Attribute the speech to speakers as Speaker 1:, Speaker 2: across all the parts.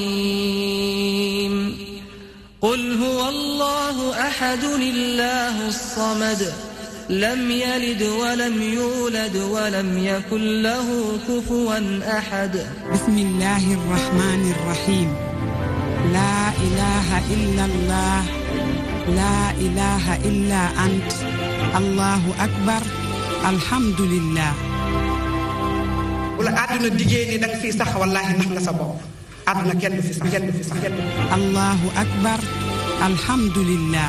Speaker 1: الرحيم قل هو الله أحد الله الصمد لم يلد ولم يولد ولم يكن له كفوا أحد
Speaker 2: بسم الله الرحمن الرحيم لا إله إلا الله لا إله إلا أنت الله أكبر الحمد لله
Speaker 3: wala àdduna diggée ni danga fii sax wallaahi nax nga sa bopp àdduna kenn du fi sax
Speaker 2: allahu akbar alhamdulillah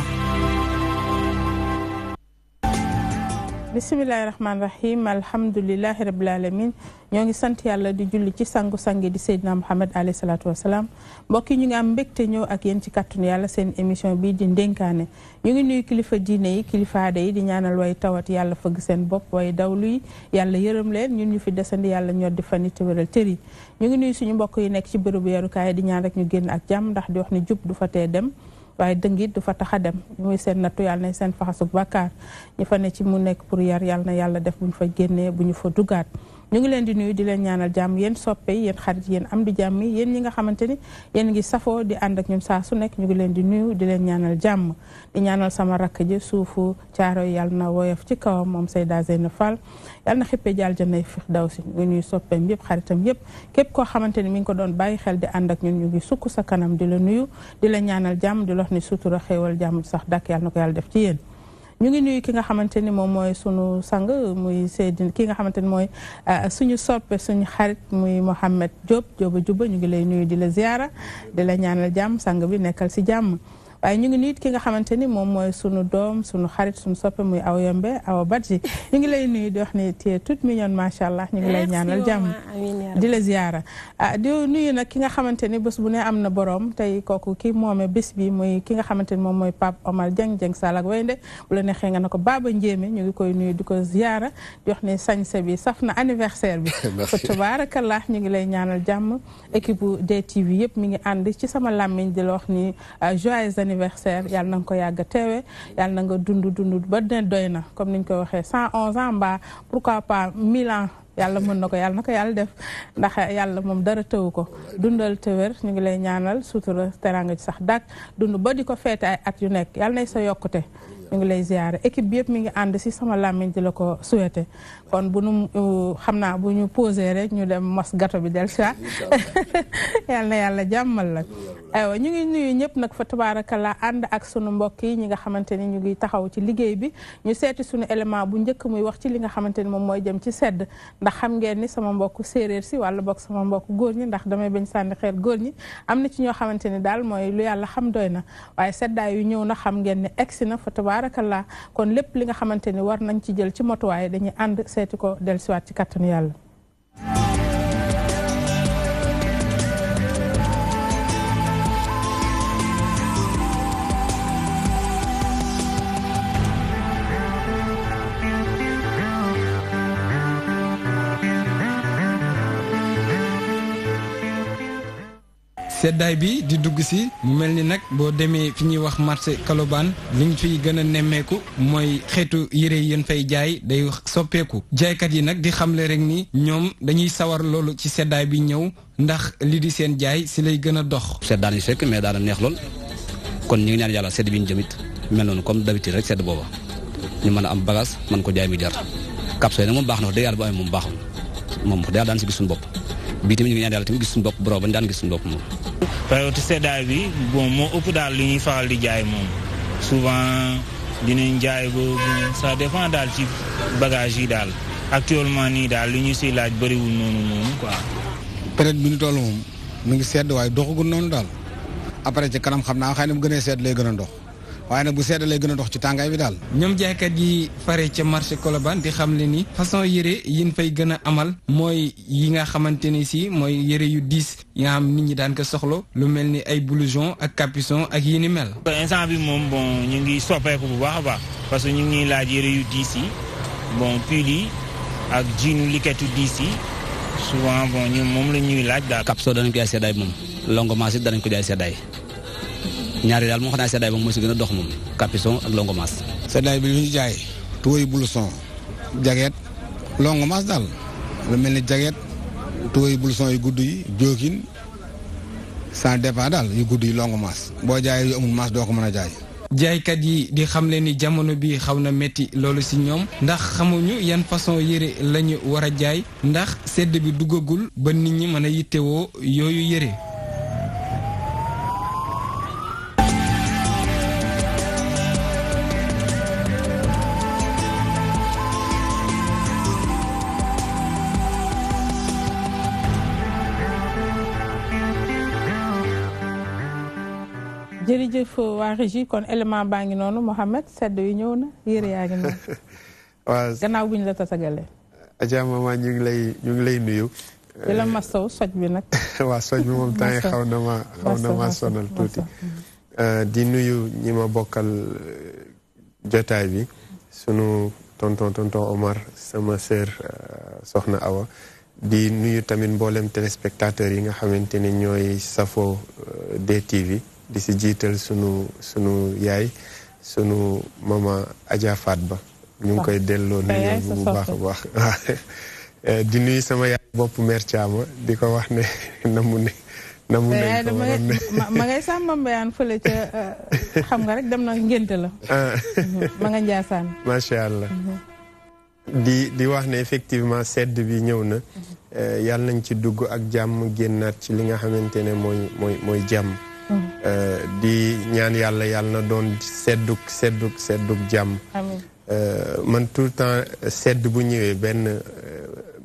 Speaker 4: bismillahi rahmaani rahim alhamdulillahi rabbil alamin ñoo ngi sant yàlla di julli ci sangu-sangi di Seydina Muhammad alayhi salaatu wasalaam mbokk yi ñu ngi am mbégte ñëw ak yéen ci kàttanu yàlla seen émission bii di ndénkaane ñu ngi nuyu kilifa diine yi kilifa aada yi di ñaanal way tawat yàlla fëgg seen bopp way dawlu yi yàlla yërëm leen ñun ñu fi desandi yàlla ñor di fan te wéral cër yi ñu ngi nuyu suñu mbokk yi nekk ci bërëbu yarukaay di ñaan rek ñu génn ak jàmm ndax di wax ni jub du fa tee dem waaye dëngit du fa tax a dem muy seen nattu yàlla na seen faxasuk bàkkaar ñi fa ne ci mu nekk pour yar yàlla na yàlla def bu ñu fa génnee bu ñu fa dugaat ñu ngi leen di nuyu di leen ñaanal jàmm yéen soppe yi yéen xarit yéen am di jàmm yi yéen ñi nga xamante ni yéen ngi safoo di ànd ak ñun saa su nekk ñu ngi leen di nuyu di leen ñaanal jàmm di ñaanal sama rakk ji suufu caaro yàlla na woyof ci kawam moom Seyda Zeynab Fall yàlla na xippee jaal jannay firdawsi ñu nuyu soppeem yëpp xaritam yëpp képp koo xamante ni mi ngi ko doon bàyyi xel di ànd ak ñun ñu ngi sukk sa kanam di la nuyu di la ñaanal jàmm di lox ni sutura xéewal jàmm sax dàkk yàlla na ko yàlla def ci yéen ñu ngi nuyu ki nga xamante ni moom mooy sunu sang muy Seydina ki nga xamante ni mooy suñu soppe suñu xarit muy Mohamed Diop Diop Juba ñu ngi lay nuyu di la ziara di la ñaanal jàmm sang bi nekkal si jàmm waaye ñu ngi nuyu ki nga xamante ni moom mooy sunu doom sunu xarit sunu soppe muy Awa Yombe Awa Badji ñu ngi lay nuyu di wax ni tu es toute mignonne macha allah ñu ngi lay ñaanal jàmm di la ziara di nuyu nag ki nga xamante ni bés bu ne am na borom tey kooku ki moome bés bi muy ki nga xamante ni moom mooy Pape Omar Dieng Salak Waynde bu la neexee nga na ko Baba Njéeme ñu ngi koy nuyu di ko ziara di wax ni sañse bi saf na anniversaire bi fa tabarakallah ñu ngi lay ñaanal jàmm équipe bu DTV yëpp mi ngi ànd ci sama làmmiñ di la wax ni joyeux anniversaire yàlla na nga ko yàgg a teewe yàlla na nga dund ba ne doy na comme niñ ko waxee 111 ans mbaa pourquoi pas 1000 ans yàlla mën na ko yàlla na ko yàlla def ndax yàlla moom dara tëwu ko dundal tëwër ñu ngi lay ñaanal sutura teranga ci sax dàkk dund ba di ko feete ay at yu nekk yàlla nay sa yokkute ñu ngi lay ziare équipe bi yëpp mi ngi ànd si sama làmmiñ di la ko souhaité kon bu nu xam naa bu ñu posé rek ñu dem mos gato bi del sa yàlla na yàlla jàmmal la aywa ñu ngi nuyu ñëpp nag fa tabaarakallaa ànd ak sunu mbokk yi ñi nga xamante ni ñu ngi taxaw ci liggéey bi ñu seeti sunu élément bu njëkk muy wax ci li nga xamante ni moom mooy jëm ci sedd ndax xam ngeen ni sama mbokk séeréer si wala bokk sama mbokk góor ñi ndax damay bañ sànni xeer góor ñi am na ci ñoo xamante ni daal mooy lu yàlla xam doy na waaye seddaay yu ñëw na xam ngeen ne egsi na fa tabaarakallaa kon lépp li nga xamante ni war nañ ci jël ci motuwaay dañuy ànd seeti ko dellusiwaat ci kattanu yàlla
Speaker 5: seddaay bi di dugg si mu mel ni nag boo demee fi ñuy wax marché Colobane li ñu fiy gën a nemmeeku mooy xeetu yére yéen fay jaay day soppeeku jaaykat yi nag di xamle rek ni ñoom dañuy sawar loolu ci seddaay bi ñëw ndax li di seen jaay si lay gën a dox.
Speaker 6: seddaan yi fekk mais daana neex lool kon ñu ngi ñaan yàlla sedd bi ñu jëmit mel noonu comme d'habitude rek sedd booba ñu mën a am bagage mën ko jaay mi jar capsule nag moom baax na wax dëgg yàlla bu amee moom baaxul moom wax dëgg yàlla daan si gis suñu bopp bii tamit ñu ngi ñaan yàlla tamit gis suñu bopp boroo ba ñu daan gis suñu bopp moom.
Speaker 7: période seddaay bi bon moo ëpp daal li ñuy faral di jaay moom souvent dinañ jaay ba ça dépend daal ci bagage yi daal actuellement nii daal li ñu siy laaj bëriwul noonu quoi.
Speaker 8: période bi ñu toll moom mu ngi sedd waaye doxagul noonu daal après ci kanam xam naa xëy na bu gënee sedd lay gën a dox waaye nag bu sedd lay gën a dox ci tàngaay bi daal.
Speaker 5: ñoom jaaykat yi fare ca marché Colobane di xam le ni façon yére yin fay gën a amal mooy yi nga xamante ni si mooy yére yu diis yi nga xam nit ñi daan ko soxla lu mel ni ay blouson ak capuchon ak yi ni mel.
Speaker 7: instant bi moom bon ñu ngi soppeeku bu baax a baax parce que ñu ngi laaj yére yu diis yi bon pull yi ak jeanu liquette yu diis yi souvent bon ñun moom la ñuy laaj daal.
Speaker 6: capuchon danañ ko jaay seddaay moom longomas it danañ ko jaay seddaay ñaari daal moo xam naa seddaay moom moo si gën a dox moom capuchon ak longomas.
Speaker 8: seddaay bi lu ñu jaay tuwoy blouson jaget longomas daal lu mel ni jaget tuwoy blouson yu gudd yi jookin ça dépend daal yu gudd yi longue masse boo jaayee yu amul masse doo ko mën a jaay.
Speaker 5: jaaykat yi di xamle ni jamono bi xaw na metti loolu ci ñoom ndax xamuñu yan façon yére lañu war a jaay ndax sedd bi duggagul ba nit ñi mën a yittewoo yooyu yére.
Speaker 4: jërëjëf waa régie kon élément baa ngi noonu Mohamed sedd yi ñëw na yére yaa ngi noonu.
Speaker 9: waaw
Speaker 4: gannaaw bu ñu la tasagalee.
Speaker 9: Adja Mama ñu ngi lay nuyu.
Speaker 4: di la masaw soj bi nag.
Speaker 9: waaw soj bi moom temps yi xaw na ma sonal tuuti. di nuyu ñi ma bokkal jotaay bi sunu tonton Omar sama sœur Soxna Awa. di nuyu tamit mboolem téléspectateurs yi nga xamante ne ñooy safo DTV. di si jiital sunu yaay sunu mama Adja Fat Ba ñu ngi koy delloo nuyu bu baax a baax di nuyu sama yaay bopp mère Thiama di ko wax ne namu ne
Speaker 4: ma ngay sàmba mbayaan fële ca xam nga rek dem na ngénte la ma nga Njaasaan
Speaker 9: macha allah di wax ne effectivement sedd bi ñëw na yàlla nañ ci dugg ak jàmm génnaat ci li nga xamante ne mooy jàmm di ñaan yàlla na doon sedduk jàmm man tout le temps sedd bu ñëwee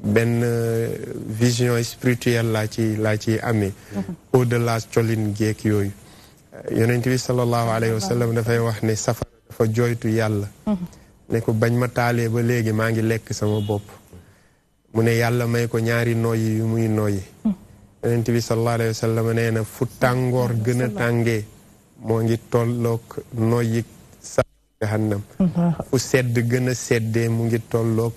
Speaker 9: benn vision spirituelle laa ci amee au delà colin geek yooyu yonent bi sallallahu alayhi wa sallam dafay wax ne safara dafa jooytu yàlla ne ko bañ ma taalee ba léegi maa ngi lekk sama bopp mu ne yàlla may ko ñaari noyyi yu muy noyyi yonent bi sallallahu alayhi wa sallam nee na fu tàngoor gën a tàngee moo ngi tolloog noyyi sa jahannam fu sedd gën a seddee mu ngi tolloog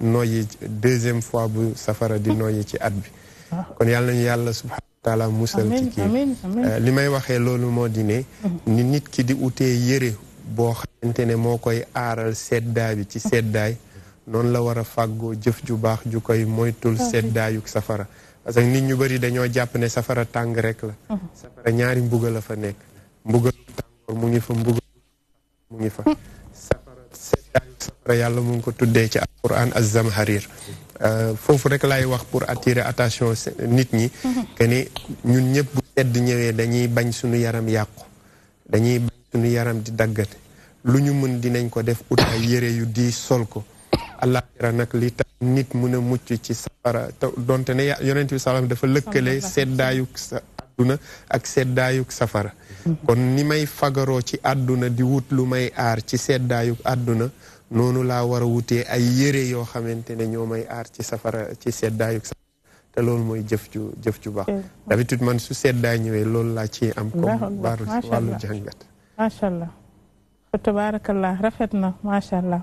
Speaker 9: noyyi deuxième fois bu safara di noyyi ci at bi kon yàlla nañu yàlla subhanahu wa taala musal ci kii li may waxee loolu moo di ne ni nit ki di utee yëre boo xamante ne moo koy aaral seddaay bi ci seddaay noonu la war a fàggoo jëf ju baax ju koy moytul seddaayuk safara parce que nit ñu bëri dañoo jàpp ne safara tàng rek la safara ñaari mbugal la fa nekk mbugal tàngoor mu ngi fa mbugal mu ngi fa safara yàlla mu ngi ko tuddee ci alquran az-zamharir foofu rek laay wax pour attirer attention nit ñi que ni ñun ñëpp bu sedd ñëwee dañuy bañ suñu yaram yàqu dañuy bañ suñu yaram di daggate lu ñu mën dinañ ko def ut ay yére yu di sol ko àllaaxira nag li tax nit mun a mucc ci safara te donte ne yonent bi salaam dafa lëkkale seddaayuk sa àdduna ak seddaayuk safara kon ni may fagaroo ci àdduna di wut lu may aar ci seddaayuk àdduna noonu laa war a wutee ay yére yoo xamante ne ñoo may aar ci safara ci seddaayuk safara te loolu mooy jëf ju baax d'habitude man su seddaay ñëwee loolu laa ci am comme wàllu jàngat
Speaker 4: macha allah fa tabaarakallah rafet na macha allah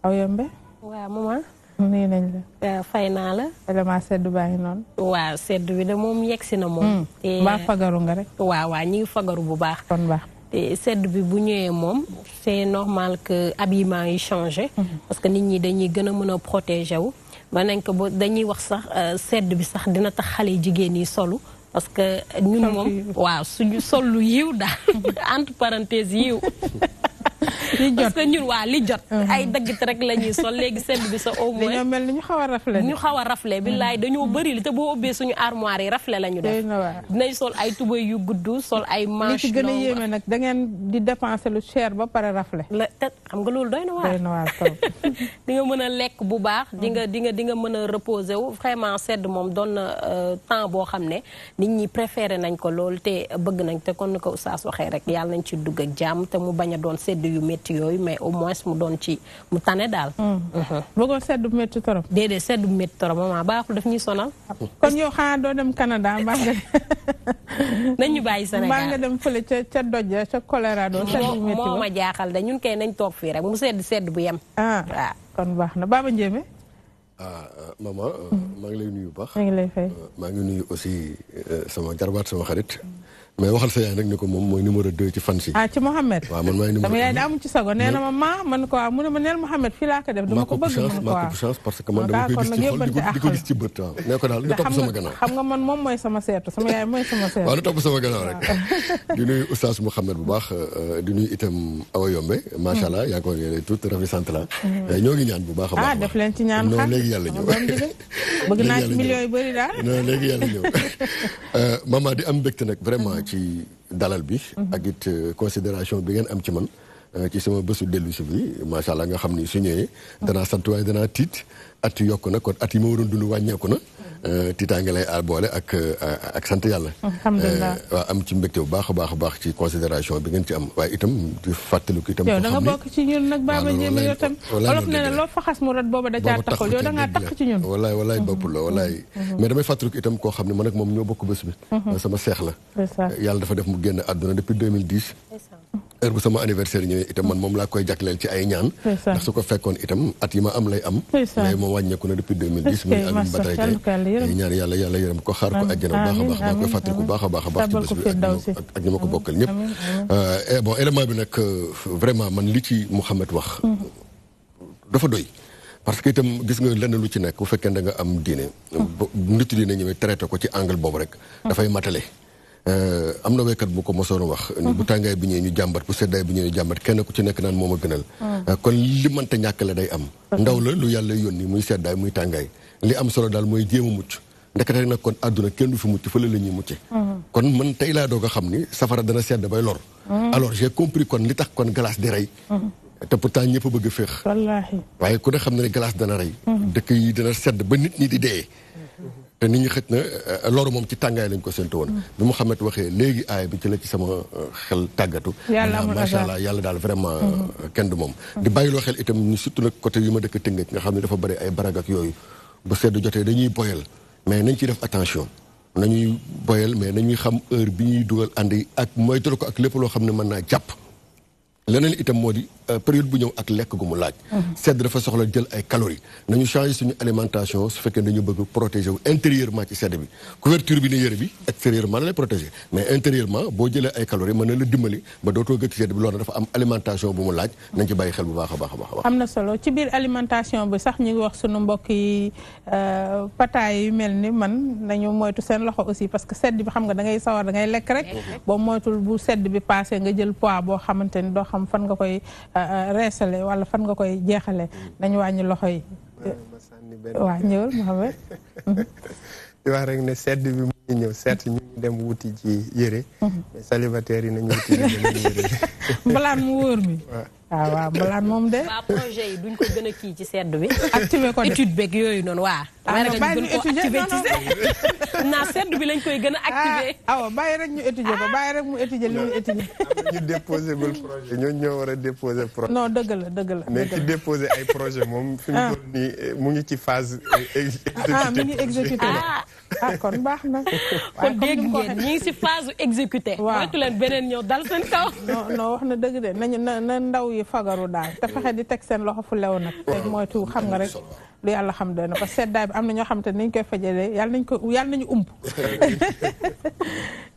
Speaker 4: aw yombe
Speaker 10: waaw maman
Speaker 4: nii nañ la
Speaker 10: fay naa la
Speaker 4: élément sedd baa ngi noonu
Speaker 10: waaw sedd bi de moom yegsi na moom
Speaker 4: te mbaa fagaru nga rek
Speaker 10: waaw ñi ngi fagaru bu baax
Speaker 4: kon baax
Speaker 10: te sedd bi bu ñëwee moom c'est normal que habillement yi changé parce que nit ñi dañuy gën a mën a protéger wu mën nañ ko ba dañuy wax sax sedd bi sax dina tax xale jigéen yi solu parce que ñun moom waaw suñu sol lu yiw daal entre parenthèses yiw parce que ñun waa li jot ay daggit rek la ñuy sol léegi sedd bi sa au moins
Speaker 4: dañoo mel ni ñu xaw a rafle
Speaker 10: billaay dañoo bëri li te boo ubbee suñu armoire yi rafle la ñu def dinañ sol ay tubéy yu gudd sol ay manche
Speaker 4: li ci gën a yéeme nag da ngeen di dépenser lu cher ba pare rafle
Speaker 10: la te xam nga loolu doy na waar di nga mën a lekk bu baax di nga mën a reposer wu vraiment sedd moom doon na temps boo xam ne nit ñi préféré nañ ko loolu te bëgg nañ te kon ni ko Oustaz waxee rek yàlla nañ ci dugg ak jàmm te mu bañ a doon sedd yu métti yooyu mais au moins mu doon ci mu tane daal
Speaker 4: bëggoon sedd bu métti torop
Speaker 10: déedéet sedd bu métti torop maman baaxul daf ñuy sonal
Speaker 4: kon yow xanaa doo dem Canada mbaa nga
Speaker 10: nañ ñu bàyyi Sénégal
Speaker 4: mbaa nga dem fële ca Dodja ca Colorado sedd bu métti
Speaker 10: moo ma jaaxal de ñun kay nañ toog fii rek mu sedd bu yem
Speaker 4: waaw kon baax na Baba Ndiémé
Speaker 11: maman maa ngi lay nuyu bu baax
Speaker 4: maa ngi lay fay
Speaker 11: maa ngi nuyu aussi sama jarbaat sama xarit mais waxal sa yaay nag ni ko moom mooy numéro 2 ci fan si.
Speaker 4: ci Mohamed.
Speaker 11: waaw man maay numéro 2
Speaker 4: sama yaay daa amu ci sago nee na ma man ko waaw mu ne ma neel Mohamed fii laa ko def. dama ko bëgg man ko waaw
Speaker 11: maa ko chance parce que man dama koy gis ci xol di ko gis ci bët waaw. nee ko daal nga topp sama gannaaw.
Speaker 4: xam nga man moom mooy sama seetu sama yaay mooy sama seetu.
Speaker 11: waaw na topp sama gannaaw rek. di nuyu oustaz Mouhamed bu baax di nuyu itam Awa Yombe macha allah yaa ko toute ravissante la. ñoo ngi ñaan bu baax a baax.
Speaker 4: def leen ci ñaan
Speaker 11: non léegi yàlla ñëw.
Speaker 4: bëgg naa ci millions yu bëri daal.
Speaker 11: non léegi yàlla ñëw maman di am mbégte nag vraiment ci dalal bi ak it considération bi ngeen am ci man ci sama bésu dellu si bi macha allah nga xam ni su ñëwee danaa sant waaye danaa tiit at yokku na kon at yi ma waroon dund wàññeeku na tiitaange lay aar boole ak sant yàlla.
Speaker 4: alhamdulilah
Speaker 11: waaw am ci mbégte bu baax a baax ci considération bi ngeen ci am waaye itam di fàttaliku itam.
Speaker 4: yow da nga bokk ci ñun nag Baba Ndiémé yow tam olof nee na loo faxas mu rat booba da caa taxul yow da ngaa takk ci ñun.
Speaker 11: walaay bopp la walaay. mais damay fàttaliku itam koo xam ne man ak moom ñoo bokk bés bi. sama seex la. yàlla dafa def mu génn àdduna depuis 2010. heure bu sama anniversaire ñëwee itam man moom laa koy jagleel ci ay ñaan. ndax su ko fekkoon itam at yi ma am lay am. mais moom wàññeeku na depuis 2010. muy Alioune Badara Gueye ñaan yàlla yërëm ko xaar ko àjjana bu baax a baax maa koy fàttaliku bu baax a baax ci bés bi ak ñi ma ko bokkal ñëpp. bon élément bi nag vraiment man li ci Mouhamed wax dafa doy parce que itam gis nga lenn lu ci nekk bu fekkee da nga am diine nit diine ñëwee traité ko ci angle boobu rek dafay matale. am na waykat bu ko mosoon wax bu tàngaay bi ñëwee ñu jàmbat bu seddaay bi ñëwee ñu jàmbat kenn ku ci nekk naan moom a gënal kon li mënta ñàkk la day am ndaw la lu yàlla yónni muy seddaay muy tàngaay li am solo daal mooy jéem a mucc ndekete rek nag kon àdduna kenn du fi mucc fële la ñuy mucce kon man tey laa doog a xam ni safara dana sedd bay lor alors j'ai compris kon li tax kon glace di rey te pourtant ñëpp bëgg a féex
Speaker 4: wallaahi
Speaker 11: waaye ku ne xam ne ne glace dana rey dëkk yi dana sedd ba nit ñi di dee te nit ñi xëj na loru moom ci tàngaay lañ ko séntu woon bi Mouhamed waxee léegi aaya bi ci la ci sama xel tàggatu macha allah yàlla daal vraiment kenn du moom di bàyyiloo xel itam ñu surtout nag côté yi ma dëkk Tëngéej nga xam ne dafa bëri ay barag ak yooyu bu sedd jotee dañuy boyal mais nañ ciy def attention nañuy boyal mais nañuy xam heure bi ñuy dugal àndi ak moytu ko ak lépp loo xam ne mën naa jàpp leneen itam moo di période bu ñëw ak lekk gu mu laaj sedd dafa soxla jël ay calories nañu changer suñu alimentation su fekkee dañu bëgg protéger wu intérieurement ci sedd bi couverture bi ne yëre bi extérieurement la lay protéger mais intérieurement boo jëlee ay calories mën na la dimbali ba dootoo gëj ci sedd bi loolu dafa am alimentation bu mu laaj nañ ci bàyyi xel bu baax a baax a baax
Speaker 4: am na solo ci biir alimentation bi sax ñu ngi wax suñu mbokk yi pataay yu mel ni man nañu moytu seen loxo aussi parce que sedd bi xam nga da ngay sawar da ngay lekk rek boo moytul bu sedd bi passé nga jël poids boo xamante ni doo xam fan nga koy reesale wala fan nga koy jeexale nañu wàññi loxo yi waaw ñëwal Mohamed
Speaker 9: di wax rek ne sedd bi mu ngi ñëw seet ñu ngi dem wuti ci yére mais célibataire yi nañu wuti yére
Speaker 4: mbalaan mu wóor mi waaw mbalaan moom de
Speaker 10: waa projet yi duñ ko gën a kii ci sedd bi
Speaker 4: activé ko
Speaker 10: étude beeg yooyu noonu waa bàyyi ñu activé ci naa sedd bi lañ koy gën a activé
Speaker 4: bàyyi rek ñu étudier ko bàyyi rek mu étudier li muy étudier
Speaker 9: ñu déposé bul projet ñooñu ñoo war a déposé projet
Speaker 4: non dëgg la
Speaker 9: mais ci déposé ay projet moom fi mu toll nii mu ngi ci phase
Speaker 4: mi ngi exécuté kon baax na
Speaker 10: kon dégg ngeen ñi ngi si phase exécuté moytu leen beneen ñëw dal seen kaw
Speaker 4: non wax na dëgg de nañu na ndaw yi fagaru daal te fexe di teg seen loxo fu lew nag te moytu xam nga rek lu yàlla xam doy na parce que seddaay bi am na ñoo xam te ni ñu koy fajalee yàlla nañu ump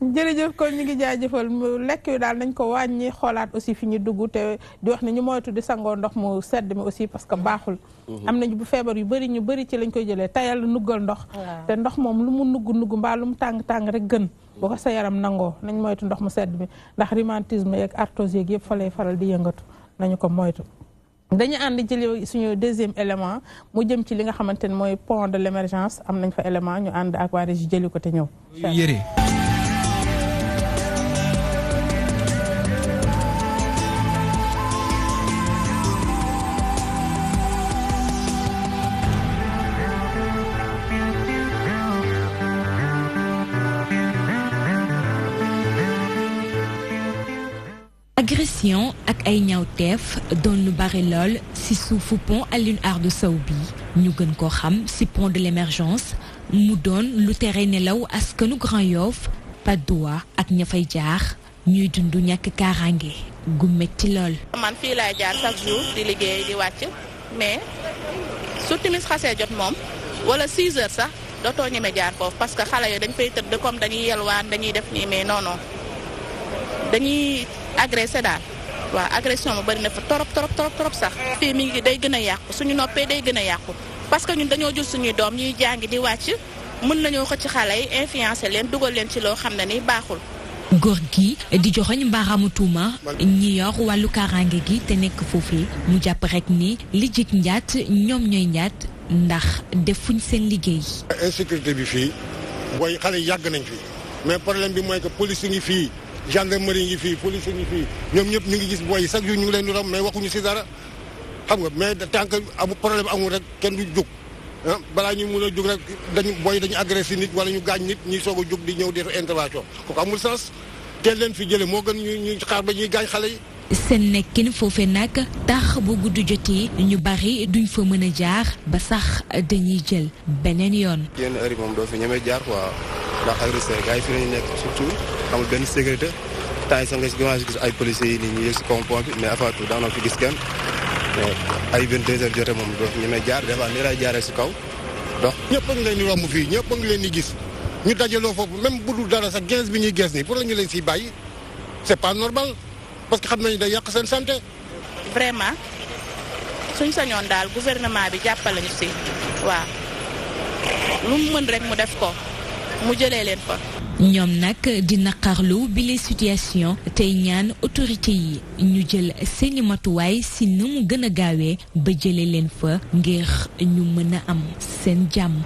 Speaker 4: jërëjëf kon ñu ngi jaajëfal lekk yu daal nañ ko wàññi xoolaat aussi fi ñu dugg te di wax ne ñu moytu di sangoo ndox mu sedd mi aussi parce que baaxul am nañu bu feebar yu bëri ñu bëri ci lañ koy jëlee tayal nuggal ndox te ndox moom lu mu nugg mbaa lu mu tàng rek gën boo ko sa yaram nangoo nañ moytu ndox mu sedd mi ndax rhumatisme yeeg arthrose yeeg yëpp fa lay faral di yëngatu nañu ko moytu dañu ànd jëli suñu deuxième élément mu jëm ci li nga xamante ne mooy pont de l'émergence am nañ fa élément ñu ànd ak waa Régie jëli ko te ñëw
Speaker 5: yére
Speaker 12: agression ak ay ñaawteef doon lu bari lool ci suufu pont Alioune Ardou Sow bi ñu gën ko xam ci pont de l'émergence mu doon lu tere nelaw askanu Grand Yoff Patte d'Oie ak ña fay jaar ñuy dund ñàkk kaaraange gu metti lool.
Speaker 13: man fii laay jaar chaque jour di liggéey di wàcc mais su timis xasee jot moom wala 6 heures sax dootoo ñeme jaar foofu parce que xale yooyu dañ fay tëdd comme dañuy yelwaan dañuy def nii mais non dañuy agressé daal waaw agression mu bari na fa trop sax. fii mi ngi day gën a yàqu suñu noppee day gën a yàqu parce que ñun dañoo jur suñuy doom ñuy jàngi di wàcc mën nañoo xëcc xale yi influencer leen dugal leen ci loo xam ne ni baaxul.
Speaker 12: góor gi di joxoñ mbaaraamu tuuma ñi yor wàllu kaaraange gi te nekk foofee mu jàpp rek ni li jig njaat ñoom ñooy njaat ndax defuñ seen liggéey.
Speaker 14: insécurité bi fii booy xale yàgg nañ fi mais problème bi mooy que police ngi fii gendarmerie ngi fii police ngi fii ñoom ñëpp ñu ngi gis booy chaque jour ñu ngi leen di rom mais waxuñu si dara xam nga mais tant que amu problème amul rek kenn du jóg ah balaa ñu mun a jóg rek dañu agressé nit wala ñu gaañ nit ñuy soog a jóg di ñëw def intervention kooku amul sens teel leen fi jële moo gën ñuy xaar ba ñuy gaañ xale yi.
Speaker 12: seen nekkin foofe nag tax bu gudd jotee ñu bari duñ fa mën a jaar ba sax dañuy jël beneen yoon.
Speaker 15: yenn heure yi moom doo fi ñemee jaar quoi ndax agresseur gars yi fi lañu nekk surtout amul benn sécurité temps yi sax nga gis ay policiers yi nii ñu yëg si pont bi mais avant tout daanaka fi gis kenn mais ay 22 heures jotee moom doo fi ñemee jaar des fois ni lay jaaree si kaw dox.
Speaker 14: ñëpp a ngi leen di romb fii ñëpp a ngi leen di gis ñu dajaloo foofu même bu dul dara sax 15 bi ñuy gees nii pour la ñu leen siy bàyyi c'est pas normal. parce que xam nañu day yàq seen santé.
Speaker 13: vraiment suñ sañoon daal gouvernement bi jàppale ñu si waaw lu mu mën rek mu def ko mu jëlee leen fa.
Speaker 12: ñoom nag di naqarlu bi les situation tey ñaan autorité yi ñu jël seeni matuwaay si nu mu gën a gaawee ba jëlee leen fa ngir ñu mën a am seen jàmm.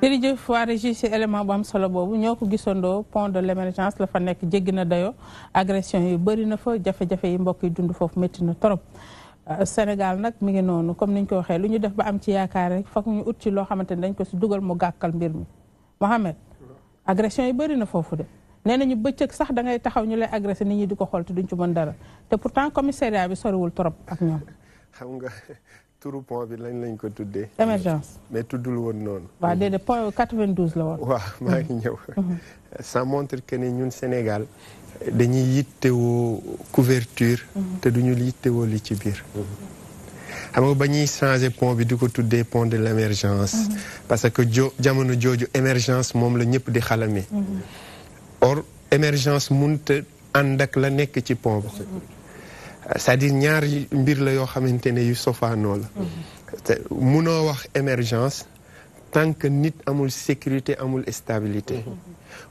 Speaker 4: jërëjëf waa régie ci élément bu am solo boobu ñoo ko gisandoo pont de l'émergence la fa nekk jéggi na dayo agression yi bëri na fa jafe-jafe yi mbokk yi dund foofu métti na trop Sénégal nag mi ngi noonu comme niñ ko waxee lu ñu def ba am ci yaakaar rek foog ñu ut ci loo xamante ne dañ ko si dugal mu gàkkal mbir mi Mohamed agression yi bëri na foofu de nee nañu bëccëg sax da ngay taxaw ñu lay agressé nit ñi di ko xool te duñ ci mën dara te pourtant commissariat bi soriwul trop ak ñoom.
Speaker 9: xam nga turu pont bi lañ ko tuddee.
Speaker 4: émergence
Speaker 9: mais tuddul woon noonu.
Speaker 4: waaw déedéet pont 92 la woon.
Speaker 9: waaw maa ngi ñëw. ça montre que ne ñun Sénégal dañuy yittewoo couverture. te duñu yittewoo li ci biir. xam nga ba ñuy changé pont bi di ko tuddee pont de l'émergence. parce que jamono jooju émergence moom la ñëpp di xalamee. or émergence mënut a ànd ak la nekk ci pont bi. c'est-à-dire ñaari mbir la yoo xamante ne yu sofaanoo la. munoo wax émergence tant que nit amul sécurité amul stabilité.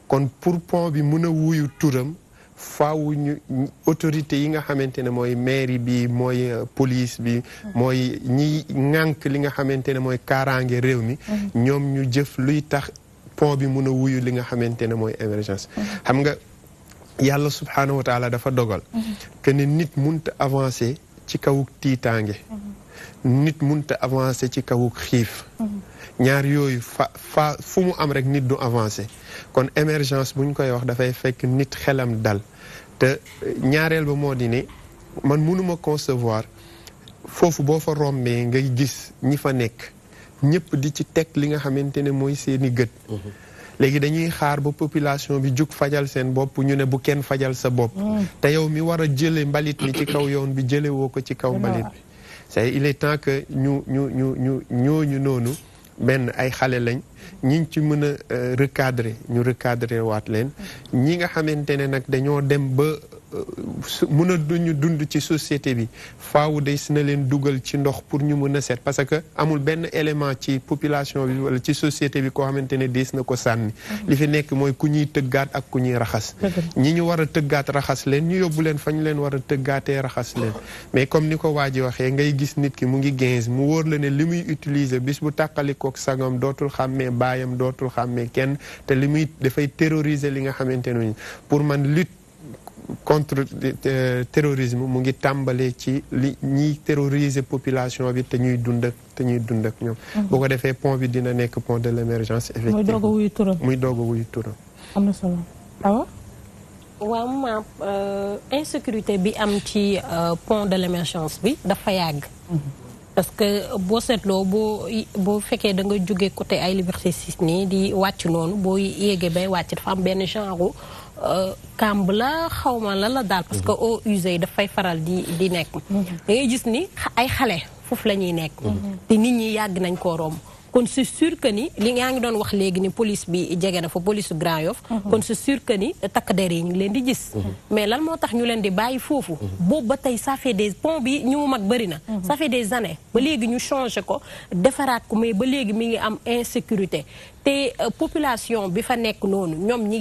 Speaker 9: kon pour pont bi mun a wuyu turam faaw ñu autorité yi nga xamante ne mooy mairie bi mooy police bi. mooy ñi ŋànk li nga xamante ne mooy kaaraange réew mi. ñoom ñu jëf luy tax pont bi mun a wuyu li nga xamante ne mooy émergence. xam nga. yàlla subhaanahu wa taala dafa dogal que ne nit munta avancer ci kawuk tiitaange nit munta avancer ci kawuk xiif ñaar yooyu fu mu am rek nit du avancer kon émergence bu ñu koy wax dafay fekk nit xelam dal te ñaareel ba moo di ne man mënuma concevoir foofu boo fa rombee ngay gis ñi fa nekk ñëpp di ci teg li nga xamante ne mooy seeni gët léegi dañuy xaar ba population bi jug fajal seen bopp ñu ne bu kenn fajal sa bopp te yow mi war a jële mbalit mi ci kaw yoon bi jële woo ko ci kaw mbalit bi c'est il est temps que ñooñu noonu benn ay xale lañ ñiñ ci mën a recadrer ñu recadrer waat leen ñi nga xamante ne nag dañoo dem ba mën a duñu dund ci société bi faaw des na leen dugal ci ndox pour ñu mën a set parce que amul benn élément ci population bi wala ci société bi koo xamante ne des na ko sànni li fi nekk mooy ku ñuy tëggaat ak ku ñuy raxas ñi ñu war a tëggaat raxas leen ñu yóbbu leen fa ñu leen war a tëggaatee raxas leen mais comme ni ko waa ji waxee ngay gis nit ki mu ngi 15 mu wóor la ne li muy utiliser bis bu tàqalikook sagam dootul xàmmee baayam dootul xàmmee kenn te li muy dafay terroriser li nga xamante ne pour man lutte contre terrorisme mu ngi tàmbalee ci li ñiy terroriser population bi te ñuy dund ak ñoom. boo ko defee pont bi dina nekk pont de l'émergence effectivement
Speaker 4: muy doog a wuyu turam.
Speaker 9: muy doog a wuyu turam.
Speaker 4: am na solo awa.
Speaker 10: waaw ma insécurité bi am ci pont de l'émergence bi dafa yàgg. parce que boo seetloo boo fekkee da nga jóge côté ay Liberté 6 nii di wàcc noonu boo yéegee bay wàcc dafa am benn genre kamb la xawma la daal parce que eaux usées dafay faral di nekk da ngay gis ni ay xale foofu la ñuy nekk te nit ñi yàgg nañ koo romb kon c'est sûr que ni li nga ngi doon wax léegi ni police bi jege na fa police Grand Yoff kon c'est sûr que ni takk der yi ñu ngi leen di gis mais lan moo tax ñu leen di bàyyi foofu boobu ba tey ça fait des pont bi ñu mu mag bëri na ça fait des années ba léegi ñu changé ko defaraat ko mais ba léegi mi ngi am insécurité te population bi fa nekk noonu ñoom ñi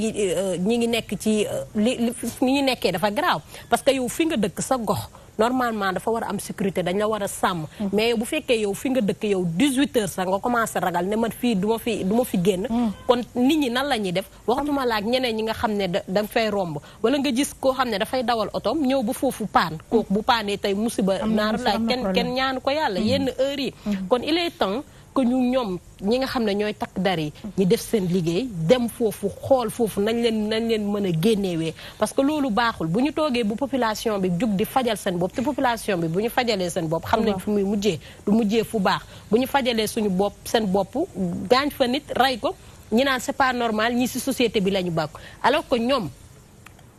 Speaker 10: ngi nekk ci li ñu nekkee dafa grave parce que yow fi nga dëkk sa gox normalement dafa war a am sécurité dañ la war a sàmm mais bu fekkee yow fi nga dëkk yow 18 heures sax nga commencé ragal ne man fii du ma fi génn kon nit ñi nan la ñuy def waxtuma laak ñeneen ñi nga xam ne da fay romb wala nga gis koo xam ne dafay dawal otoom ñëw ba foofu paan kooku bu paanee tey musiba naar laay kenn ñaanu ko yàlla yenn heures yi kon il est temps que ñu ñoom ñi nga xam ne ñooy takk dar yi ñi def seen liggéey dem foofu xool foofu nañ leen mën a génnewee parce que loolu baaxul bu ñu toogee bu population bi jug di fajal seen bopp te population bi bu ñu fajalee seen bopp xam nañ fu muy mujjee du mujjee fu baax bu ñu fajalee suñu bopp seen bopp gaañ fa nit rey ko ñi naan c'est pas normal ñi ci société bi la ñu bàkk alors que ñoom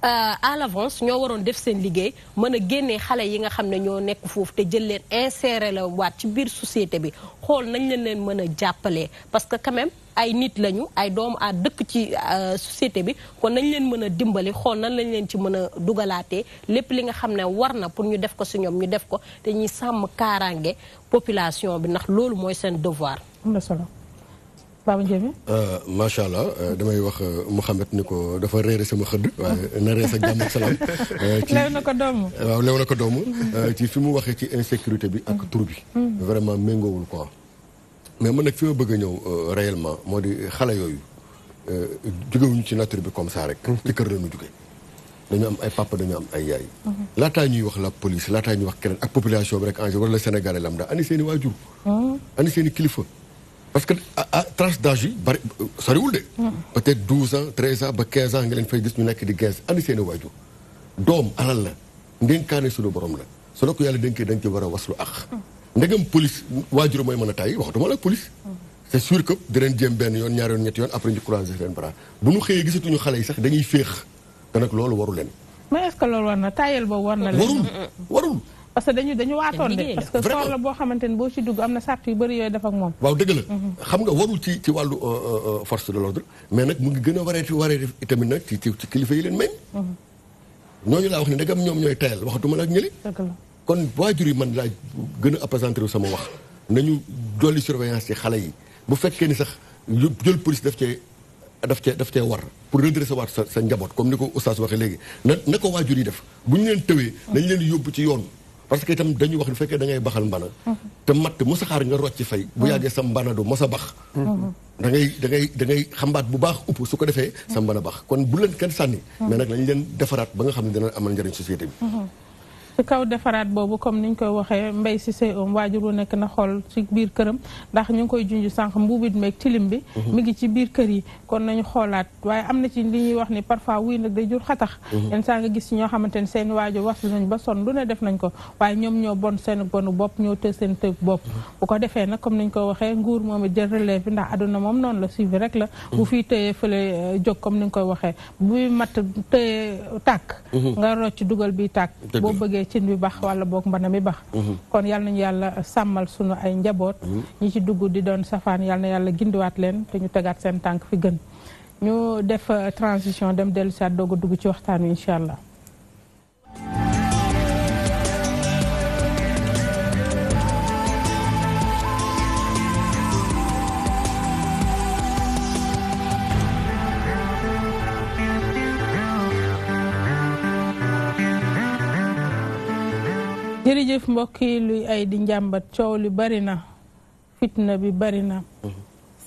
Speaker 10: à l'avance ñoo waroon def seen liggéey mën a génnee xale yi nga xam ne ñoo nekk foofu te jël leen insérer la waat ci biir société bi xool nañ leen mën a jàppalee parce que quand même ay nit lañu ay doomu a dëkk ci société bi kon nañ leen mën a dimbali xool nan lañ leen ci mën a dugalaatee lépp li nga xam ne war na pour ñu def ko si ñoom ñu def ko te ñuy sàmm kaaraange population bi ndax loolu mooy seen devoir.
Speaker 4: am na solo. Baba Ndiémé
Speaker 11: macha allah damay wax Mouhamed ni ko dafa réere sama xëdd waaye na rees ak jàmm ak salaam
Speaker 4: lew na ko doomu
Speaker 11: waaw lew na ko doomu ci fi mu waxee ci insécurité bi ak tur bi vraiment méngoowul quoi mais man nag fi ma bëgg a ñëw réellement moo di xale yooyu jógewuñu ci nature bi comme ça rek ci kër la ñu jóge dañu am ay papa dañu am ay yaay laataa ñuy wax la police laataa ñuy wax keneen ak population bi rek en général wala Sénégalais lambda ani seen i waajur ani seen i kilifa parce que à tranche d'âge yi bari soriwul de peut-être 12 ans 13 ans ba 15 ans nga leen fay gis ñu nekk di 15 andi seen i waajur doom alal la ndénkaane suñu borom la su la ko yàlla dénkee dañ ci war a waslu ak ndegam police waajur mooy mën a tàyyi waxtuma la police c'est sûr que dinañ jéem benn yoon ñaari yoon ñetti yoon après ñu croiser seen bras bu ñu xëyee gisatuñu xale yi sax dañuy féex te nag loolu waru leen
Speaker 4: mais est-ce que loolu war na tàyyel boobu war na leen
Speaker 11: warul
Speaker 4: parce que dañu waatoon de parce que soor la boo xamante ni boo ci dugg am na sart yu bëri yooyu def ak moom
Speaker 11: waaw dëgg la xam nga warul ci wàllu force de l'ordre mais nag mu ngi gën a waree def itamit nag ci kilifa yi leen meñ ñooñu laa wax ne ndegam ñoom ñooy tayal waxatuma la ak ñëli kon waajur yi man laa gën a appesantir sama wax nañu dolli surveillance ci xale yi bu fekkee ni sax jël police daf cee war pour redresser waat sa njaboot comme ni ko oustaz waxee léegi na ko waajur yi def bu ñu leen tëwee nañ leen yóbbu ci yoon parce que itam dañuy wax bu fekkee da ngay baxal mbana te matt mosa xaar nga rocc fay bu yàggee sa mbana du mosa bax da ngay xambaat bu baax upp su ko defee sa mbana bax kon bu leen kenn sànni mais nag lañ leen defaraat ba nga xam ne dina amal njëriñ société bi
Speaker 4: ci kaw defaraat boobu comme niñ koy waxee mbay si say waajur wu nekk na xool ci biir këram ndax ñu ngi koy junj sànq mbuubit meeg tilim bi mi ngi ci biir kër yi kon nañu xoolaat waaye am na ci li ñuy wax ni parfois wuy nag day jur xatax yenn saa nga gis ci ñoo xamante ne seen waajur waslu nañ ba sonn lu ne def nañ ko waaye ñoom ñoo bon seen bonu bopp ñoo të seen të bopp bu ko defee nag comme niñ ko waxee nguur moom it jël relève bi ndax aduna moom noonu la suivi rek la bu fii tëyee fële jóg comme ni nga koy waxee buy matt tëyee tàkk nga rocc dugal bi tàkk boo bëggee cin bi bax wala boog mbana mi bax kon yal nañu yàlla sàmmal sunu ay njaboot ñi ci dugg di doon safaan yal na yàlla gindiwaat leen te ñu tegaat seen tànk fi gën ñu def transition dem dellu si at doog a dugg ci waxtaan wi incha allah jërëjëf mbokk yi luy ay di njàmbat coow li bari na fitna bi bari na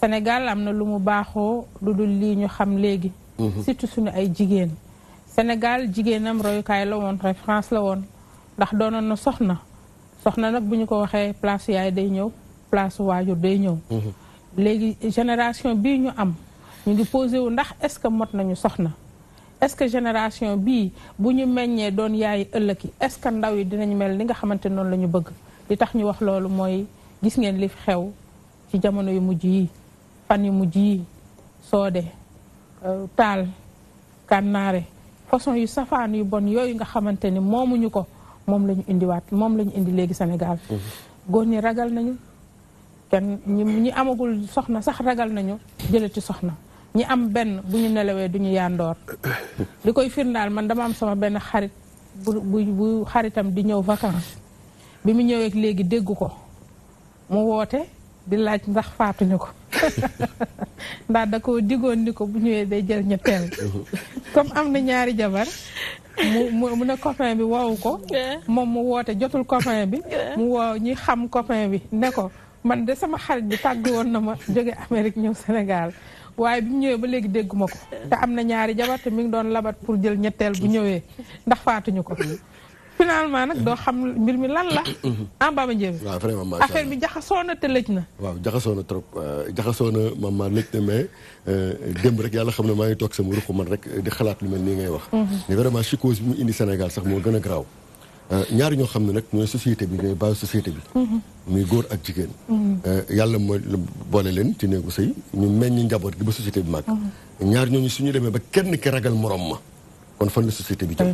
Speaker 4: Sénégal am na lu mu baaxoo lu dul lii ñu xam léegi surtout suñu ay jigéen Sénégal jigéenam royukaay la woon référence la woon ndax doonoon na soxna nag bu ñu ko waxee place yaay day ñëw place waajur day ñëw léegi génération bii ñu am ñu ngi posé wu ndax est-ce que mot nañu soxna est-ce que génération bii bu ñu meññee doon yaay ëllëg yi est-ce que ndaw yi dinañ mel li nga xamante noonu la ñu bëgg li tax ñu wax loolu mooy gis ngeen li fi xew ci jamono yu mujj yi fan yu mujj yi soode taal kànnaare façon yu safaan yu bon yooyu nga xamante ni moomuñu ko moom la ñu indiwaat moom la ñu indi léegi Sénégal góor ñi ragal nañu kenn ñi amagul soxna sax ragal nañu jëlati soxna ñi am benn bu ñu nelawee du ñu yandoor li koy firndaal man dama am sama benn xarit bu xaritam di ñëw vacances bi mu ñëwee léegi dégg ko mu woote di laaj ndax faatuñu ko ndax da ko digoon ni ko bu ñëwee day jël ñetteel comme am na ñaari jabar mu ne copain bi woowu ko moom mu woote jotul copain bi mu woo ñi xam copain bi ne ko man de sama xarit bi tàggu woon na ma jóge Amérique ñëw Sénégal waaye bi mu ñëwee ba léegi dégguma ko te am na ñaari jabar te mi ngi doon labat pour jël ñetteel bu ñëwee ndax faatuñu ko finalement nag doo xam mbir mi lan la ah Baba Ndiémé
Speaker 11: waaw vraiment
Speaker 4: affaire bi jaxasoo na te lëj na
Speaker 11: waaw jaxasoo na trop jaxasoo na maman lëj na mais démb rek yàlla xam ne maa ngi toog sama ruq man rek di xalaat lu mel nii ngay wax mais vraiment psychose bi mu indi Sénégal sax moo gën a garaaw ñaari ñoo xam ne nag ñooy société bi ñooy base société bi muy góor ak jigéen yàlla mooy boole leen ci néegu sëy ñu meññ njaboot gi ba société bi màgg ñaar ñooñu suñu demee ba kenn ki ragal morom ma kon fan la société bi jëm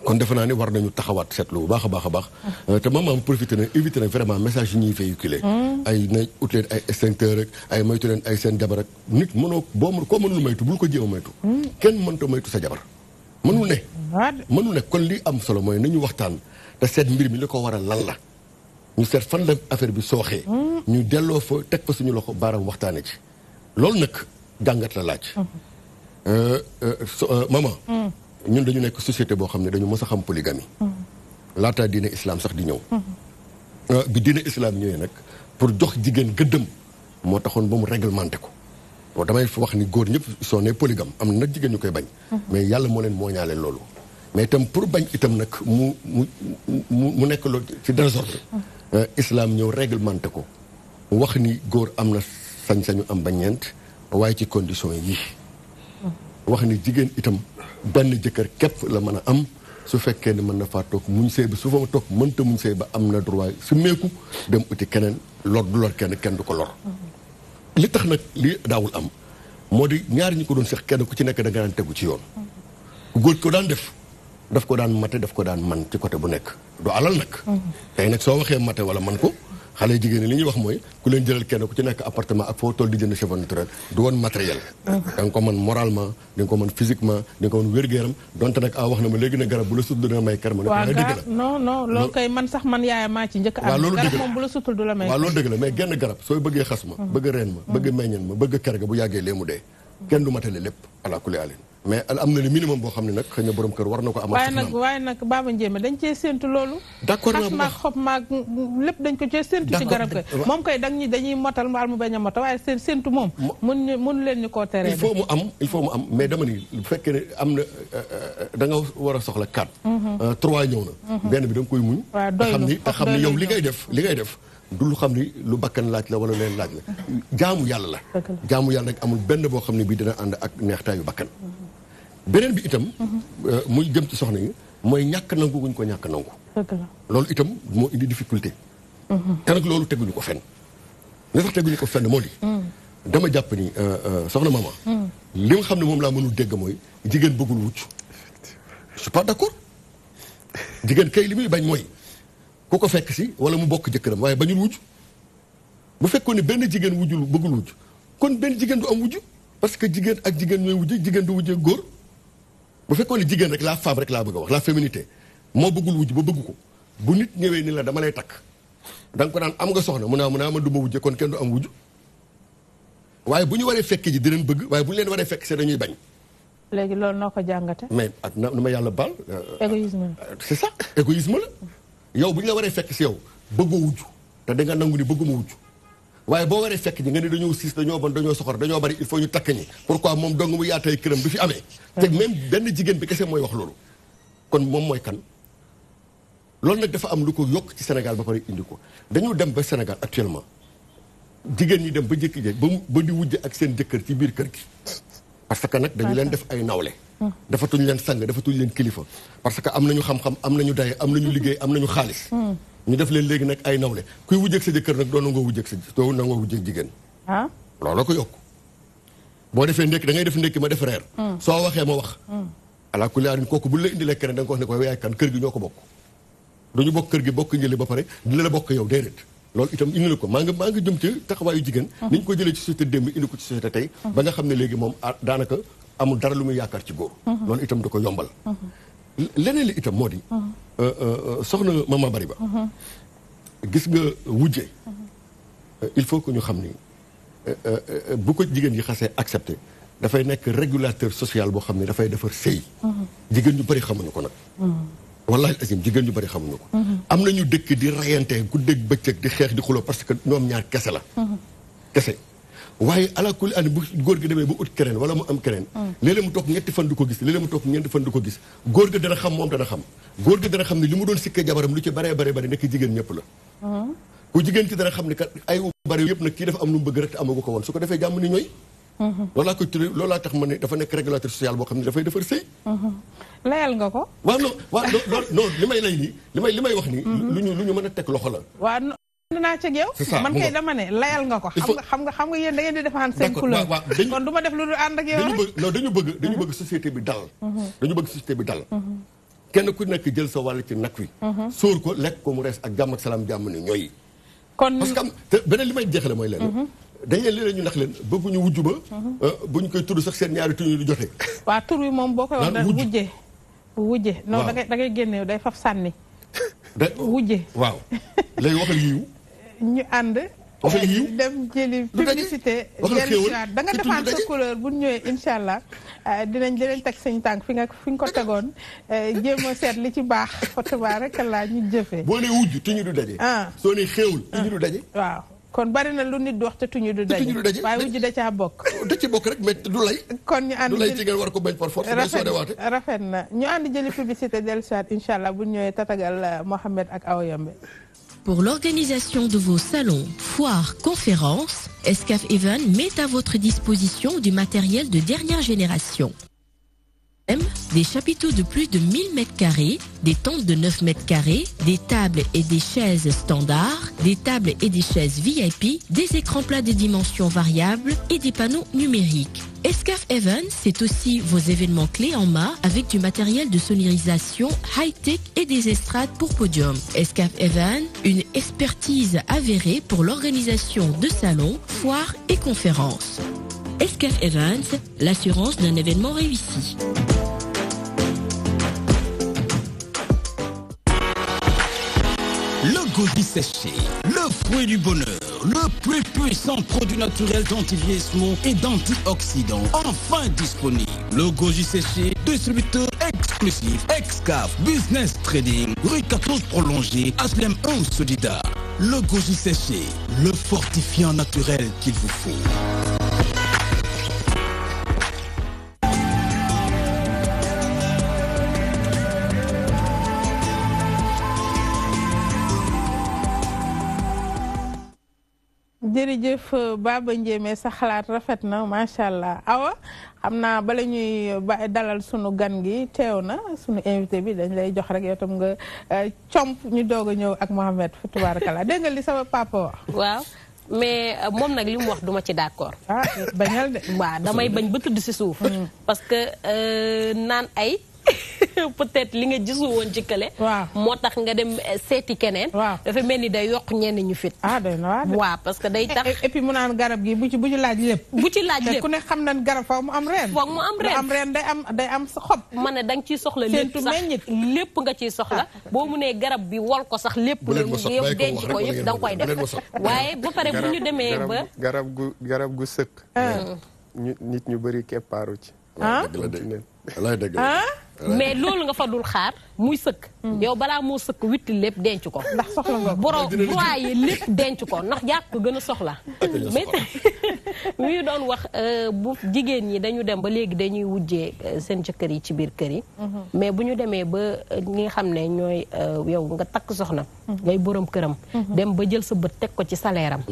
Speaker 11: kon defe naa ne war nañu taxawaat seetlu bu baax a baax a baax te maam profité na éviter na vraiment message yi ñuy véhiculer ay na ut leen ay extincteur ak ay moytu leen ay seen jabar ak nit mënoo koo mënul maytu bul ko jéem a maytu kenn mënta maytu sa jabar mënul ne kon li am solo mooy nañu waxtaan te seet mbir mi li ko waral lan la ñu seet fan la affaire bi sooxee ñu delloo fa teg fa suñu loxo baaraam waxtaane ci loolu nag jàngat la laaj maman ñun dañu nekk société boo xam ne dañu mës a xam polygamie laata diine islam sax di ñëw bi diine islam ñëwee nag pour jox jigéen gëddëm moo taxoon ba mu réglementé ko bon damay wax ni góor ñëpp soo ne polygame am na nag jigéen ñu koy bañ mais yàlla moo leen mooñaale loolu mais itam pour bañ itam nag mu nekk loolu ci désordre islam ñëw réglementé ko wax ni góor am na sañ-sañu am ba ñeent waaye ci condition yi wax ni jigéen itam benn jëkkër képp la mën a am su fekkee ne mën na faa toog muñ sëy ba su fa toog mënta muñ sëy ba am na droit su meeku dem uti keneen lor du lor kenn du ko lor li tax nag li daawul am moo di ñaari ñi ko doon seq kenn ku ci nekk da nga daan tegu ci yoon góor ko daan def daf ko daan mate daf ko daan man ci côté bu nekk du alal nag tey nag soo waxee mate wala man ko xale jigéen ñi li ñuy wax mooy ku leen jëlal kenn ku ci nekk appartement ak foo toll di jënd cheveux naturel du woon matériel da nga ko mën moralement di nga ko mën physiquement di nga ko mën wér-gu-yaram donte nag wax na ma léegi ne garab bu la sut dina may kar ma ne
Speaker 4: waaw
Speaker 11: dëgg la
Speaker 4: non loolu koy man sax man yaaya maa ci njëkk am garab moom bu la sutul du la may
Speaker 11: waaw loolu dëgg la mais genn garab sooy bëggee xas ma bëgg reen ma bëgg meññeen ma bëgg ker ga bu yàggee lee mu dee kenn du matale lépp ala kulli alin mais am na le minimum boo xam ne nag xëy na borom kër war na ko amal
Speaker 4: waaye nag Baba Ndiémé dañ cee séentu loolu
Speaker 11: d'accord
Speaker 4: xas maag xob maag lépp dañ ko cee séentu ci garab kay moom koy dañuy motal mbaal mu bañ a motal waaye séentu moom mënu leen ñu koo teree
Speaker 11: il faut mu am mais dama ni bu fekkee ne am na da nga war a soxla 4 3 ñëw na benn bi da nga koy muñ te xam ni yow li ngay def du lu xam ni lu bakkan laaj la wala leen laaj la jaamu yàlla la jaamu yàlla nag amul benn boo xam ne bii dina ànd ak neextaayu bakkan beneen bi itam muy jëm ci soxna yi mooy ñàkk nangu guñ ko ñàkk nangu loolu itam moo indi difficulté te nag loolu teguñu ko fenn li tax teguñu ko fenn moo di dama jàpp ni soxna mama li nga xam ne moom laa mënul dégg mooy jigéen bëggul wucc je suis pas d'accord jigéen kay li muy bañ mooy ku ko fekk si wala mu bokk jëkkëram waaye bañul wujj bu fekkoon ne benn jigéen wujjul bëggul wujj kon benn jigéen du am wujj parce que jigéen ak jigéen ñooy wujj jigéen du wujjee góor bu fekkoon ne jigéen rek la femme rek laa bëgg a wax la féminité moo bëggul wujj ba bëgg ko bu nit ñëwee ni la dama lay takk da nga ko daan am nga soxna mu naa man du ma wujje kon kenn du am wujj waaye bu ñu waree fekk ji dinañ bëgg waaye bu ñu leen waree fekk see dañuy bañ.
Speaker 4: léegi loolu noo ko jàngate.
Speaker 11: mais ak na ma yàlla baal.
Speaker 4: égoïsme
Speaker 11: c'est ça égoïsme la. yow bu ñu la waree fekk si yow bëggoo wujj te da nga nangu ni bëgguma wujj waaye boo waree fekk ji nga ne dañoo siis dañoo bon dañoo soxor dañoo bari il faut ñu takk ñi pourquoi moom dong mu yaatay këram du fi amee te même benn jigéen bi kese mooy wax loolu kon moom mooy kan loolu nag dafa am lu ko yokk ci Sénégal ba pare indi ko dañu dem ba Sénégal actuellement jigéen ñi dem ba jékki-jékki ba di wujj ak seen jëkkër ci biir kër gi parce que nag dañu leen def ay nawle dafatuñ leen sang dafatuñ leen kilifa parce que am nañu xam-xam am nañu daye am nañu liggéey am nañu xaalis ñu def leen léegi nag ay nawle kuy wujjeeg sa jëkkër nag doo nangoo wujjeeg jigéen.
Speaker 4: ah
Speaker 11: looloo ko yokk boo defee ndékki da ngay def ndékki ma def reer. soo waxee ma wax. ala kulli aal kooku bu la indilee keneen da nga ko wax ne ko yaay kan kër gi ñoo ko bokk. duñu bokk kër gi bokk njëli ba pare dina la bokk yow déedéet. loolu itam indi la ko maa ngi jëm ci taxawaayu jigéen. ni ñu ko jëlee ci société démb indi ko ci société tey. ba nga xam ne léegi moom daanaka amul dara lu muy yaakaar ci góor. loolu itam da ko yombal. leneen li itam moo di. soxna Mama Bari Ba. gis nga wujje il faut que ñu xam ni bu ko jigéen yi xasee accepté dafay nekk régulateur social boo xam ne dafay defar sëy. jigéen ñu bëri xamuñu ko nag. wallahi azim jigéen ñu bëri xamuñu ko. am na ñu dëkk di rayante guddeeg bëccëg di xeex di xuloo parce que ñoom ñaar kese la. kese waaye ala kulli ànd bu góor gi demee ba ut keneen wala mu am keneen. léeg-léeg mu toog ñetti fan du ko gis léeg-léeg mu toog ñeenti fan du ko gis góor ga dana xam moom dana xam góor ga dana xam ne li mu doon sikkee jabaram lu ci baree bare nekk jigéen ñëpp la. ku jigéen ci dana xam ne kat ay bari yëpp nag kii dafa am lu mu bëgg rek te amagu ko woon su ko defee jàmm ni ñooy. loolaa koy tuddee loolaa tax ma ne dafa nekk régulateur social boo xam ne dafay defar sëy.
Speaker 4: layal nga ko.
Speaker 11: waaw non li may lay nii li may wax nii. lu ñu mën a teg loxo la.
Speaker 4: waaw dinaa ci yow. man kay dama ne layal nga ko. xam nga yéen da ngeen di défendre seen couleur. kon du ma def lu dul ànd ak yow rek. dañu bëgg société bi dal. kenn ku nekk jël sa wàll ci nag wi. sóor ko lekk ko mu rees ak jàmm ak salaam jàmm ni ñooy. kon
Speaker 11: parce que te beneen li may jeexale mooy leen. dañ leen léeg-léeg ñu nax leen bëgguñu wujju ba. bu ñu koy tudd sax seen ñaari tur yi du jote.
Speaker 4: waa tur wi moom boo koy wax daal wujje. non da ngay génne day faf sànni. wujje
Speaker 11: waaw léegi waxal yiw.
Speaker 4: ñu ànd.
Speaker 11: waxal yiw
Speaker 4: dem jëli publicité. da nga defaan sa couleur bu ñëwee incha allah dinañ teg suñu tànk fi nga ko tegoon jéem a seet li ci baax fa tabaarakallaa ñu jëfee.
Speaker 11: boo nee wujj tuñu du daje. soo nee xéewul tuñu du daje.
Speaker 4: waaw kon bari na lu nit di wax te tuñu du daje. waaye wujj da caa bokk.
Speaker 11: da ci bokk rek mais du lay.
Speaker 4: kon ñu ànd
Speaker 11: du lay ci ngeen war ko bañ par force.
Speaker 4: rafet na ñu ànd jëli publicité dellusiwaat incha allah bu ñëwee tatagal Mohamed ak Awa Yombe.
Speaker 16: Pour l'organisation de vos salons, foires, conférences, Excaf Event met à votre disposition du matériel de dernière génération. Des chapiteaux de plus de 1000 m², des tentes de 9 m², des tables et des chaises standards, des tables et des chaises VIP, des écrans plats de dimensions variables et des panneaux numériques. Excaf Event, c'est aussi vos événements clés en main avec du matériel de sonorisation high-tech et des estrades pour podium. Excaf Event, une expertise avérée pour l'organisation de salons, foires et conférences. Excaf Event, l'assurance d'un événement réussi.
Speaker 17: Le goji séché, le fruit du bonheur, le plus puissant produit naturel d'anti-vieillissement et d'antioxydants, enfin disponible. Le goji séché, distributeur exclusif, Excaf Business Trading, rue 14 prolongée, HLM 1 Sodida. Le goji séché, le fortifiant naturel qu'il vous faut.
Speaker 4: jërëjëf Baba Ndiémé sa xalaat rafet na macha allah Awa xam naa bala ñuy dalal sunu gan gi teew na sunu invité bi dañ lay jox rek yow tam nga comp ñu doog a ñëw ak Mohamed fa tabarakallah dégg nga li sama papa wax.
Speaker 10: waaw mais moom nag li mu wax duma ci d'accord.
Speaker 4: ah bañal de.
Speaker 10: waaw damay bañ ba tudd si suuf. parce que naan ay. peut-être li nga gisu woon ci kële.
Speaker 4: waaw
Speaker 10: moo tax nga dem seeti keneen.
Speaker 4: waaw
Speaker 10: dafa mel ni day yokk ñenn ñu fit.
Speaker 4: ah doy na
Speaker 10: waaw parce que day tax.
Speaker 4: et puis mu naan garab gi bu ci laaj lépp.
Speaker 10: bu ci laaj lépp
Speaker 4: te ku ne xam nañ garab faaw mu am reen.
Speaker 10: foog mu am reen
Speaker 4: am reen day am sa xob.
Speaker 10: ma ne da nga ciy soxla lépp sax lépp nga ciy soxla. boo mu nee garab bi wol ko sax lépp. yow denc ko yëpp da nga koy def. waaye ba pare bu ñu demee ba.
Speaker 9: garab gu sëkk. nit ñu bëri keppaaru ci.
Speaker 10: mais loolu nga fa dul xaar muy sëkk. yow balaa moo sëkk witti lépp denc ko.
Speaker 4: ndax soxla nga
Speaker 10: borom broyé lépp denc ko ndax jàpp ko gën a soxla. mais mi doon wax bu jigéen ñi dañu dem ba léegi dañuy wujjee seen jëkkër yi ci biir kër yi. mais bu ñu demee ba ñi nga xam ne ñooy yow nga takk soxna. ngay borom këram. dem ba jël sa bët teg ko ci salaire am.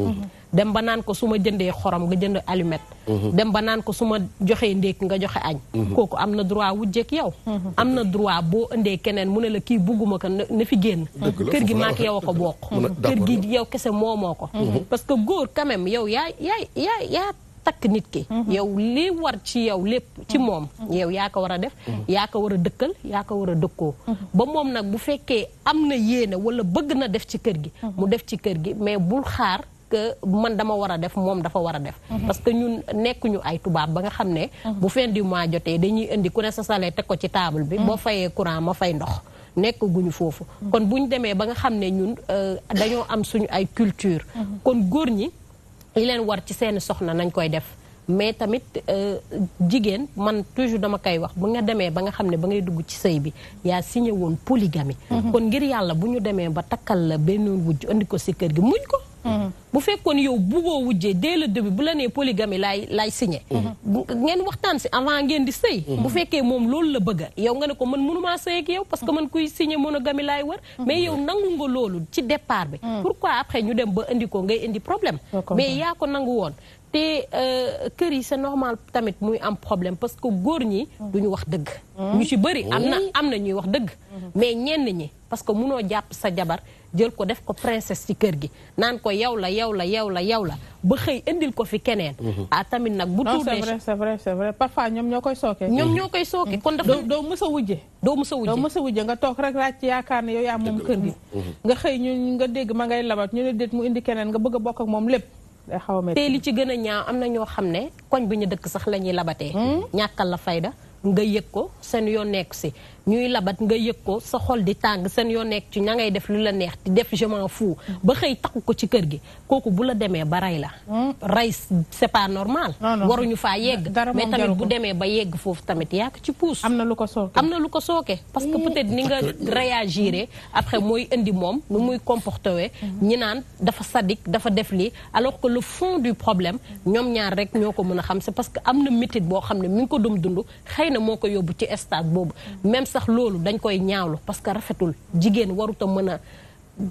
Speaker 10: dem ba naan ko su ma jëndee xorom nga jënd allumette dem ba naan ko su ma joxee ndékki nga joxe añ kooku am na droit wujjeek yow am na droit boo indee keneen mu ne la kii bugguma ko na fi génn kër gi maak yow a ko bokk kër gi yow kese moomoo ko parce que góor quand même yow yaa takk nit ki yow li war ci yow lépp ci moom yow yaa ko war a def yaa ko war a dëkkal yaa ko war a dëkkoo ba moom nag bu fekkee am na yéene wala bëgg na def ci kër gi mu def ci kër gi mais bul xaar que man dama war a def moom dafa war a def parce que ñun nekkuñu ay tubaab ba nga xam ne bu fin du mois jotee dañuy indi ku ne sa salaire teg ko ci table bi boo fayee courant ma fay ndox nekk guñu foofu kon buñ demee ba nga xam ne ñun dañoo am suñu ay culture kon góor ñi li leen war ci seeni soxna nañ koy def mais tamit jigéen man toujours dama koy wax bu nga demee ba nga xam ne ba ngay dugg ci sëy bi yaa signé woon polygamie kon ngir yàlla bu ñu demee ba takkal la benn wujj andi ko si kër gi muñ ko bu fekkoon yow buggoo wujjee dès le début bu la nee polygamie laay signé ngeen waxtaan si avant ngeen di sëy bu fekkee moom loolu la bëgga yow nga ne ko man mënumaa sëy ak yow parce que man kuy signé monogamie laay war mais yow nangu nga loolu ci départ bi pourquoi après ñu dem ba indi ko ngay indi problème mais yaa ko nangu woon te kër yi c'est normal tamit muy am problème parce que góor ñi duñu wax dëgg ñu ci bëri am na ñuy wax dëgg mais ñenn ñi parce que munoo jàpp sa jabar jël ko def ko princesse ci kër gi naan ko yow la ba xëy indil ko fi keneen tamit nag bu tuutee
Speaker 4: c'est vrai parfois ñoom ñoo koy sooke kon dafa doo mës a wujje nga toog rek laaj ci yaakaar ne yow yaa moom kër gi nga xëy ñu nga dégg ma ngay labat ñu ne déet mu indi keneen nga bëgg a bokk ak moom lépp te li ci gën a ñaaw am na ñoo xam ne koñ bi ñu dëkk sax la ñuy labatee ñàkkal la fayda nga yëg ko seen yoon nekk si ñuy labat nga yëg ko sa xol di tàng seen yoon nekk ci ña ngay def lu la neex di def je m'en fous ba xëy takku ko ci kër gi kooku bu la demee ba rey la rey c'est pas normal waruñu faa yegg mais tamit bu demee ba yegg foofu tamit yaa ko ci puus am na lu ko sooke parce que peut-être ni nga réagir après mooy indi moom nu muy comporté wee ñi naan dafa sadik dafa def lii alors que le fond du problème ñoom ñaar rek ñoo ko mën a xam c'est parce que am na métit boo xam ne mi ngi ko dum dund xëy na moo ko yóbbu ci stade boobu même sax loolu dañ koy ñaawlu parce que rafetul jigéen waruta mën a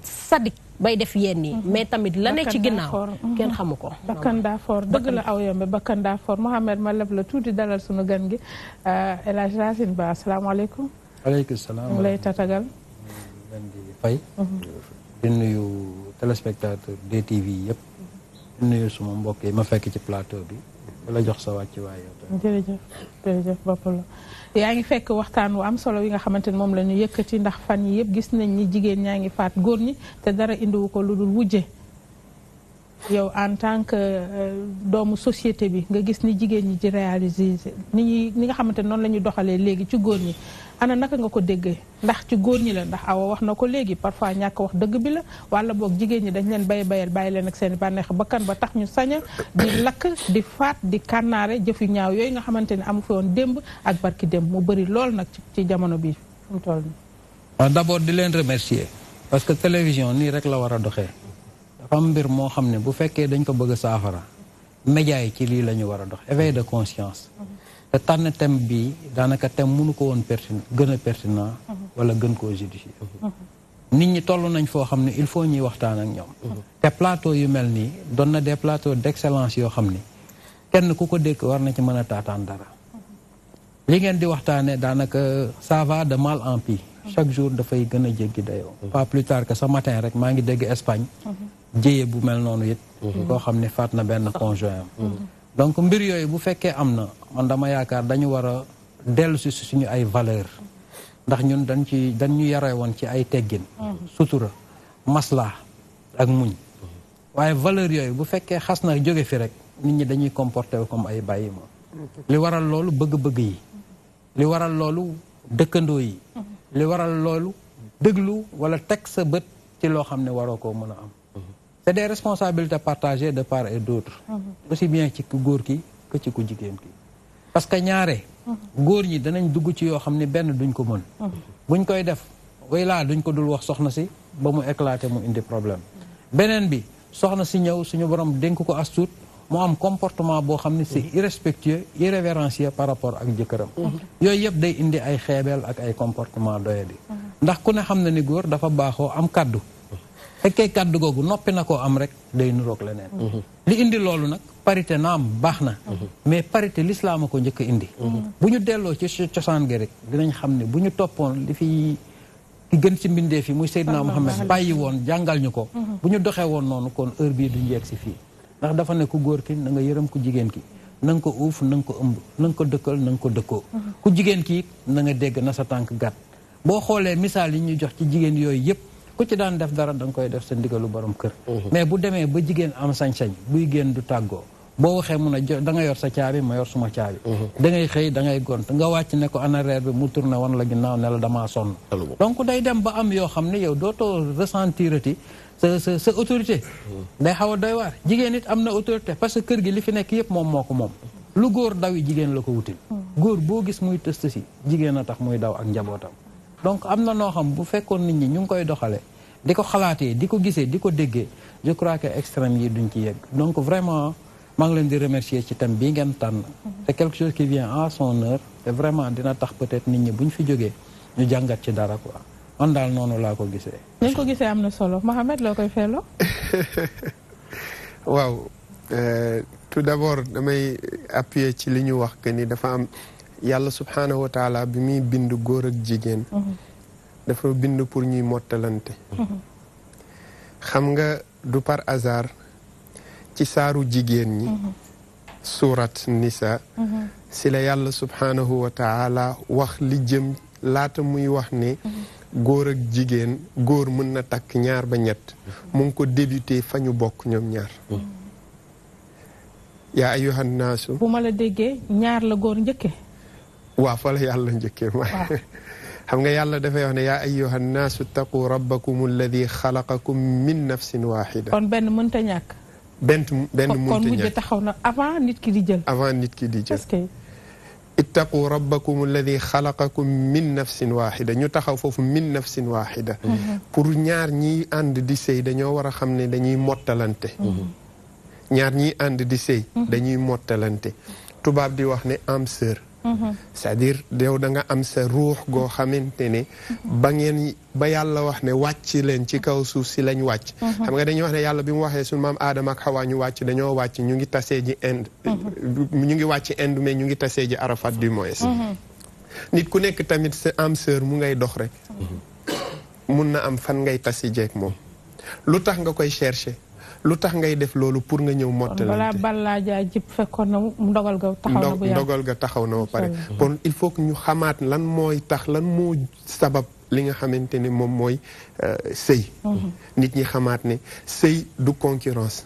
Speaker 4: sadik bay def yenn yi mais tamit la ne ci ginnaaw kenn xamu ko bakkan daa fort dëgg la aw yombe bakkan daa fort Mohamed ma leb la tuuti dalal sunu gan gi El Hadj Racine Ba asalaamaaleykum
Speaker 18: aleykum salaam
Speaker 4: mu lay tatagal
Speaker 18: leen di fay di nuyu téléspectateur DTV yëpp di nuyu suma mbokk yi ma fekk ci plateau bi la jox sa wàcc waaye
Speaker 4: jërëjëf bopp la yaa ngi fekk waxtaan wu am solo yi nga xamante ne moom la ñu yëkkati ndax fan yi yëpp gis nañ ni jigéen ñaa ngi faat góor ñi te dara indiwu ko lu dul wujje yow en tant que doomu société bi nga gis ni jigéen ñi di réaliser ni nga xamante ne noonu la ñu doxalee léegi ci góor ñi ana naka nga ko déggee ndax ci góor ñi la ndax awa wax na ko léegi parfois ñàkk wax dëgg bi la wala boog jigéen ñi dañ leen bayal bàyyi leen ak seen bànneex bakkan ba tax ñu saña di lakk di faat di kànnaare jëf yu ñaaw yooyu nga xamante ne amu fi woon démb ak barki démb mu bëri lool nag ci jamono bi fu mu toll nii.
Speaker 18: d'abord di leen remercier parce que télévision nii rek la war a doxee dafa am mbir moo xam ne bu fekkee dañ ko bëgg a saafara média yi ci lii la ñu war a dox éveil de conscience te tànn thème bi daanaka thème mënu ko woon gën a pertinent wala gën koo judicieux nit ñi toll nañ foo xam ne il faut ñuy waxtaan ak ñoom te plateau yu mel nii doon na des plateaux d'excellence yoo xam ni kenn ku ko dégg war na ci mën a taataan dara li ngeen di waxtaane daanaka ça va de mal en pis chaque jour dafay gën a jéggi dayoo pas plus tard que ce matin rek maa ngi dégg Espagne jéye bu mel noonu it koo xam ne faat na benn conjoint am donc mbir yooyu bu fekkee am na man dama yaakaar dañu war a dellu si suñu ay valeur ndax ñun dañ ñu yare woon ci ay teggin sutura masla ak muñ waaye valeur yooyu bu fekkee xas na jóge fi rek nit ñi dañuy comporté comme ay bàyyi ma li waral loolu bëgg-bëgg yi li waral loolu dëkkandoo yi li waral loolu déglu wala teg sa bët ci loo xam ne waroo koo mën a am c'est des responsabilités partagées de part et d'autre aussi bien ci ku góor ki que ci ku jigéen ki parce que ñaare góor ñi danañ dugg ci yoo xam ne benn duñ ko mën buñ koy def way laa duñ ko dul wax soxna si ba mu éclater mu indi problème beneen bi soxna si ñëw suñu borom dénk ko astuut mu am comportement boo xam ne c'est irrespectueux irrévérencieux par rapport ak jëkkëram yooyu yëpp day indi ay xeebeel ak ay comportement doyadi ndax ku ne xam na ni góor dafa baaxoo am kaddu fekkee kàddu googu noppi na koo am rek day nuroog leneen li indi loolu nag parité naam baax na mais parité l'islam a ko njëkk a indi bu ñu delloo ci cosaan gi rek dinañ xam ne bu ñu toppoon li fi ki gën ci mbindeef yi muy Seydina Muhammad bàyyi woon jàngal ñu ko bu ñu doxee woon noonu kon heure bii duñ yegg si fii ndax dafa ne ku góor ki na nga yërëm ku jigéen ki na nga ko uuf na nga ko ëmb na nga ko dëkkal na nga ko dëkkoo ku jigéen ki na nga dégg na sa tànk gàtt boo xoolee misaal yi ñuy jox ci jigéen yooyu yëpp ku ci daan def dara da nga koy def sa ndigalu borom kër mais bu demee ba jigéen am sañ-sañ buy génn du tàggoo boo waxee mun a da nga yor sa caabi ma yor suma caabi da ngay xëy da ngay gont nga wàcc ne ko ana reer bi mu tourné wan la ginnaaw ne la damaa sonn donc day dem ba am yoo xam ne yow dootoo ressentirati sa autorité day xaw a doy waar jigéen it am na autorité parce que kër gi li fi nekk yëpp moom moo ko moom lu góor daw yi jigéen la ko wutil góor boo gis muy tëst si jigéen a tax muy daw ak njabootam donc am na noo xam bu fekkoon nit ñi ñu ngi koy doxale di ko xalaatee di ko gisee di ko déggee je crois que extrême yi duñ ci yegg donc vraiment maa ngi leen di remercier ci thème bii ngeen tànn c'est quelque chose qui vient à son heure te vraiment dina tax peut-être nit ñi bu ñu fi jógee ñu jàngat ci dara quoi man daal noonu laa ko gisee.
Speaker 4: ni nga ko gisee am na solo Mohamed loo koy feeloo.
Speaker 9: waaw tout d'abord damay appuyer ci li ñu wax que ni dafa am yàlla subhanahu wa taala bi muy bind góor ak jigéen. dafa bind pour ñuy mottalante. xam nga du par hasard. ci saaru jigéen ñi surat nisa si la yàlla subhanahu wa taala wax li jëm laata muy wax ne góor ak jigéen góor mën na takk ñaar ba ñett mu ngi ko débuté fa ñu bokk ñoom ñaar yaa ayyuhan naasu
Speaker 4: bu ma la déggee ñaar la góor njëkke
Speaker 9: waa fa la yàlla njëkkee ma xam nga yàlla dafay wax ne yaa ayyuhan naasu taqu rabbakum alladi xalaqakum min nafsin waxida
Speaker 4: kon benn mënta ñàkk
Speaker 9: benn
Speaker 4: kon mujj taxaw na avant nit ki di jël
Speaker 9: avant nit ki di jël ittaqu rabbakum alladi xalaqakum min nafsin waxida ñu taxaw foofu min nafsin waxida pour ñaar ñiy ànd di sëy dañoo war a xam ne dañuy mottalante ñaar ñiy ànd di sëy dañuy mottalante tubaab di wax ne âme sœur c'est-à-dire yow da nga am sa ruux goo xamante ne ba yàlla wax ne wàcc leen ci kaw suuf si lañ wàcc xam nga dañuy wax ne yàlla bi mu waxee suñu maam aadama ak xawaa ñu wàcc dañoo wàcc ñu ngi tasee ji Inde ñu ngi wàcc Inde mais ñu ngi tasee ji Arafat du moins nit ku nekk tamit sa âme sœur mu ngay dox rek mun na am fan ngay tasi jeeg moom lu tax nga koy chercher lu tax ngay def loolu pour nga ñëw mottalante
Speaker 4: balaa balaa jaay jib fekkoon na ndogal ga taxaw na bu yàgg
Speaker 9: ndogal ga taxaw na ba pare kon il faut que ñu xamaat lan mooy tax lan moo sabab li nga xamante ne moom mooy sëy nit ñi xamaat ne sëy du concurrence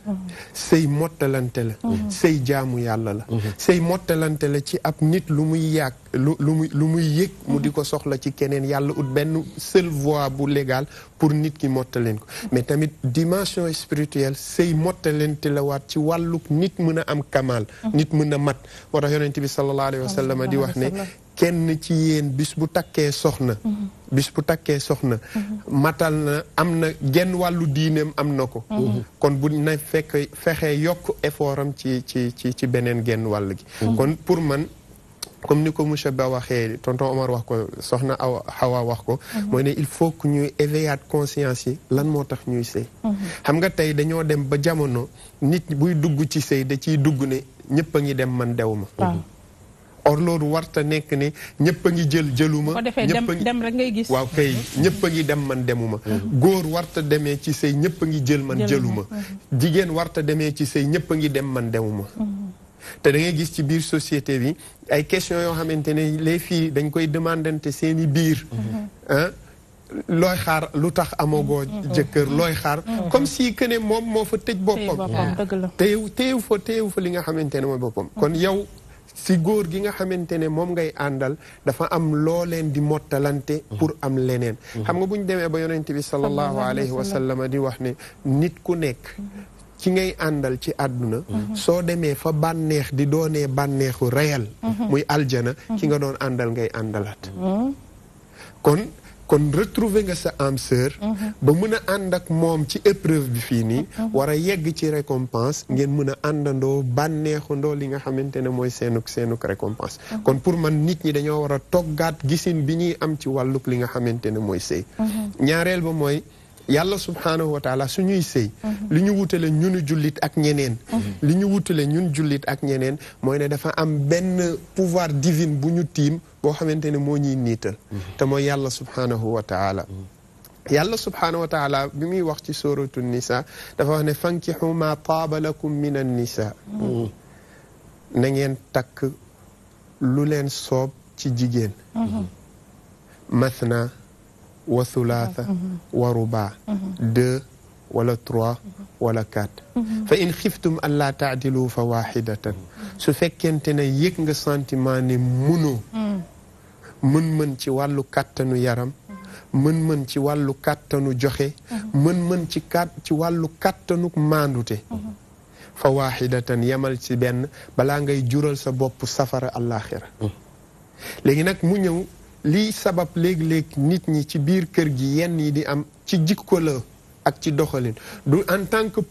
Speaker 9: sëy mottalante la sëy jaamu yàlla la sëy mottalante la ci ab nit lu muy yàgg lu muy yëg mu di ko soxla ci keneen yàlla ut benn seule voie bu légal pour nit ki mottaleen ko mais tamit dimension spirituelle sëy mottalante la waat ci wàlluk nit mën a am kamal nit mën a mat moo tax yonent bi sallallahu alayhi wa sallam di wax ne kenn ci yéen bis bu takkee soxna matal na am na genn wàllu diineem am na ko kon bu na fexee yokk effort am ci beneen genn wàll gi kon pour man comme ni ko monsieur Ba waxee tonton Omar wax ko soxna Hawa wax ko mooy ne il faut que ñuy éveiller conscience yi lan moo tax ñuy sëy xam nga tey dañoo dem ba jamono nit buy dugg ci sëy da ciy dugg ne ñëpp a ngi dem man dew ma or loolu warta nekk ne ñëpp a ngi jëluma
Speaker 4: ko defee dem rek ngay gis
Speaker 9: waaw kay ñëpp a ngi dem man demuma góor warta demee ci sëy ñëpp a ngi jël man jëluma jigéen warta demee ci sëy ñëpp a ngi dem man demuma te da ngay gis ci biir société bi ay questions yoo xamante ne les filles dañ koy demandante seeni biir looy xaar lu tax amagoo jëkkër looy xaar comme si que ne moom moo fa tëj boppam téew fa li nga xamante ne mooy boppam kon yow si góor gi nga xamante ne moom ngay àndal dafa am loo leen di mottalante pour am leneen xam nga bu ñu demee ba yonent bi sallallahu alayhi wa sallam di wax ne nit ku nekk ci ngay àndal ci àdduna soo demee fa bànneex di doonee bànneexu réel muy aljana ki nga doon àndal ngay àndalaat kon retrouver nga sa âme sœur ba mën a ànd ak moom ci épreuve bi fii nii war a yegg ci récompense ngeen mën a àndandoo bànneexandoo li nga xamante ne mooy seenuk récompense kon pour man nit ñi dañoo war a toggaat gisin bi ñuy am ci wàlluk li nga xamante ne mooy sëy ñaareel ba mooy yàlla subhaanahu wa taala suñuy sëy li ñu wutale ñunu jullit ak ñeneen li ñu wutale ñun jullit ak ñeneen mooy ne dafa am benn pouvoir divin bu ñu tiim boo xamante ne moo ñuy niital te mooy yàlla subhaanahu wa taala yàlla subhaanahu wa taala bi muy wax ci suratu nisa dafa wax ne fankixu ma taaba lakum min an nisa na ngeen takk lu leen soob ci jigéen mathna wa thulaatha wa rubaa 2 wala 3 wala 4 fa in xiftum an laa taadilu fa waaxidatan su fekkente ne yëg nga sentiment ne munoo mën-mën ci wàllu kàttanu yaram mën-mën ci wàllu kàttanu joxe mën-mën ci wàllu kàttanu maandute fa waaxidatan yemal ci benn balaa ngay jural sa bopp safara àllaaxira léegi nag mu ñëw lii sabab léeg-léeg nit ñi ci biir kër gi yenn yi di am ci jikko la ak ci doxalin du en tant que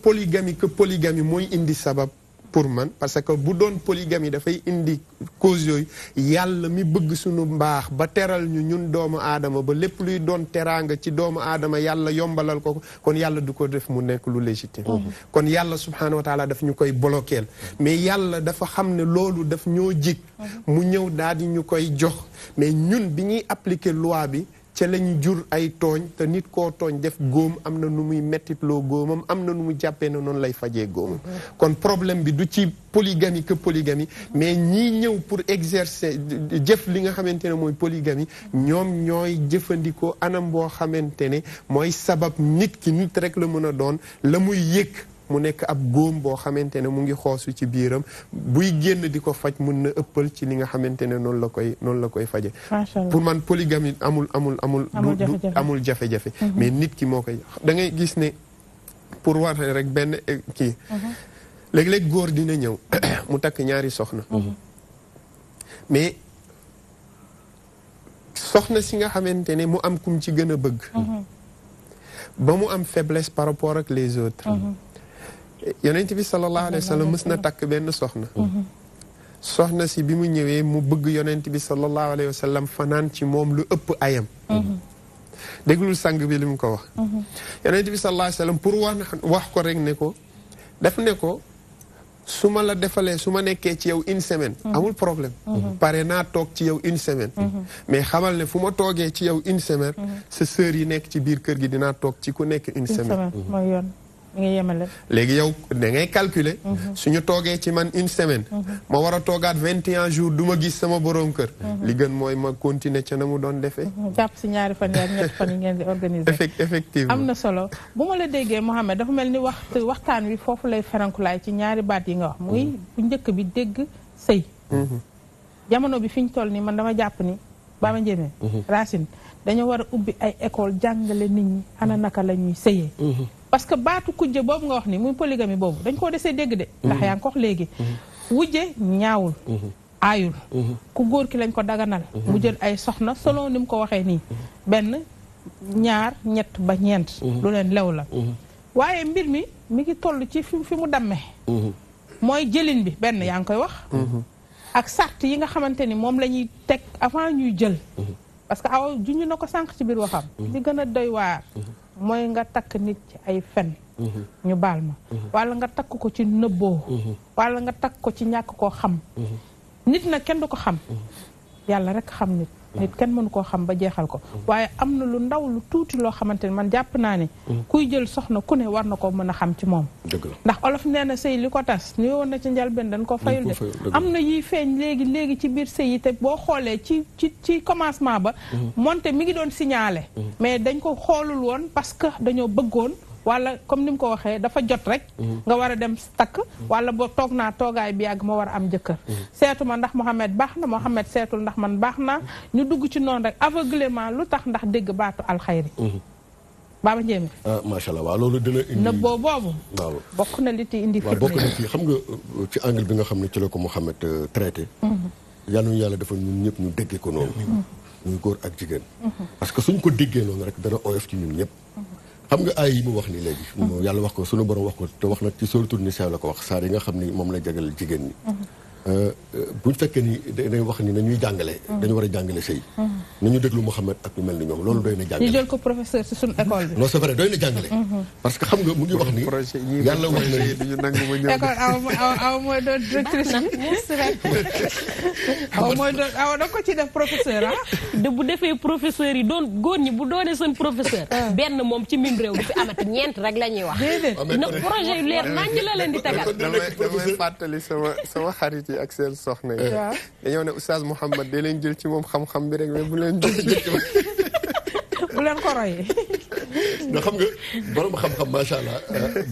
Speaker 9: polygamie mooy indi sabab pour man parce que bu doon polygamie dafay indi cause yooyu yàlla mi bëgg sunu mbaax ba teral ñu ñun doomu aadama ba lépp luy doon teraanga ci doomu aadama yàlla yombalal ko kon yàlla du ko def mu nekk lu légitime kon yàlla subhaanahu wa taala daf ñu koy bloqueel mais yàlla dafa xam ne loolu daf ñoo jig mu ñëw daal di ñu koy jox mais ñun bi ñuy appliquer loi bi ca lañ jur ay tooñ te nit koo tooñ def góom am na nu muy mettitloo góomam am na nu mu jàppee ne noonu lay fajee góomam kon problème bi du ci polygamie que polygamie mais ñii ñëw pour exercer jëf li nga xamante ne mooy polygamie ñoom ñooy jëfandikoo anam boo xamante ne mooy sabab nit ki nit rek la mën a doon la muy yëg mu nekk ab góom boo xamante ne mu ngi xoosu ci biiram buy génn di ko faj mun na ëppal ci li nga xamante ne noonu la koy faje pour man polygamie amul jafe-jafe mais nit ki moo koy da ngay gis ne pour war rek benn kii léeg-léeg góor dina ñëw mu takk ñaari soxna mais soxna si nga xamante ne mu am kum ci gën a bëgg ba mu am faiblesse par rapport ak les autres yonent bi sallallahu alayhi wa sallam mës na takk benn soxna soxna si bi mu ñëwee mu bëgg yonent bi sallallahu alayhi wa sallam fanaan ci moom lu ëpp ayam déglul sang bi li mu ko wax yonent bi sallallahu alayhi wa sallam pour wax ko rek ne ko daf ne ko su ma la defalee su ma nekkee ci yow une semaine amul problème pare naa toog ci yow une semaine mais xamal ne fu ma toogee ci yow une semaine sa sœur yi nekk ci biir kër gi dinaa toog ci ku nekk une semaine
Speaker 4: mooy yoon
Speaker 9: léegi yow da ngay calculer suñu toogee ci man une semaine ma war a toogaat 21 jours du ma gis sama borom kër li gën mooy ma continuer ca na mu doon defee
Speaker 4: jàpp si ñaari fan yi ak ñetti fan yi ngeen di organiser
Speaker 9: effectivement
Speaker 4: am na solo bu ma la déggee Mohamed dafa mel ni waxtaan wi foofu lay ferankulaay ci ñaari baat yi nga wax muy bu njëkk bi dégg sëy jamono bi fi ñu toll nii man dama jàpp ni Baba Ndiémé Racine dañoo war a ubbi ay école jàngale nit ñi ana naka la ñuy sëyee parce que baatu kujje boobu nga wax ni muy polygamie boobu dañ koo desee dégg de ndax yaa ngi ko wax léegi wujje ñaawul aayul ku góor ki lañ ko daganal mu jël ay soxna selon ni mu ko waxee nii benn ñaar ñett ba ñeent lu leen lew la waaye mbir mi ngi toll ci fi mu dammee mooy jëlin bi benn yaa ngi koy wax ak sart yi nga xamante ni moom la ñuy teg avant ñuy jël parce que aw juñu na ko sànq ci biir waxam li gën a doy waar mooy nga takk nit ci ay fen ñu baal ma wala nga takk ko ci nëbboo wala nga takk ko ci ñàkk koo xam nit nag kenn du ko xam yàlla rek xam nit kenn mënu koo xam ba jeexal ko waaye am na lu ndaw lu tuuti loo xamante ne man jàpp naa ne kuy jël soxna ku ne war na ko mën a xam ci moom ndax olof nee na sëy li ko tas ni woon na ci njalbeen dañ ko fayul de am na yiy feeñ léegi ci biir sëy yi te boo xoolee ci commencement ba moonte mi ngi doon signalé mais dañ ko xoolul woon parce que dañoo bëggoon wala comme ni mu ko waxee dafa jot rek nga war a dem takk wala boo toog naa toogaay bi yàgg ma war a am jëkkër seetu ma ndax Mohamed baax na Mohamed seetul ndax man baax naa ñu dugg ci noonu rek aveuglément lu tax ndax dégg baatu alxayri Baba Ndiémé
Speaker 11: macha allah waaw loolu dina indi
Speaker 4: nëbboo boobu
Speaker 11: waaw
Speaker 4: bokk na li ti indi
Speaker 11: waaw bokk na ci xam nga ci angle bi nga xam ne ci la ko Mohamed traité yàlla ñu yàlla dafa ñun ñëpp ñu déggee ko noonu muy góor ak jigéen parce que suñ ko déggee noonu rek dana oyof ci ñun ñëpp xam nga ay yi mu wax ni léegi yàlla wax ko sunu borom wax ko te wax na ci suratul Nisaa la ko wax saar yi nga xam ni moom la jagal jigéen ñi buñ fekkee ni dañuy wax ni nañuy jàngale dañu war a jàngale sëy nañu déglu Mouhamed ak ñu mel ni ñoom loolu doy na jàngale.
Speaker 4: ñu jël ko professeur si suñu école bi.
Speaker 11: non c'est vrai doy na jàngale. parce que xam nga mu ngi wax ni. yàlla wax na
Speaker 9: ñu nangu ma ñëw.
Speaker 4: école aw mooy doon directrice bi. aw da ko ci def professeur ah.
Speaker 10: de bu defee professeur yi doon góor ñi bu doonee seen professeur. benn moom ci mim réew du fi amati ñeent rek la ñuy wax.
Speaker 4: déedéet
Speaker 10: na projet yu leer naññ la leen di tagal.
Speaker 9: damay fàttali sama xarit yi ak seen soxna yi. dañoo ne Oustaz Mouhamed da leen jël ci moom xam-xam bi rek mais bu leen
Speaker 4: bu leen ko royee.
Speaker 11: nga xam nga borom xam-xam macha allah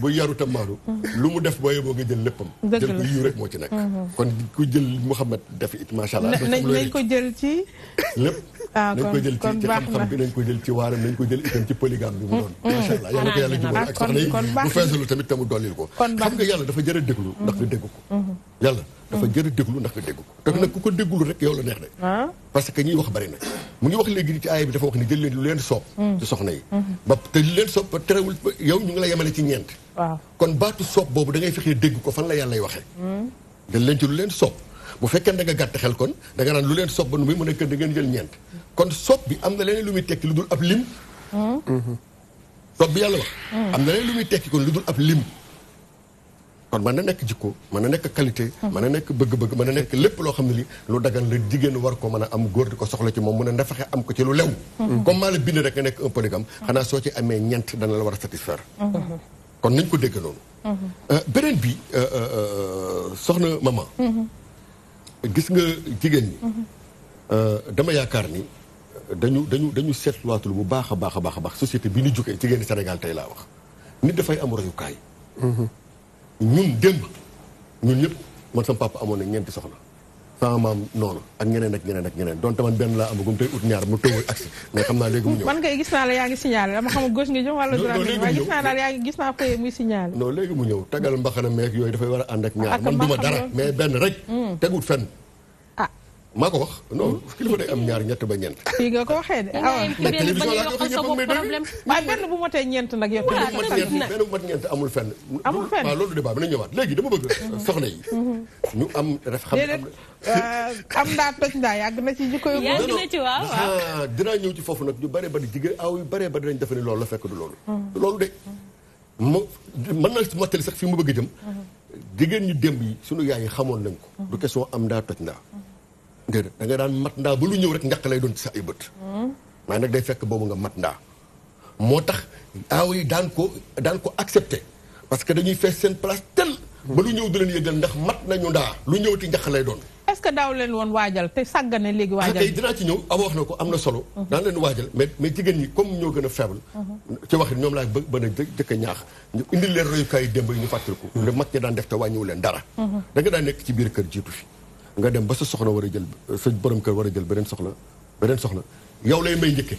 Speaker 11: bu yaru tam maanu lu mu def booyee boo nga jël léppam. jël ko yiw rek moo ci nekk. kon ku jël Mouhamed def it macha allah.
Speaker 4: nañ ko jël ci.
Speaker 11: lépp. nañ ko jël ci xam-xam bi nañ ko jël ci waaram nañ ko jël itam ci polygame bi mu doon. macha allah yàlla ko yàlla jubal ak soxna yi bu feesalu tamit tamu dollil ko. xam nga yàlla dafa jër a déglu ndax nga dégg ko. yàlla dafa jër a déglu ndax nga dégg ko. te nag ku ko déggul rek yow la neex de. parce que ñuy wax bari na mu ngi wax léegi ci aaya bi dafa wax ni jël leen lu leen soob. ci soxna yi. ba te lu leen soob ba terewul yow ñu ngi la yemale ci ñeent. kon baatu soob boobu da ngay fexee dégg ko fan la yàllay waxee. jël leen ci lu leen soob bu fekkee da nga gàtt xel kon da nga naan lu leen soob ba nu muy mën a kër da ngeen jël ñeent kon soob bi am na leneen lu muy tekki lu dul ab lim. soob bi yàlla wax. am na leneen lu muy tekki kon lu dul ab lim. kon mën na nekk jikko mën na nekk qualité. mën na nekk bëgg-bëgg mën na nekk lépp loo xam ne li lu dagan la jigéen war ko mën a am góor di ko soxla ci moom mën a fexe am ko ci lu lew. comme maa la bind rek nga nekk un polygame xanaa soo ci amee ñeent dana la war a satisfaire. kon nañ ko dégg noonu. beneen bi soxna maman. gis nga jigéen ñi. dama yaakaar ni dañu seetluwaatul bu baax a baax a baax a baax société bi ñu jógee jigéen ñi Sénégal tey laa wax nit dafay am royukaay. ñun démb ñun ñëpp man sama papa amoon na ñeenti soxna sama maam noonu ak ñeneen ak ñeneen ak ñeneen doon taman benn laa amagum tey ut ñaar mu tëw agsi mais xam naa léegi mu ñëw.
Speaker 4: man kay gis naa la yaa ngi signalé dama xamul gauche nga jëm wala droite nga waaye gis naa daal yaa ngi gis naa fay muy signalé.
Speaker 11: non léegi mu ñëw tagal mbaxana meeg yooyu dafay war a ànd ak ñaar man duma dara mais benn rek tegut fenn. maa ko wax non kilifa day am ñaar ñett ba ñeent.
Speaker 4: fii nga ko waxee de.
Speaker 11: mais télévision laa ko waxee ñëpp
Speaker 4: problème waaye benn bu motee ñeent nag yow.
Speaker 11: benn bu mat ñeent amul fenn.
Speaker 4: amul fenn
Speaker 11: waaw loolu débat bi nañu ñëwaat léegi dama bëgg soxna yi. ñu am ref xam
Speaker 4: am ndaa toj ndaa yàgg na ci jikko yu.
Speaker 10: yàgg na ci waaw
Speaker 11: dinaa ñëw ci foofu nag ñu bare bari jigéen aw yu bare bari dañ defe ne loolu la fekk du loolu. loolu de mën na mottali sax fi mu bëgg a jëm. jigéen ñi démb yi sunu yaay yi xamoon nañ ko. du question am ndaa toj ndaa déedéet da nga daan mat ndaa ba lu ñëw rek njaq lay doon ci sa ay bët. waaye nag day fekk boobu nga mat ndaa. moo tax aaw yi daan ko accepté parce que dañuy fees seen place tel ba lu ñëw du leen yëgal ndax mat nañu ndaa lu ñëw ti njaq lay doon.
Speaker 4: est-ce que daaw leen woon waajal te sàggane léegi waajal.
Speaker 11: tey dinaa ci ñëw awa wax na ko am na solo. daan leen waajal mais jigéen ñi comme ñoo gën a faible. ci wax ñoom laa bëgg a jëkk a ñaax ñu indil leen royukaay démb yi ñu fàttaliku. le mag ñi daan def te wàññiwu leen dara. da nga daan nekk ci biir kër jiitu fi. nga dem ba sa soxna war a jël sa borom kër war a jël beneen soxna yow lay may njëkke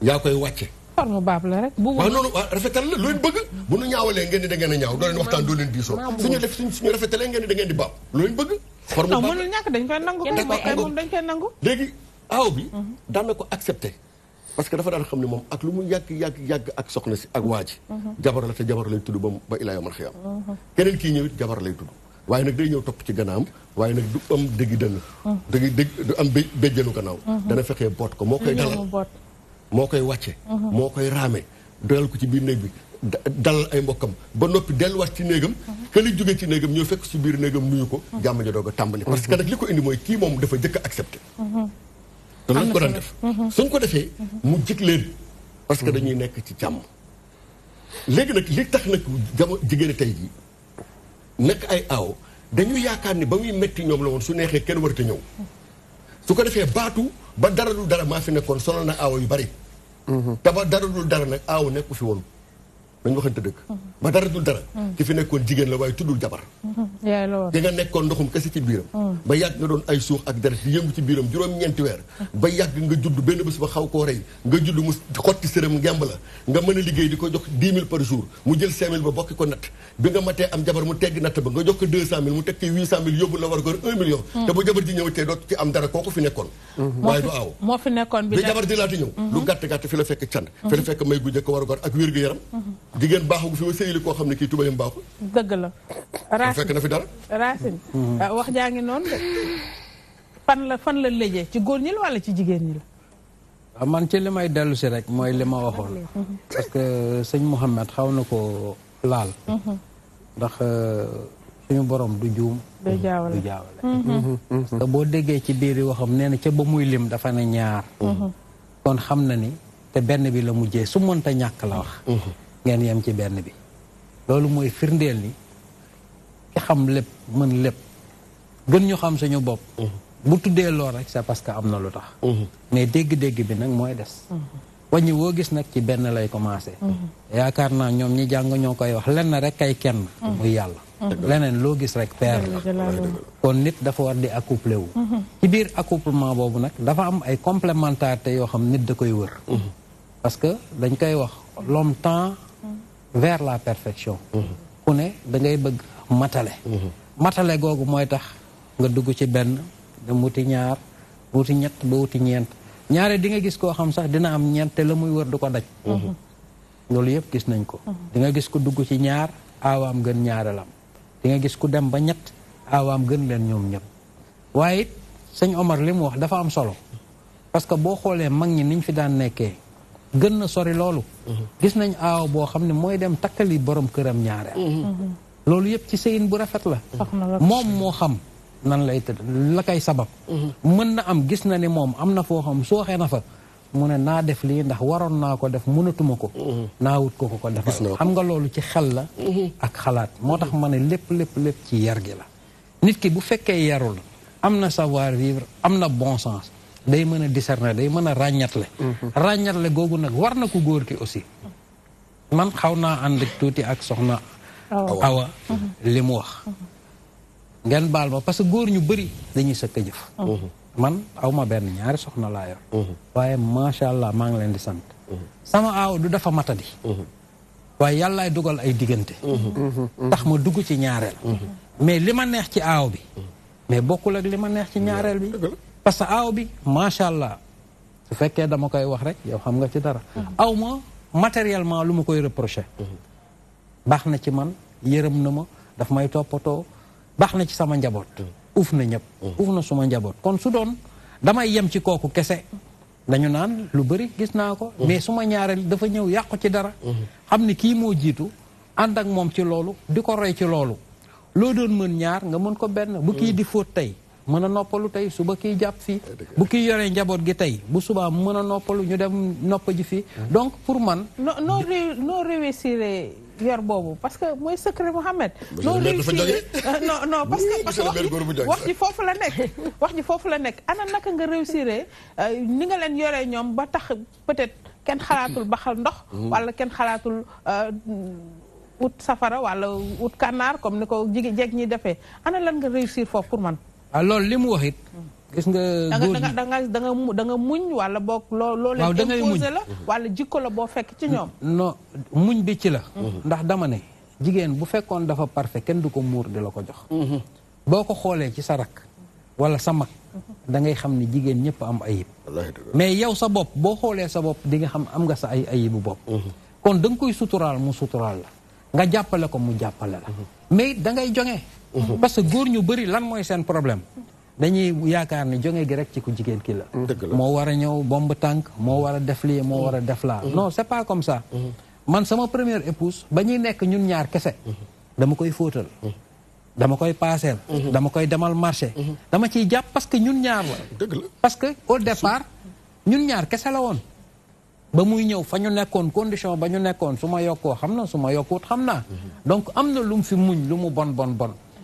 Speaker 11: yaa koy wàcce.
Speaker 4: forme baab la rek.
Speaker 11: waaw noonu waaw rafetal la looy bëgg bu nu ñaawalee ngeen ni da ngeen a ñaaw doo leen waxtaan doo leen diisoo suñu rafetalee ngeen ni da ngeen di baab looy bëgg. forme baab
Speaker 4: mënul ñàkk dañ koy nangu. moom dañ koy nangu.
Speaker 11: léegi aaw bi daan na ko accepté parce que dafa daan xam ne moom ak lu mu yàgg ak soxna si ak waa ji. jabar la te jabar lay tudd ba ilaa yawmal xiyaam. keneen kii ñëw it jabar lay tudd. waaye nag day ñëw topp ci gannaawam waaye nag du am déggi dënn du am béjjanu gannaaw dana fexee boot ko moo koy dalal moo koy wàcce moo koy raame dalal ko ci biir néeg bi dalal ay mbokkam ba noppi delluwaat ci néegam ke li jógee ci néegam ñëw fekk ci biir néegam nuyu ko jàmm ja doog a tàmbali parce que nag li ko indi mooy kii moom dafa jëkk a accepté te lañ ko daan def suñ ko defee mu jig leen parce que dañuy nekk ci jàmm léegi nag li tax nag jigéen tey ji nekk ay aaw dañu yaakaar ni ba muy metti ñoom la woon su neexee kenn warata ñëw su ko defee baatu ba dara dul dara maa fi nekkoon sonal na aaw yu bari te ba dara dul dara nag aaw nekku fi woon dañu waxante dëgg ba dara dul dara ki fi nekkoon jigéen la waaye tuddul jabar di nga nekkoon ndoxum kese ci biiram ba yàgg nga doon ay suux ak deret di yëngu ci biiram juróom-ñeenti weer ba yàgg nga judd benn bés ba xaw koo rey nga judd mu xotti sërëm ngemb la nga mën a liggéey di ko jox 10 000 par jour mu jël 5 000 ba bokki ko natt bi nga matee am jabar mu tegg natt ba nga jox ko 200 000 mu teg ko 800 000 yóbbu la war ko 1 million te bu jabar ji ñëw tey doot ci am dara kooku fi nekkoon waaye du aaw
Speaker 4: moo fi nekkoon
Speaker 11: bi jabar di laata ñëw lu gàtt fi la fekk can fi la fekk may gu jëkk war a gor ak wér-gu-yaram jigéen baaxagu fi ma sëyili koo xam ne kii tubayam baaxul
Speaker 4: dëgg la
Speaker 11: fekk na fi dara
Speaker 4: Racine wax jaa ngi noonu de fan la lëjee ci góor ñi la wala ci jigéen ñi la.
Speaker 18: man ci li may dellu si rek mooy li ma waxoon. parce que sëñ Mouhamed xaw na ko laal. ndax suñu borom du juum.
Speaker 4: du jaawale
Speaker 18: parce que boo déggee ci biir waxam nee na ca ba muy lim dafa ne ñaar. kon xam na ni te benn bi la mujjee su mënta ñàkk la wax. ngeen yem ci benn bi. loolu mooy firndeel ni ki xam lépp mën lépp gën ñu xam suñu bopp. bu tuddee lool rek c'est parce que am na lu tax. mais dégg-dégg bi nag mooy des. wàññi woo gis nag ci benn lay commencé. yaakaar naa ñoom ñi jàng ñoo koy wax lenn rek kay kenn. muy yàlla. leneen loo gis rek paire la. kon nit dafa war di accoupler wu. ci biir accouplement boobu nag dafa am ay complémentarité yoo xam nit da koy wër. parce que dañ koy wax l'homme tend vers la perfection. ku ne da ngay bëgg matale. matale googu mooy tax nga dugg ci benn dem wuti ñaar wuti ñett ba wuti ñeent. ñaare di nga gis koo xam sax dina am ñeent te la muy wër du ko daj. loolu yëpp gis nañ ko. di nga gis ku dugg ci ñaar aawaam gën ñaareelam. di nga gis ku dem ba ñett aawaam gën leen ñoom ñëpp. waaye it sëñ Omar li mu wax dafa am solo. parce que boo xoolee mag ñi niñ fi daan nekkee gën na sori loolu. gis nañ aaw boo xam ne mooy dem takkali borom këram ñaareel. loolu yëpp ci sëyin bu rafet la. moom moo xam. nan lay tëdd la koy sabab. mën na am gis na ni moom am na foo xam sooxee na fa mu ne naa def lii ndax waroon naa ko def mënatuma ko. naa wut ko ko defal xam nga loolu ci xel la. ak xalaat moo tax ma ne lépp ci yar gi la. nit ki bu fekkee yarul am na savoir vivre am na bon sens day mën a discerner day mën a ràññatle. ràññatle googu nag war na ko góor ki aussi. man xaw naa ànd tuuti ak soxna Awa li mu wax. ngeen baal ma parce que góor ñu bëri dañuy sëkk jëf. man aw ma benn ñaari soxna laa yor. waaye macha allah maa ngi leen di sant. sama aaw du dafa matadi. waaye yàllaay dugal ay diggante. tax ma dugg ci ñaareel. mais li ma neex ci aaw bi. mais bokkul ak li ma neex ci ñaareel bi. parce que aaw bi macha allah su fekkee dama koy wax rek yow xam nga ci dara. aw ma matériellement lu ma koy reproché. baax na ci man yërëm na ma daf may toppatoo. baax na ci sama njaboot. uuf na ñëpp. uuf na suma njaboot kon su doon damay yem ci kooku kese dañu naan lu bëri gis naa ko. mais suma ñaareel dafa ñëw yàqu ci dara. xam ni kii moo jiitu ànd ak moom ci loolu di ko roy ci loolu. loo doon mën ñaar nga mën ko benn bu kii di fóot tey mën a noppalu tey suba kii jàpp fii. bu kii yoree njaboot gi tey bu subaa mën a noppalu ñu dem nopp ji fii. donc pour man.
Speaker 4: noo réussir yor boobu parce que mooy secret Mouhamed. noo réussir non parce que wax ji foofu la nekk. wax ji foofu la nekk ana naka nga réussir ni nga leen yoree ñoom ba tax peut-être kenn xalaatul baxal ndox. wala kenn xalaatul. ut safara wala ut kànnaar comme ni ko jeeg ñi defee ana lan nga réussir foofu pour man.
Speaker 18: loolu li mu wax it. gis nga góor ñi
Speaker 4: da nga muñ wala boog loo leen imposé la wala jikko la boo fekk ci ñoom.
Speaker 18: non muñ bi ci la. ndax dama ne jigéen bu fekkoon dafa parfait kenn du ko muur di la ko jox. boo ko xoolee ci sa rak wala sa mag da ngay xam ni jigéen ñëpp am ayib. mais yow sa bopp boo xoolee sa bopp di nga xam am nga sa ay ayibu bopp. kon da nga koy suturaal mu suturaal la. nga jàppale ko mu jàppale la. mais da ngay joŋe. parce que góor ñu bëri lan mooy seen problème. dañuy yaakaar ni joŋe gi rek ci ku jigéen ki la. moo war a ñëw bomb tànk moo war a def lii moo war a def laa. non c'est pas comme ça. man sama première épouse ba ñuy nekk ñun ñaar kese. dama koy fóotal. dama koy paaseel. dama koy demal marché. dama ciy jàpp parce que ñun ñaar la. parce que au départ ñun ñaar kese la woon. ba muy ñëw fa ñu nekkoon condition ba ñu nekkoon su ma yokkoo xam na su ma yokkuut xam naa. donc am na lu mu fi muñ lu mu bon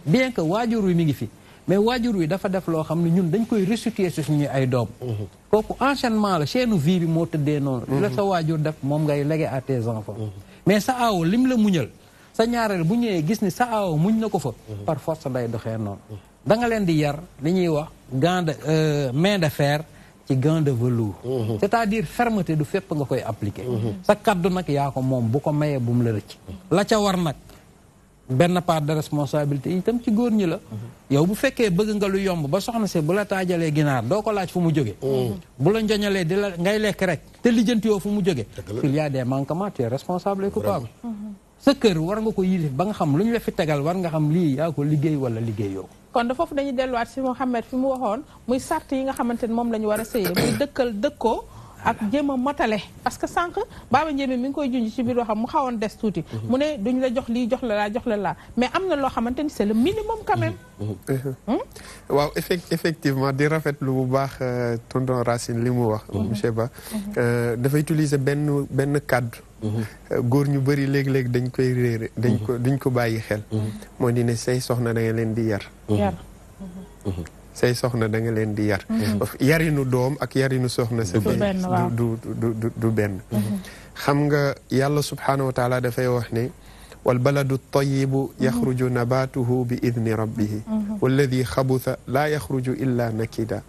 Speaker 18: bien que waajur wi mi ngi fi mais waajur wi dafa def loo xam ne ñun dañ koy restituer si suñuy ay doom. kooku enchaînement la chaîne vie bi moo tëddee noonu. la sa waajur def moom ngay léguer à tes enfants. mais sa aawo lim la muñal sa ñaareel bu ñëwee gis ni sa aawo muñ na ko fa. par force day doxee noonu. da nga leen di yar li ñuy wax gant de main de fer. ci gant de velours. c'est-à-dire fermeté du fépp nga koy appliquer. sa kaddu nag yaa ko moom bu ko mayee bu mu la rëcc. la ca war nag benn part de responsabilité itam ci góor ñi la. yow bu fekkee bëgg nga lu yomb ba soxna si bu la taajalee ginaar doo ko laaj fu mu jóge bu la njoñalee di la ngay lekk rek te lijjanti yoo fu mu jóge il y a des manquements tu es responsable et coupable. sa kër war nga ko yilif ba nga xam lu ñu la fi tegal war nga xam lii yaa ko liggéey wala liggéeyoo.
Speaker 4: kon da foofu dañuy delluwaat si Mouhamed fi mu waxoon muy sart yi nga xamante ne moom la ñu war a sëyee muy dëkkoo ak jéem a motale parce que sànq Baba Ndiémé mi ngi koy junj ci biir waxam mu xawoon des tuuti mu ne duñ la jox lii jox la laa jox la laa mais am na loo xamante ni c'est le minimum quand même.
Speaker 9: waaw effectivement di rafetlu bu baax tonton Racine li mu wax monsieur Ba dafa utiliser benn kàddu góor ñu bëri léeg-léeg dañ koy réere duñ ko bàyyi xel moo di ne say soxna da nga leen di yar say soxna da nga leen di yar yarinu doom ak yarinu soxna sa du benn xam nga yàlla subhaanahu wa taala dafay wax ne wal baladu tayibu yaxruju nabatuhu bi idni rabbihi walladi xabuta laa yaxruju illa nakida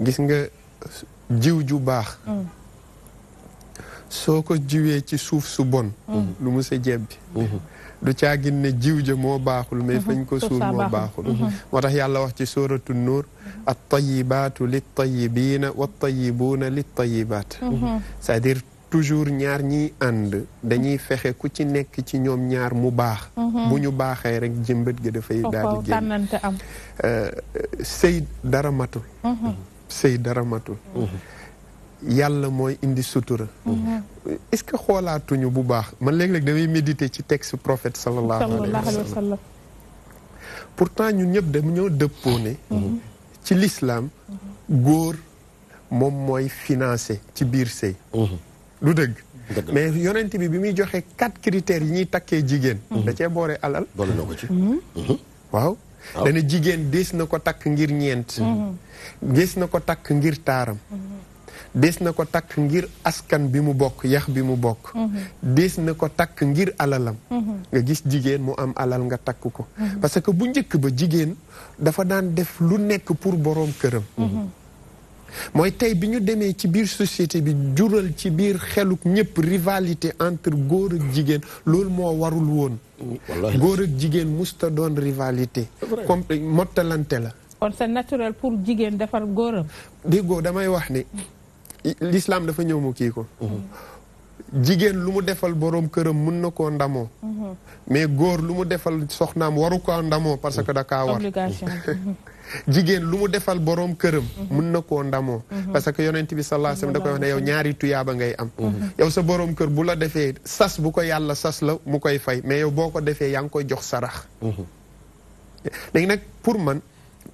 Speaker 9: gis nga jiw ju baax soo ko jiwee ci suuf su bon lu mu sa jebbi du caagin ne jiw ja moo baaxul mais fañ ko suul moo baaxul moo tax yàlla wax ci suratu nuur at tayibaatu lit tayibiina wat tayibuuna lit tayibaat c'est-à-dire toujours ñaar ñiy ànd dañuy fexe ku ci nekk ci ñoom ñaar mu baax bu ñu baaxee rek jëmbët gi dafay daal di génn sëy dara matul sëy dara matul yàlla mooy indi sutura est-ce que xoolaatuñu bu baax man léeg-léeg damay méditer ci texte prophète sallallahu alayhi wa sallam pourtant ñun ñëpp dañoo dëppoo ne ci l'islam góor moom mooy financé ci biir sëy du dëgg mais yonent bi muy joxe 4 critères yi ñuy takkee jigéen da cee boore alal
Speaker 11: boole na ko ci
Speaker 9: waaw dana jigéen dees na ko takk ngir ñeent dees na ko takk ngir taaram dees na ko takk ngir askan bi mu bokk yax bi mu bokk dees na ko takk ngir alalam nga gis jigéen mu am alal nga takk ko parce que bu njëkk ba jigéen dafa daan def lu nekk pour boroom këram mooy tey bi ñu demee ci biir société bi jural ci biir xeluk ñëpp rivalité entre góor ak jigéen loolu moo warul woon góor ak jigéen musta doon rivalité comme mottalante la
Speaker 4: kon c'est naturel pour jigéen defar góoram
Speaker 9: déggoo damay wax ne l'islam dafa ñëw mu kii ko jigéen lu mu defal boroom këram mun na koo ndamoo mais góor lu mu defal soxnaam waru koo ndamoo parce que da kaa war jigéen lu mu defal boroom këram mun na koo ndamoo parce que yonent bi sallallahu alayhi wasallam da koy wax ne yow ñaari tuyaaba ngay am yow sa boroom kër bu la defee sas bu ko yàlla sas la mu koy fay mais yow boo ko defee yaa ngi koy jox sarax léegi nag pour man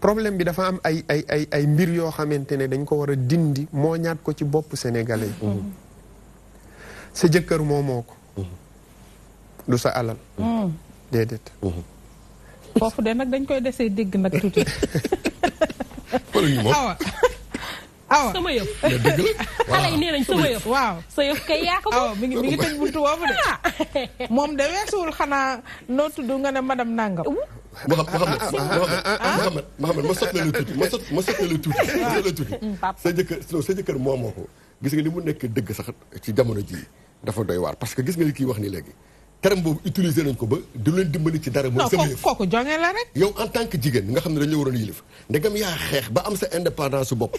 Speaker 9: problème bi dafa am ay mbir yoo xamante ne dañ ko war a dindi moo ñaat ko ci bopp sénégalais yi sa jëkkër moomoo ko du sa alal déedéet
Speaker 4: foofu de nag dañ koy desee dégg nag tuuti awa
Speaker 10: sama yëf xale yi nee nañ sama yëf
Speaker 4: waaw
Speaker 10: sa yëf kay yaa ko
Speaker 4: awa mi ngi tëj buntu boobu de moom de weesuwul xanaa noo tudd nga ne madame Nangam
Speaker 11: Mohamed ma sotti la tuuti ma sotti la tuuti sa jëkkër moomoo ko gis nga li mu nekk dëgg sax ci jamono ji dafa doy waar parce que gis nga li kii wax ni léegi terme boobu utiliser nañ ko ba du leen dimbali ci dara mooy sama yëf
Speaker 4: kooku jonge la rek
Speaker 11: yow en tant que jigéen nga xam ne dañ la waroon yilif ndegam yaa xeex ba am sa indépendance su bopp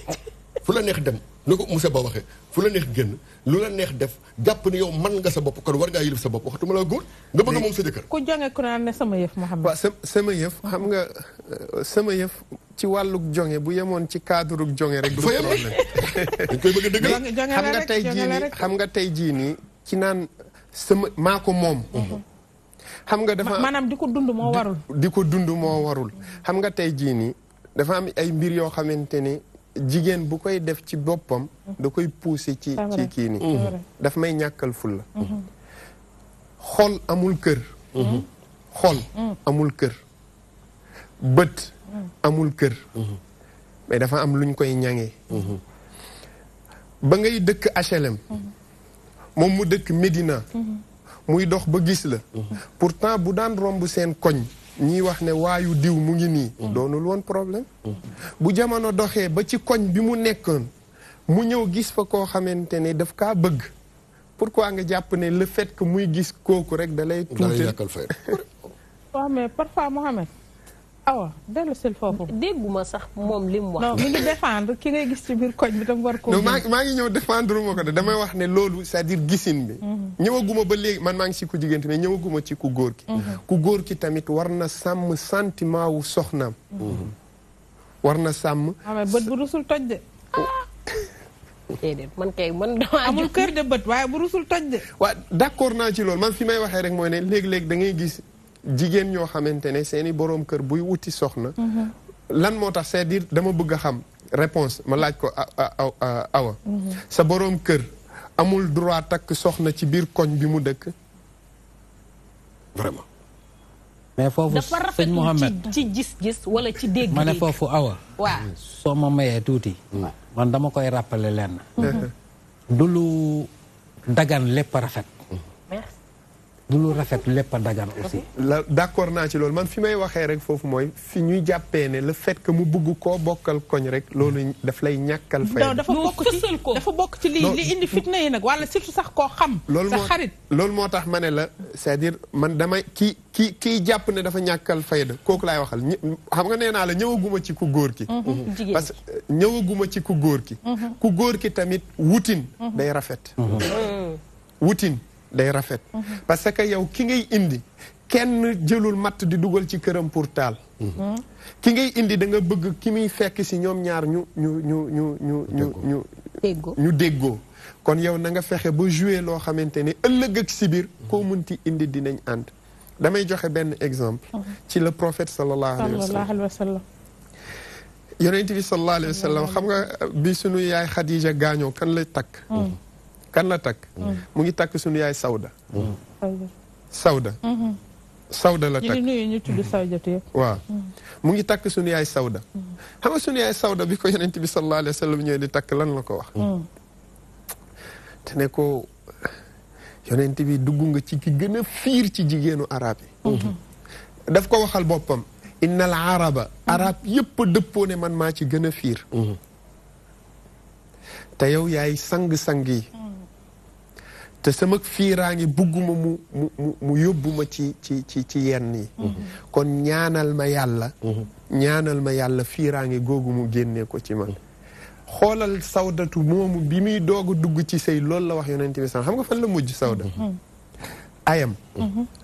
Speaker 11: fu la neex dem ni ko monsieur Ba waxee fu la neex génn lu la neex def jàpp ni yow man nga sa bopp kon war ngaa yilif sa bopp waxatuma la góor nga bëgg moom sa jëkkër
Speaker 4: ku jonge ku naan ne sama yëf Mouhamed
Speaker 9: waaw sama yëf xam nga sama yëf ci wàlluk jonge bu yemoon ci cadre jonge rek du problème
Speaker 11: dañ koy bëgg a dëgg
Speaker 9: xam nga tey jii nii ci naan sama maa ko moom xam nga dafa
Speaker 4: maanaam di ko dund moo warul
Speaker 9: di ko dund moo warul xam nga tey jii nii dafa am ay mbir yoo xamante ne jigéen bu koy def ci boppam da koy pousser ci kii nii daf may ñàkkal fulla xol amul kër xol amul kër bët amul kër mais dafa am luñ koy ñaŋee ba ngay dëkk HLM moom mu dëkk Médina muy dox ba gis la pourtant bu daan romb seen koñ ñiy wax ne waayu diw mu ngi nii doonul woon problème bu jamono doxee ba ci koñ bi mu nekkoon mu ñëw gis fa koo xamante ne daf kaa bëgg pourquoi nga jàpp ne le fait que muy gis kooku rek da lay tuuti
Speaker 11: yàkkal fay
Speaker 4: waaw mais parfois Mohamed awa dellu sil foofu.
Speaker 10: dégguma sax moom li mu wax.
Speaker 4: non mi ngi défendre ki ngay gis ci biir koñ bi tam war ko.
Speaker 9: non maa ngi ñëw défendre ma ko de damay wax ne loolu c'est-à-dire gisin bi. ñëwaguma ba léegi man maa ngi ci ku jigéen mais ñëwaguma ci ku góor ki. ku góor ki tamit war na sàmm sentiment wu soxnaam. war na sàmm.
Speaker 4: waaw bët bu rusul toj de.
Speaker 10: déedéet man kay man damaa
Speaker 4: amul kër de bët waaye bu rusul toj de.
Speaker 9: waaw d'accord naa ci loolu man fi may waxee rek mooy ne léeg-léeg da ngay gis. jigéen ñoo xamante ne seeni boroom kër buy wuti soxna lan moo tax c'est-à-dire dama bëgg a xam réponse ma laaj ko awa sa boroom kër amul droit takk soxna ci biir koñ bi mu dëkk
Speaker 11: vraiment
Speaker 18: mais foofu
Speaker 10: dafa rafet ci gis-gis wala ci dégg
Speaker 18: ma ne foofu awa
Speaker 10: waaw
Speaker 18: soo ma mayee tuuti man dama koy rappeler lenn du lu dagan lépp rafet du lu rafet lépp a dagan aussi.
Speaker 9: d'accord naa ci loolu man fi may waxee rek foofu mooy fi ñuy jàppee ne le fait que mu bëgg koo bokkal koñ rek loolu daf lay ñàkkal fay.
Speaker 4: non dafa bokk ci li indi fitna yi nag wala surtout sax koo xam. sa xarit
Speaker 9: loolu moo tax ma ne la c'est-à-dire man damay kii jàpp ne dafa ñàkkal fayda kooku laay waxal xam nga nee naa la ñëwaguma ci ku góor ki. parce que ñëwaguma ci ku góor ki. ku góor ki tamit wutin day rafet. wutin. day rafet parce que yow ki ngay indi kenn jëlul matt di dugal ci këram pour taal ki ngay indi da nga bëgg ki muy fekk si ñoom ñaar ñu déggoo kon yow na nga fexe ba jouer loo xamante ne ëllëg ak si biir koo munti indi dinañ ànd damay joxe benn exemple ci le prophète sallallahu alayhi wa sallam yonent bi sallallahu alayhi wa sallam xam nga bi sunu yaay Khadija gaañoo kan la takk kan la takk mu ngi takk suñu yaay Sawda Sawda la takk
Speaker 4: ñu tudd Sawda
Speaker 9: waaw mu ngi takk suñu yaay Sawda xam nga suñu yaay Sawda bi ko yonent bi sallallahu alayhi wa sallam ñëwee di takk lan la ko wax te ne ko yonent bi dugg nga ci ki gën a fiir ci jigéenu arab yi daf ko waxal boppam innal araba arab yépp dëppoo ne man maa ci gën a fiir te yow yaay sang-sang yi te sama fiiraangi bugguma mu yóbbuma ci yenn yi kon ñaanal ma yàlla fiiraangi googu mu génnee ko ci man xoolal sawdatu moomu bi muy doog a dugg ci sëy loolu la wax yonent bi sax xam nga fan la mujj sawda ayam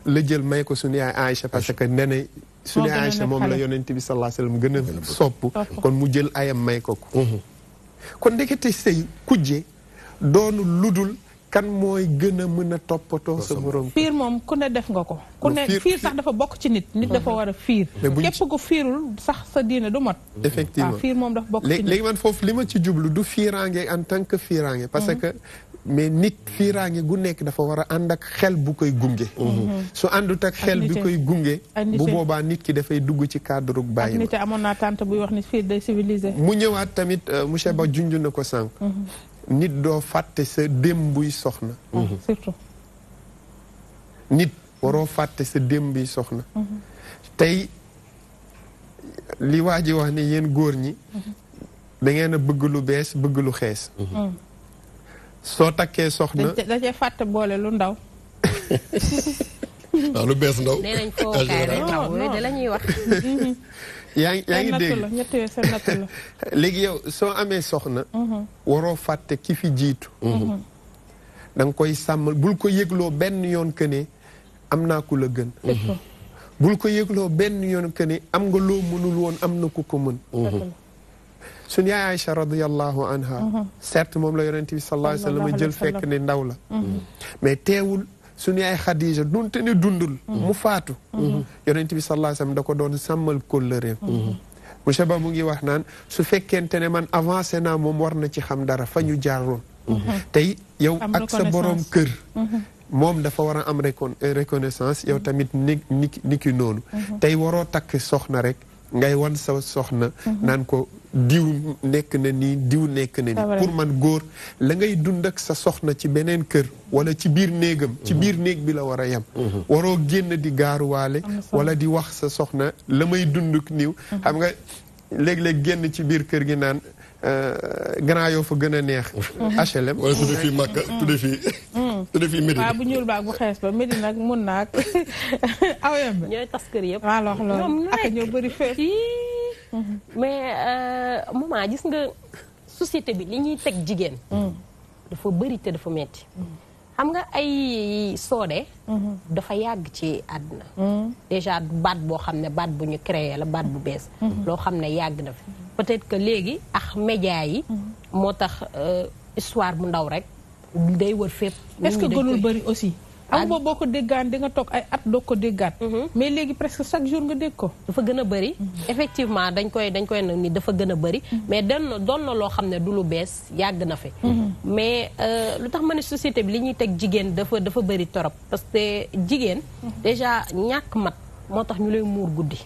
Speaker 9: la jël may ko suñu yaay Aïcha parce que nene suñu yaay Aïcha moom la yonent bi sallallahu alayhi wasallam gën a sopp kon mu jël ayam may ko kon ndekete sëy kujje doonu ludul kan mooy gën a mën a toppatoo sa borom
Speaker 4: fiir moom ku ne def nga ko ku ne fiir sax dafa bokk ci nit dafa war a fiir képp ko fiirul sax sa diine du mot
Speaker 9: effectivement
Speaker 4: fiir moom dafa bokk ci nit
Speaker 9: léegi man foofu li ma ci jublu du fiiraange en tant que fiiraange parce que mais nit fiiraange gu nekk dafa war a ànd ak xel bu koy gunge su àndut ak xel bi koy gunge bu boobaa nit ki dafay dugg ci cadre bàyyi
Speaker 4: nit amoon naa tante buy wax ni fiir day civilisé
Speaker 9: mu ñëwaat tamit monsieur Ba junj na ko sànq nit doo fàtte sa démbuy soxna
Speaker 4: surtout
Speaker 9: nit waroo fàtte sa démbuy soxna tey li waa ji wax ne yéen góor ñi da ngeen a bëgg lu bees bëgg lu xees soo takkee soxna
Speaker 4: da cee fàtte boole lu ndaw
Speaker 11: waaw lu bees ndaw
Speaker 10: nee nañ foo kaay rek ndaw de la ñuy wax
Speaker 9: yaa ngi dégg
Speaker 4: ñett yooyu seen natt la
Speaker 9: léegi yow soo amee soxna waroo fàtte ki fi jiitu da nga koy sàmmal bul ko yëgloo benn yoon que ne am naa ku la gën bul ko yëgloo benn yoon que ne am nga loo mënul woon am na ku ko mën suñu yaay Aïcha radiyallahu anha certes moom la yonent bi sallallahu alayhi wa sallam jël fekk ne ndaw la mais teewul suñu yaay Khadija dunte ne dundul mu faatu yonent bi sallallahu alayhi wa sallam da ko doon sàmmal kóllëreem monsieur Ba mu ngi wax naan su fekkente ne man avancé naa moom war na ci xam dara fa ñu jaaroon tey yow ak sa borom kër moom dafa war a am reconnaissance yow tamit niki noonu tey waroo takk soxna rek ngay wan sa soxna naan ko diw nekk na nii diw nekk na nii pour man góor la ngay dund ak sa soxna ci beneen kër wala ci biir néegam ci biir néeg bi la war a yem waroo génn di gaaruwaale wala di wax sa soxna la may dund ak niw xam nga léeg-léeg génn ci biir kër gi naan Grand Yoff fa gën a neex HLM
Speaker 11: wala tudde fii Makka tudde fii
Speaker 4: waaw bu ñuul baag bu xees ba Médine nag mun naag awem bi
Speaker 10: ñooy tas kër yëpp
Speaker 4: waaw loolu ak ñoo bëri fépp
Speaker 10: mais maman gis nga société bi li ñuy teg jigéen dafa bëri te dafa metti xam nga ay soode dafa yàgg ci àdduna déjà baat boo xam ne baat bu ñu créé la baat bu bees loo xam ne yàgg na fi peut-être que léegi ak média yi moo tax histoire bu ndaw rek day wër fépp
Speaker 4: est-ce que gënul bëri aussi am boobu boo ko déggaan di nga toog ay at doo ko déggaat mais léegi presque chaque jour nga dégg ko
Speaker 10: dafa gën a bëri effectivement dañ koy nag ni dafa gën a bëri mais doon na loo xam ne du lu bees yàgg na fi mais lu tax ma ne société bi li ñuy teg jigéen dafa bëri torop parce que jigéen déjà ñàkk mat moo tax ñu lay muur guddi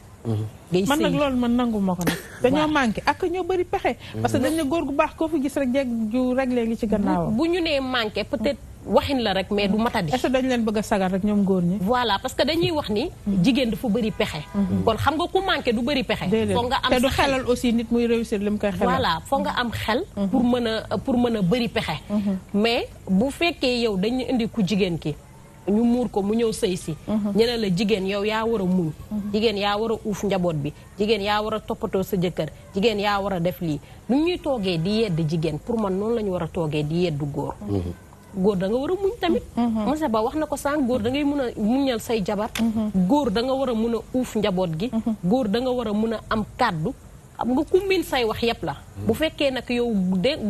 Speaker 4: man nag loolu man nangu ma ko nag dañoo manqué ak ñoo bëri pexe parce que dañ ne góor gu baax koo fi gis rek jeeg ju réglé ngi ci gannaaw
Speaker 10: bu ñu nee manqué peut-être waxin la rek mais du matadi.
Speaker 4: est-ce que dañ leen bëgg a sagal rek ñoom góor ñi.
Speaker 10: voilà parce que dañuy wax ni. jigéen dafa bëri pexe. kon xam nga ku manqué du bëri pexe.
Speaker 4: foog nga am te du xelal aussi nit muy réussir li mu koy xelal.
Speaker 10: voilà foog nga am xel. pour mën a bëri pexe. mais bu fekkee yow dañu indi ku jigéen ki ñu muur ko mu ñëw sëy si. ñu ne la jigéen yow yaa war a muñ. jigéen yaa war a uuf njaboot bi jigéen yaa war a toppatoo sa jëkkër jigéen yaa war a def lii nu ñuy toogee di yedd jigéen pour man noonu la ñu war a toogee di yeddu góor. góor da nga war a muñ tamit monsieur Ba wax na ko sànq góor da ngay mun a muñal say jabar góor da nga war a mun a uuf njaboot gi góor da nga war a mun a am kàddu xam nga ku miin say wax yëpp la bu fekkee nag yow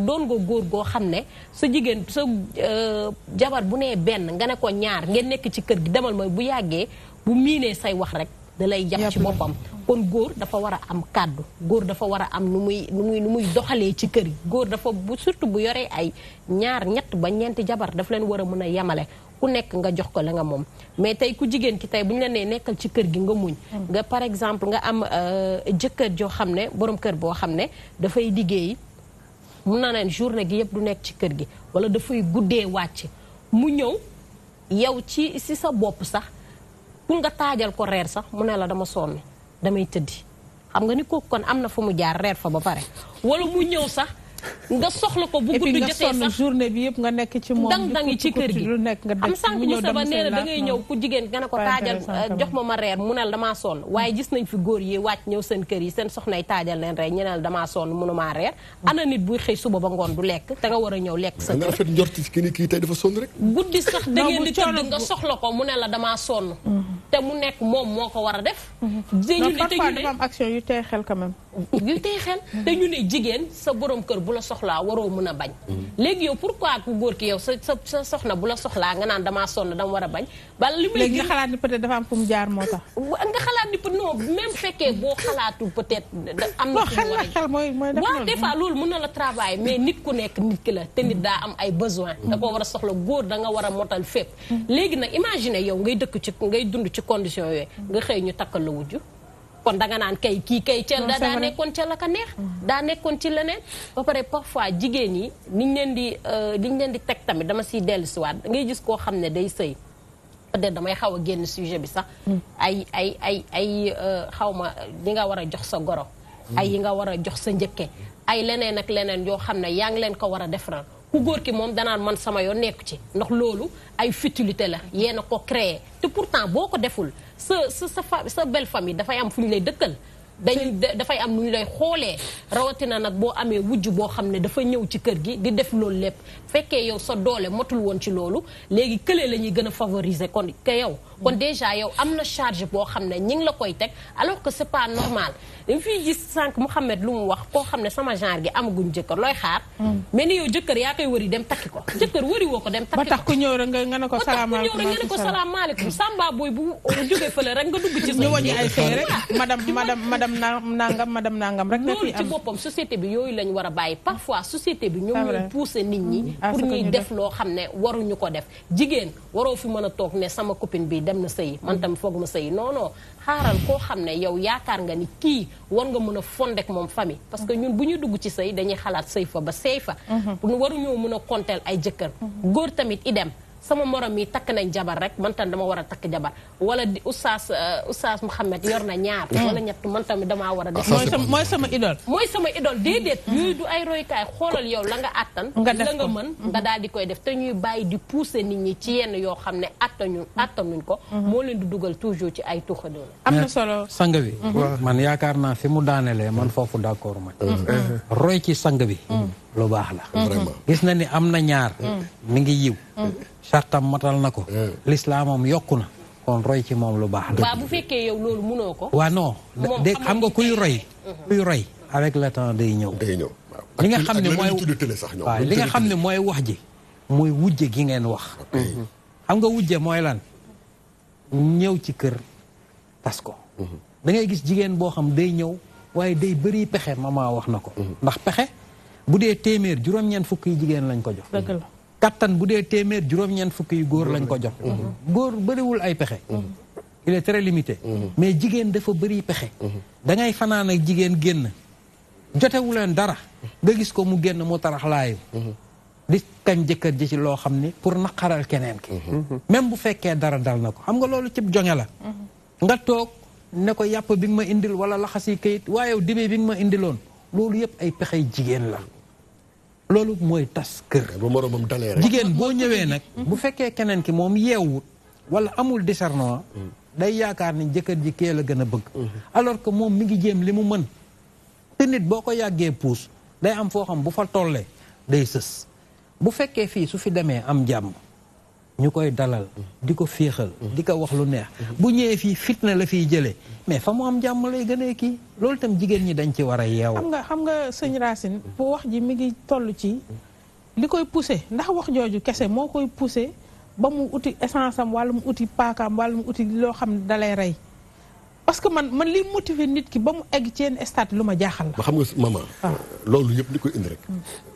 Speaker 10: doon nga góor goo xam ne sa jigéen sa jabar bu nee benn nga ne ko ñaar ngeen nekk ci kër gi demal ma bu yàggee bu miinee say wax rek da lay jàpp ci boppam kon góor dafa war a am kàddu góor dafa war a am nu muy doxalee ci kër yi góor dafa bu surtout bu yoree ay ñaar ñett ba ñeenti jabar daf leen war a mën a yemale ku nekk nga jox ko la nga moom mais tey ku jigéen ki tey bu ñu la nee nekkal ci kër gi nga muñ nga par exemple nga am jëkkër joo xam ne borom kër boo xam ne dafay liggéey mun na leen journée gi yëpp du nekk ci kër gi wala dafay guddee wàcc mu ñëw yow ci si sa bopp sax pour nga taajal ko reer sax mu ne la dama sonn damay tëddi xam nga ni kooku kon am na fu mu jaar reer fa ba pare wala mu ñëw sax nga soxla ko bu guddi jotee sax
Speaker 4: journée bi yëpp nga nekk ci moom
Speaker 10: dang-dangi ci kër gi am sànq Moussa Ba nee na da ngay ñëw ku jigéen nga ne ko taajal jox ma reer mu ne la damaa sonn waaye gis nañ fi góor yi wàcc ñëw seen kër yi seen soxnay taajal leen reer ñu ne la damaa sonn mënumaa reer ana nit buy xëy suba ba ngoon du lekk te nga war a ñëw lekk sa kër
Speaker 11: rafet njort ci kii tey dafa sonn rek
Speaker 10: guddi sax da ngeen di tëdd nga soxla ko mu ne la damaa sonn te mu nekk moom moo ko war a def
Speaker 4: parfois dafa am action yu tey xel quand même
Speaker 10: yu tey xel te ñu ne jigéen sa borom kër bu la soxlaa waroo mën a bañ léegi yow pourquoi ku góor ki yow sa soxna bu la soxlaa nga naan damaa sonn dama war a bañ bala li
Speaker 4: léegi nga xalaat ni peut-être dafa am fu mu jaar moo tax
Speaker 10: nga xalaat ni non même fekkee boo xalaatu peut-être am na
Speaker 4: xel la xel mooy
Speaker 10: waaw des fois loolu mën na la travail mais nit ku nekk nit ki la te nit daa am ay besoin da ko war a soxla góor da nga war a motal fépp léegi nag imagine yow ngay dëkk ci ngay dund ci condition yooyu nga xëy ñu takkal la wujju kon danga naan kay kii kay ca daa nekkoon ca la ka neex daa nekkoon ci leneen ba pare parfois jigéen yi liñ leen di teg tamit dama siy dellu siwaat da ngay gis koo xam ne day sëy peut-être damay xaw a génn sujet bi sax ay xaw ma li nga war a jox sa goro ay yi nga war a jox sa njëkke ay leneen ak leneen yoo xam ne yaa ngi leen ko war a defaral ku góor ki moom danaan man sama yoon nekku ci ndax loolu ay futilité la yéen a ko créé te pourtant boo ko deful sa belle famille dafay am fu ñu lay dëkkal dafay am nu ñu lay xoolee rawatina nag boo amee wujj boo xam ne dafa ñëw ci kër gi di def loolu lépp fekkee yow sa doole motul woon ci loolu léegi kële la ñuy gën a favoriser kon que yow kon déjà yow am na charge boo xam ne ñi ngi la koy teg alors que c'est pas normal dañ fiy gis sànq Mouhamed lu mu wax koo xam ne sama genre gi amaguñ jëkkër looy xaar mais ni yow jëkkër yaa koy wëri dem takki ko jëkkër wëri woo ko dem takki ko
Speaker 4: ba tax ku ñëw rek nga ne ko salaamaaleykum
Speaker 10: nga ne ko salaamaaleykum samba booy bu jógee fële rek nga dugg ci
Speaker 4: ñu wàññi ay xëy rek madame nangam rek
Speaker 10: loolu ci boppam société bi yooyu lañ war a bàyyi parfois société bi ñoom ñooy pousser nit ñi pour ñuy def loo xam ne waruñu ko def jigéen waroo fi mën a toog ne sama copine bi dem na sëyi man tam foog ma sëyi non non xaaral koo xam ne yow yaakaar nga ni kii war nga mën a fondek moom famille parce que ñun bu ñuy dugg ci sëy dañuy xalaat sëy fa ba sëy fa waruñoo mën a konteel ay jëkkër góor tamit idem sama morom yi takk nañ jabar rek man tam dama war a takk jabar wala di oustaz Mouhamed yor na ñaar wala ñett man tamit damaa war a def
Speaker 4: mooy sama idole
Speaker 10: mooy sama idole déedéet yooyu du ay roykaay xoolal yow la nga àttan la nga mën nga daal di koy def te ñuy bàyyi di pousser nit ñi ci yenn yoo xam ne attanuñ ko moo leen di dugal toujours ci ay tuxadoon
Speaker 4: am na solo
Speaker 18: sang bi man yaakaar naa fi mu daanelee man foofu d'accord ma roy ci sang bi lu baax la gis na ni am na ñaar mi ngi yiw sartam matal na ko lislaamam yokku na kon roy ci moom lu baax la
Speaker 10: waaw bu fekkee yow loolu mënoo ko
Speaker 18: waaw non dégg xam nga kuy roy avec le temps day ñëw li nga xam ne mooy waaw li nga xam ne mooy wax ji mooy wujje gi ngeen wax xam nga wujje mooy lan ñëw ci kër tas ko da ngay gis jigéen boo xam day ñëw waaye day bëri pexe mama wax na ko ndax pexe bu dee téeméer juróom-ñeent fukk yi jigéen lañ ko jox kattan bu dee téeméer juróom-ñeent fukk yi góor lañ ko jox góor bëriwul ay pexe il est très limité mais jigéen dafa bëri pexe da ngay fanaan ak jigéen génn jotewu leen dara nga gis ko mu génn mu taraxlaayu di kañ jëkkër ji ci loo xam ni pour naqaral keneen ki même bu fekkee dara dal na ko xam nga loolu cib jonge la nga toog ne ko yàpp bi nga ma indil wala laxasi kayit waaye dibe bi nga ma indiloon loolu yëpp ay pexey jigéen la loolu mooy tas kër jigéen boo ñëwee nag bu fekkee keneen ki moom yeewut wala amul discernement day yaakaar ni jëkkër ji kee la gën a bëgg alors que moom mi ngi jéem li mu mën te nit boo ko yàggee puus day am foo xam bu fa tollee day sës bu fekkee fii su fi demee am jàmm ñu koy dalal di ko féexal di ko wax lu neex bu ñëwee fii fitna la fiy jëlee mais fa mu am jàmm lay gënee kii loolu tam jigéen ñi dañ ci war a yeewu
Speaker 4: xam nga sëñ Racine bu wax ji mi ngi toll ci li koy poussé ndax wax jooju kese moo koy poussé ba mu uti essence am wala mu uti paakaam wala mu uti loo xam ne dalay rey parce que man li motiver nit ki ba mu egg ci yenn stade lu ma jaaxal la.
Speaker 11: ba xam nga maman. loolu yëpp li koy indi rek.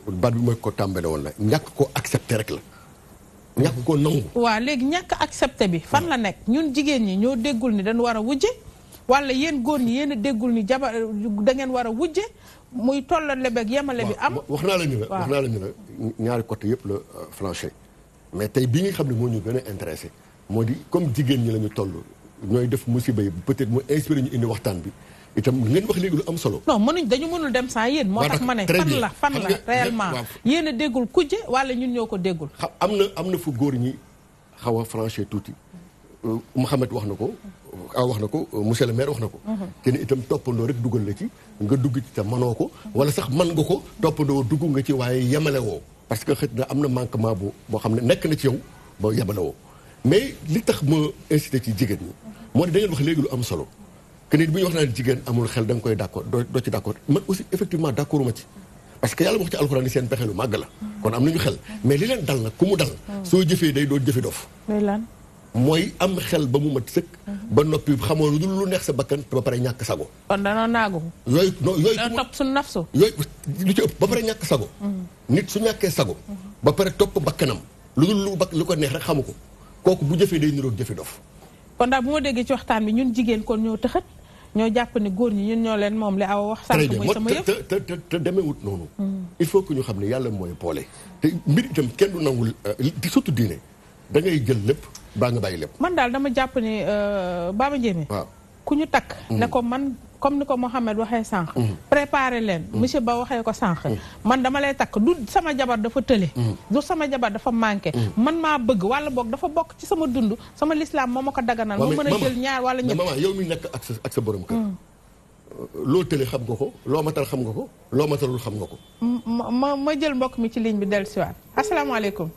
Speaker 11: baat bi mooy ko tàmbale woon la ñàkk koo accepté rek la. ñàkk koo nangu.
Speaker 4: waaw léegi ñàkk accepté bi fan la nekk ñun jigéen ñi ñoo déggul ni dañu war a wujje wala yéen góor ñi yéen a déggul ni jabar da ngeen war a wujje muy tollale beeg yemale bi am.
Speaker 11: wax naa la ñu la wax naa la ñu la ñaari côté yëpp la flanché mais tey bii nga xam ne moo ñu gën a intéressé moo di comme jigéen ñi la ñu toll. ñooy def musiba yi peut-être mu inspiré ñu indi waxtaan bi itam ngeen wax léegi lu am solo.
Speaker 4: non dañu mënul dem sans yéen. moo tax ma ne fan la réellement yéen a déggul kujje wala ñun ñoo ko déggul.
Speaker 11: am na fu góor ñi xaw a franché tuuti Mouhamed wax na ko wax na ko monsieur le maire wax na ko. kenn itam toppandoo rek dugal la ci nga dugg ci te manoo ko wala sax man nga ko toppandoo dugg nga ci waaye yemale woo. parce que xëy na am na manquement boo xam ne nekk na ci yow ba yemale woo mais li tax ma incité ci jigéen ñi. moo di da ngeen wax léegi lu am solo que nit bu ñu wax naa ne jigéen amul xel da nga koy d'accord doo ci d'accord man aussi effectivement d'accord ma ci parce que yàlla wax ci alxuraan ni seen pexe lu màgg la kon am nañu xel mais li leen dal nag ku mu dal soo jëfee day doon jëfe dof mooy am xel ba mu mat sëkk ba noppi xamoo lu dul lu neex sa bakkan ba pare ñàkk sago
Speaker 4: kon danoo naagu
Speaker 11: yooyu
Speaker 4: topp suñu nafsu
Speaker 11: yooyu lu ci ëpp ba pare ñàkk sago nit su ñàkkee sago ba pare topp bakkanam lu dul lu ko neex rek xamu ko kooku bu jëfee day niroog jëfe dof
Speaker 4: kon daal bu ma déggee ci waxtaan bi ñun jigéen kon ñoo tëxat ñoo jàpp ne góor ñi ñun ñoo leen moom li aw wax sànq mooy sama yëf
Speaker 11: te demeewut noonu il faut que ñu xam ne yàlla mooy boole te mbir itam kenn du nangul surtout diine da ngay jël lépp baa nga bàyyi lépp
Speaker 4: man daal dama jàpp ne Baba Ndiémé
Speaker 11: waaw
Speaker 4: ku ñu takk ne ko man comme ni ko Mohamed waxee sànq préparé leen monsieur Ba waxee ko sànq man dama lay takk du sama jabar dafa tële du sama jabar dafa manqué man maa bëgg wala boog dafa bokk ci sama dund sama lislaam moo ma ko daganal moo mën a jël ñaar wala ñett
Speaker 11: maman yow mi nekk ak sa borom kër loo tële xam nga ko loo matal xam nga ko loo matalul xam nga ko
Speaker 4: ma jël mbokk mi ci ligne bi dellusiwaat asalaamaaleykum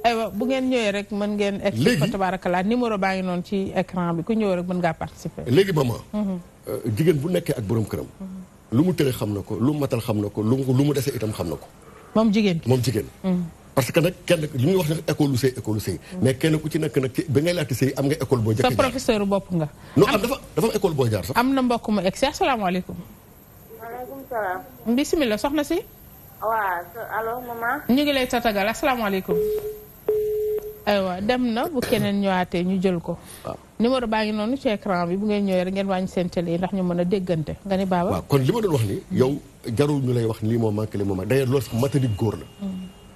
Speaker 4: aywa bu ngeen ñëwee rek mën ngeen egg fa tabarakallah numéro baa ngi noonu ci écran bi ku ñëw rek mën ngaa participer
Speaker 11: léegi maman jigéen bu nekkee ak borom këram lu mu tële xam na ko lu mu matal xam na ko lu mu dese itam xam na ko
Speaker 4: moom jigéen
Speaker 11: parce que nag kenn li ñuy wax nag école lu sëy mais kenn ku ci nekk nag ci bi ngay laajte sëy am nga école boo jëkk
Speaker 4: sa professeur bopp nga
Speaker 11: non dafa am école boo jaar sax
Speaker 4: am na mbokk mu egg si asalaamaaleykum
Speaker 19: maaleykum salaam
Speaker 4: bismillah soxna si
Speaker 19: waaw allo maman
Speaker 4: ñu ngi lay tatagal asalaamaaleykum aywa dem na bu keneen ñëwaatee ñu jël ko numéro baa ngi noonu ci écran bi bu ngeen ñëwee rek ngeen wàññi seen télé yi ndax ñu mën a déggante nga ni baaba
Speaker 11: waaw kon li ma doon wax ni yow jarul ñu lay wax lii moo manqué li moo manqué d'ailleurs loolu sax matadi góor la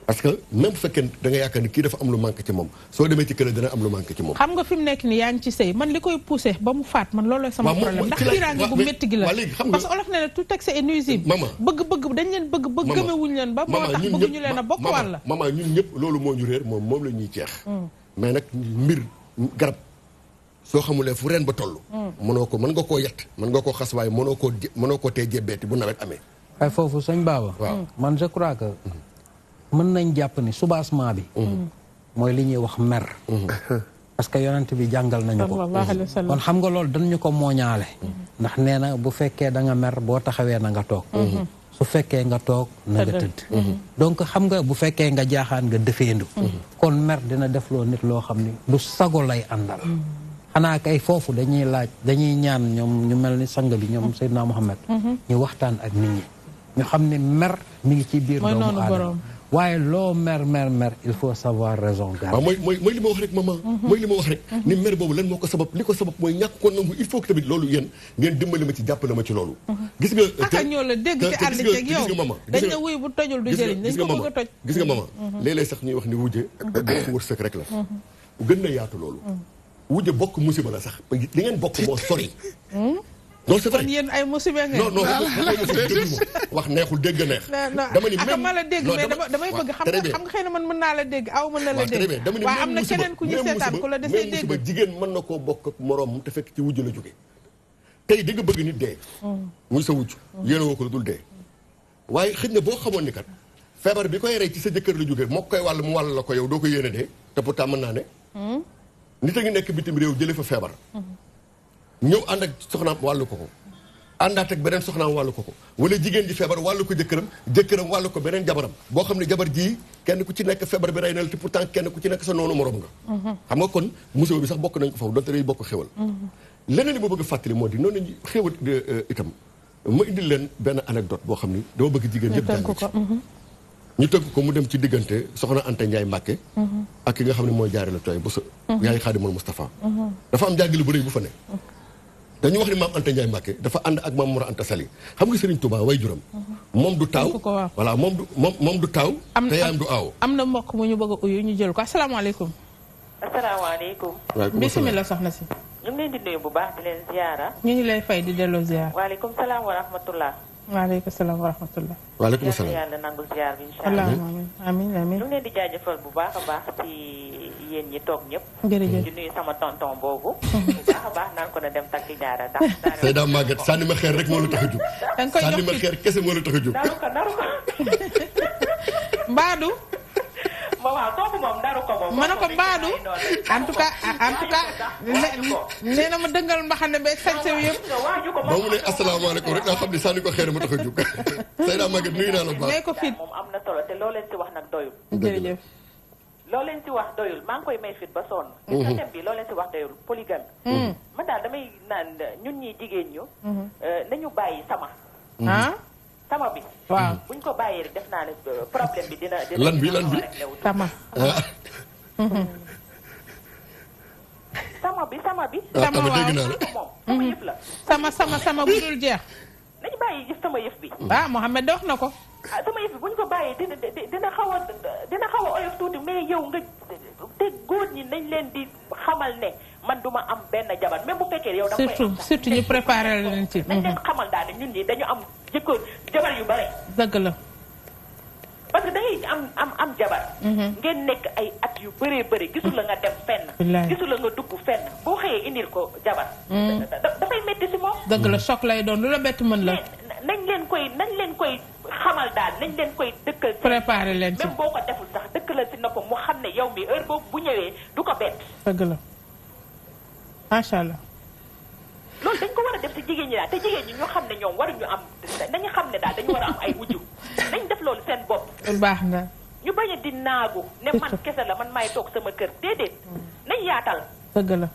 Speaker 11: parce que même bu fekkee da nga yaakaar ni kii dafa am lu manqué ci moom soo demee ci kële dina am lu manqué ci moom.
Speaker 4: xam nga fi mu nekk nii yaa ngi ci sëy man li koy poussé ba mu faat man looloo sama problème ndax fiiraange bu métti gi la parce que olof ne ne tout excès est nuisible. bëgg dañ leen bëgg gëmewuñ leen ba moo tax bëgguñu leen a bokk wàlla.
Speaker 11: maman ñun ñëpp loolu moo ñu réer moom la ñuy ceex. mais nag mbir garab soo xamulee fu reen ba toll. mën nga koo yett mën nga koo xas waaye mënoo koo tee jébbeeti bu nawet amee.
Speaker 18: waaye foofu sëñ Baba. waaw man je crois que mën nañ jàpp ni soubassement bi. mooy li ñuy wax mer. parce que yonent bi jàngal nañu ko. kon xam nga loolu dañu ko mooñaale. ndax nee na bu fekkee da nga mer boo taxawee na nga toog. su fekkee nga toog na nga tëdd. donc xam nga bu fekkee nga jaaxaan nga defeendu. kon mer dina def loo nit loo xam ni du sago lay àndal. xanaa kay foofu dañuy ñaan ñoom ñu mel ni sang bi ñoom Seydina Mohamed. ñu waxtaan ak nit ñi. ñu xam ne mer mi ngi ci biir doomu aadama waaye loo mer il faut savoir raison garder.
Speaker 11: waaw mooy li ma wax rek maman. mooy li ma wax rek. ni mer boobu lan moo ko sabab li ko sabab mooy ñàkk ko nangu il faut que tamit loolu yéen ngeen dimbali ma ci jàppale ma ci loolu. gis nga
Speaker 4: aka ñoo la dégg ci ànd ceeg yow dañ na wuy bu tojul du jëriñ dañ ko bëgg a toj.
Speaker 11: gis nga maman léeg-léeg sax ñuy wax ni wujje bokk wërsëg rek la. gën na yaatu loolu. wujje bokk musiba la sax li ngeen bokk moo sori. non c'est vrai
Speaker 4: kon yéen ay musiba ngeen.
Speaker 11: non wax neexul dégg neex.
Speaker 4: dama ni même ma la dégg mais damay bëgg xam nga xëy na man mën naa la dégg aw mën na la dégg. waaw am na keneen ku ñu seetaan ku la desee dégg.
Speaker 11: musiba jigéen mën na koo bokk ak moroom te fekk ci wujj la jóge tey di nga bëgg nit dee. muy sa wujj yéen a woo ko lu dul dee. waaye xëy na boo xamoon ni kat feebar bi koy rey ci sa jëkkër la jóge moo koy wàll mu wàll la ko yow doo ko yéene dee te pourtant mën naa ne. nit a ngi nekk bitim réew jële fa feebar. ñëw ànd ak soxnaam wàllu ko àndaat ak beneen soxnaam wàllu ko wala jigéen ji feebar wàllu ko jëkkëram wàllu ko beneen jabaram boo xam ne jabar ji kenn ku ci nekk feebar bi rey na la te pourtant kenn ku ci nekk sa noonu morom nga. xam nga kon musiba bi sax bokk nañ ko foofu donte day bokk xéwal. leneen li ma bëgg a fàttali moo di noonu lañu xéwal itam ma indil leen benn anecdote boo xam ni dama bëgg jigéen yëpp jàng ci. ñu tëgg ko mu dem ci diggante soxna Anta Ndiaye Mbacke. ak ki nga xam ne mooy jaare la tooy bu sa. yaay Xaadimul Moustapha. dafa am jàngi lu bëri bu fa ne. dañu wax ni maam Anta Ndiaye Mbacke dafa ànd ak maam Mor Anta Sali xam nga Serigne Touba way juram. moom du taaw voilà moom du taaw. te yaayam du aaw.
Speaker 4: am na mbokk mu ñu bëgg a uyu ñu jël ko asalaamaaleykum.
Speaker 19: asalaamaaleykum.
Speaker 4: bisimilah soxna si.
Speaker 19: ñu ngi leen di nuyu bu baax di leen ziara.
Speaker 4: ñu ngi lay fay di delloo ziar.
Speaker 19: waaleykum salaam wa rahmatullah.
Speaker 4: waaleykum salaam wa rahmatullah.
Speaker 11: waaleykum salaam
Speaker 19: yàlla nangul ziar bi incha allah.
Speaker 4: amiin amiin.
Speaker 19: ñu ngi leen di jaajëfal bu baax a baax ci yéen ñi toog ñëpp.
Speaker 4: jërëjëf
Speaker 19: di nuyu sama tonton boobu. bu baax a baax naan ko na dem takki jaara ndax.
Speaker 11: Seyda Maguette sànni ma xeer rek moo la tax a jóg.
Speaker 4: da nga koy
Speaker 11: sànni ma xeer kese moo la tax a jóg.
Speaker 19: naru ko.
Speaker 4: Mbaadu.
Speaker 19: waaw kooku moom daru ko moom.
Speaker 4: ma ne ko Mbaadu. en tout cas nee na ma dëngal mbaxane beeg sañse bi yëpp.
Speaker 11: ba mu ne asalaamaaleykum rek naa xam ne sànni ko xeer ma tax a jóg. Seyda Maguette nuyu naa la baax.
Speaker 4: nee ko fit
Speaker 19: moom am na solo te loo leen ci wax nag doyul.
Speaker 4: jërëjëf.
Speaker 19: loo leen ci wax doyul maa ngi koy may fit ba sonn. thème bi loo leen ci wax doyul polygamie. man daal damay naan ñun ñii jigéen ñu. nañu bàyyi sama. sama bi.
Speaker 4: waaw
Speaker 19: buñ ko bàyyee rek def naa ne problème bi dina.
Speaker 11: lan bi
Speaker 4: sama.
Speaker 19: sama bi.
Speaker 4: sama waaw
Speaker 19: sama yëf la.
Speaker 4: sama bu dul jeex.
Speaker 19: nañu bàyyi sama yëf bi.
Speaker 4: Mohamed wax na ko.
Speaker 19: sama yëf bi buñ ko bàyyee dina xaw a oyof tuuti mais yow nga te góor ñi nañ leen di xamal ne man duma am benn jabar même bu fekkee yow. da nga koy
Speaker 4: surtout ñu préparé leen ci.
Speaker 19: nañ leen xamal daal ne ñun ñi dañu am jëkkër jabar yu bare.
Speaker 4: dëgg la.
Speaker 19: parce que da ngay am jabar. ngeen nekk ay at yu bëree bëri gisul la nga dem fenn. gisul la nga dugg fenn boo xëyee indil ko jabar. dafay métti si moom.
Speaker 4: dëgg la choc lay doon lu la bett mën la.
Speaker 19: nañ leen koy xamal daal nañ leen koy dëkkal.
Speaker 4: préparé leen ci
Speaker 19: même boo ko deful sax dëkkalal si noppam mu xam ne yow mi heure boobu bu ñëwee du ko bett.
Speaker 4: dëgg la macha allah.
Speaker 19: loolu dañ ko war a def si jigéen ñi daal te jigéen ñi ñoo xam ne ñoom waruñu am dañu xam ne daal dañu war a am ay wujju nañ def loolu seen bopp.
Speaker 4: baax na.
Speaker 19: ñu bañ a di naagu ne man kese la man maay toog sama kër déedéet nañ yaatal.
Speaker 4: dëgg la.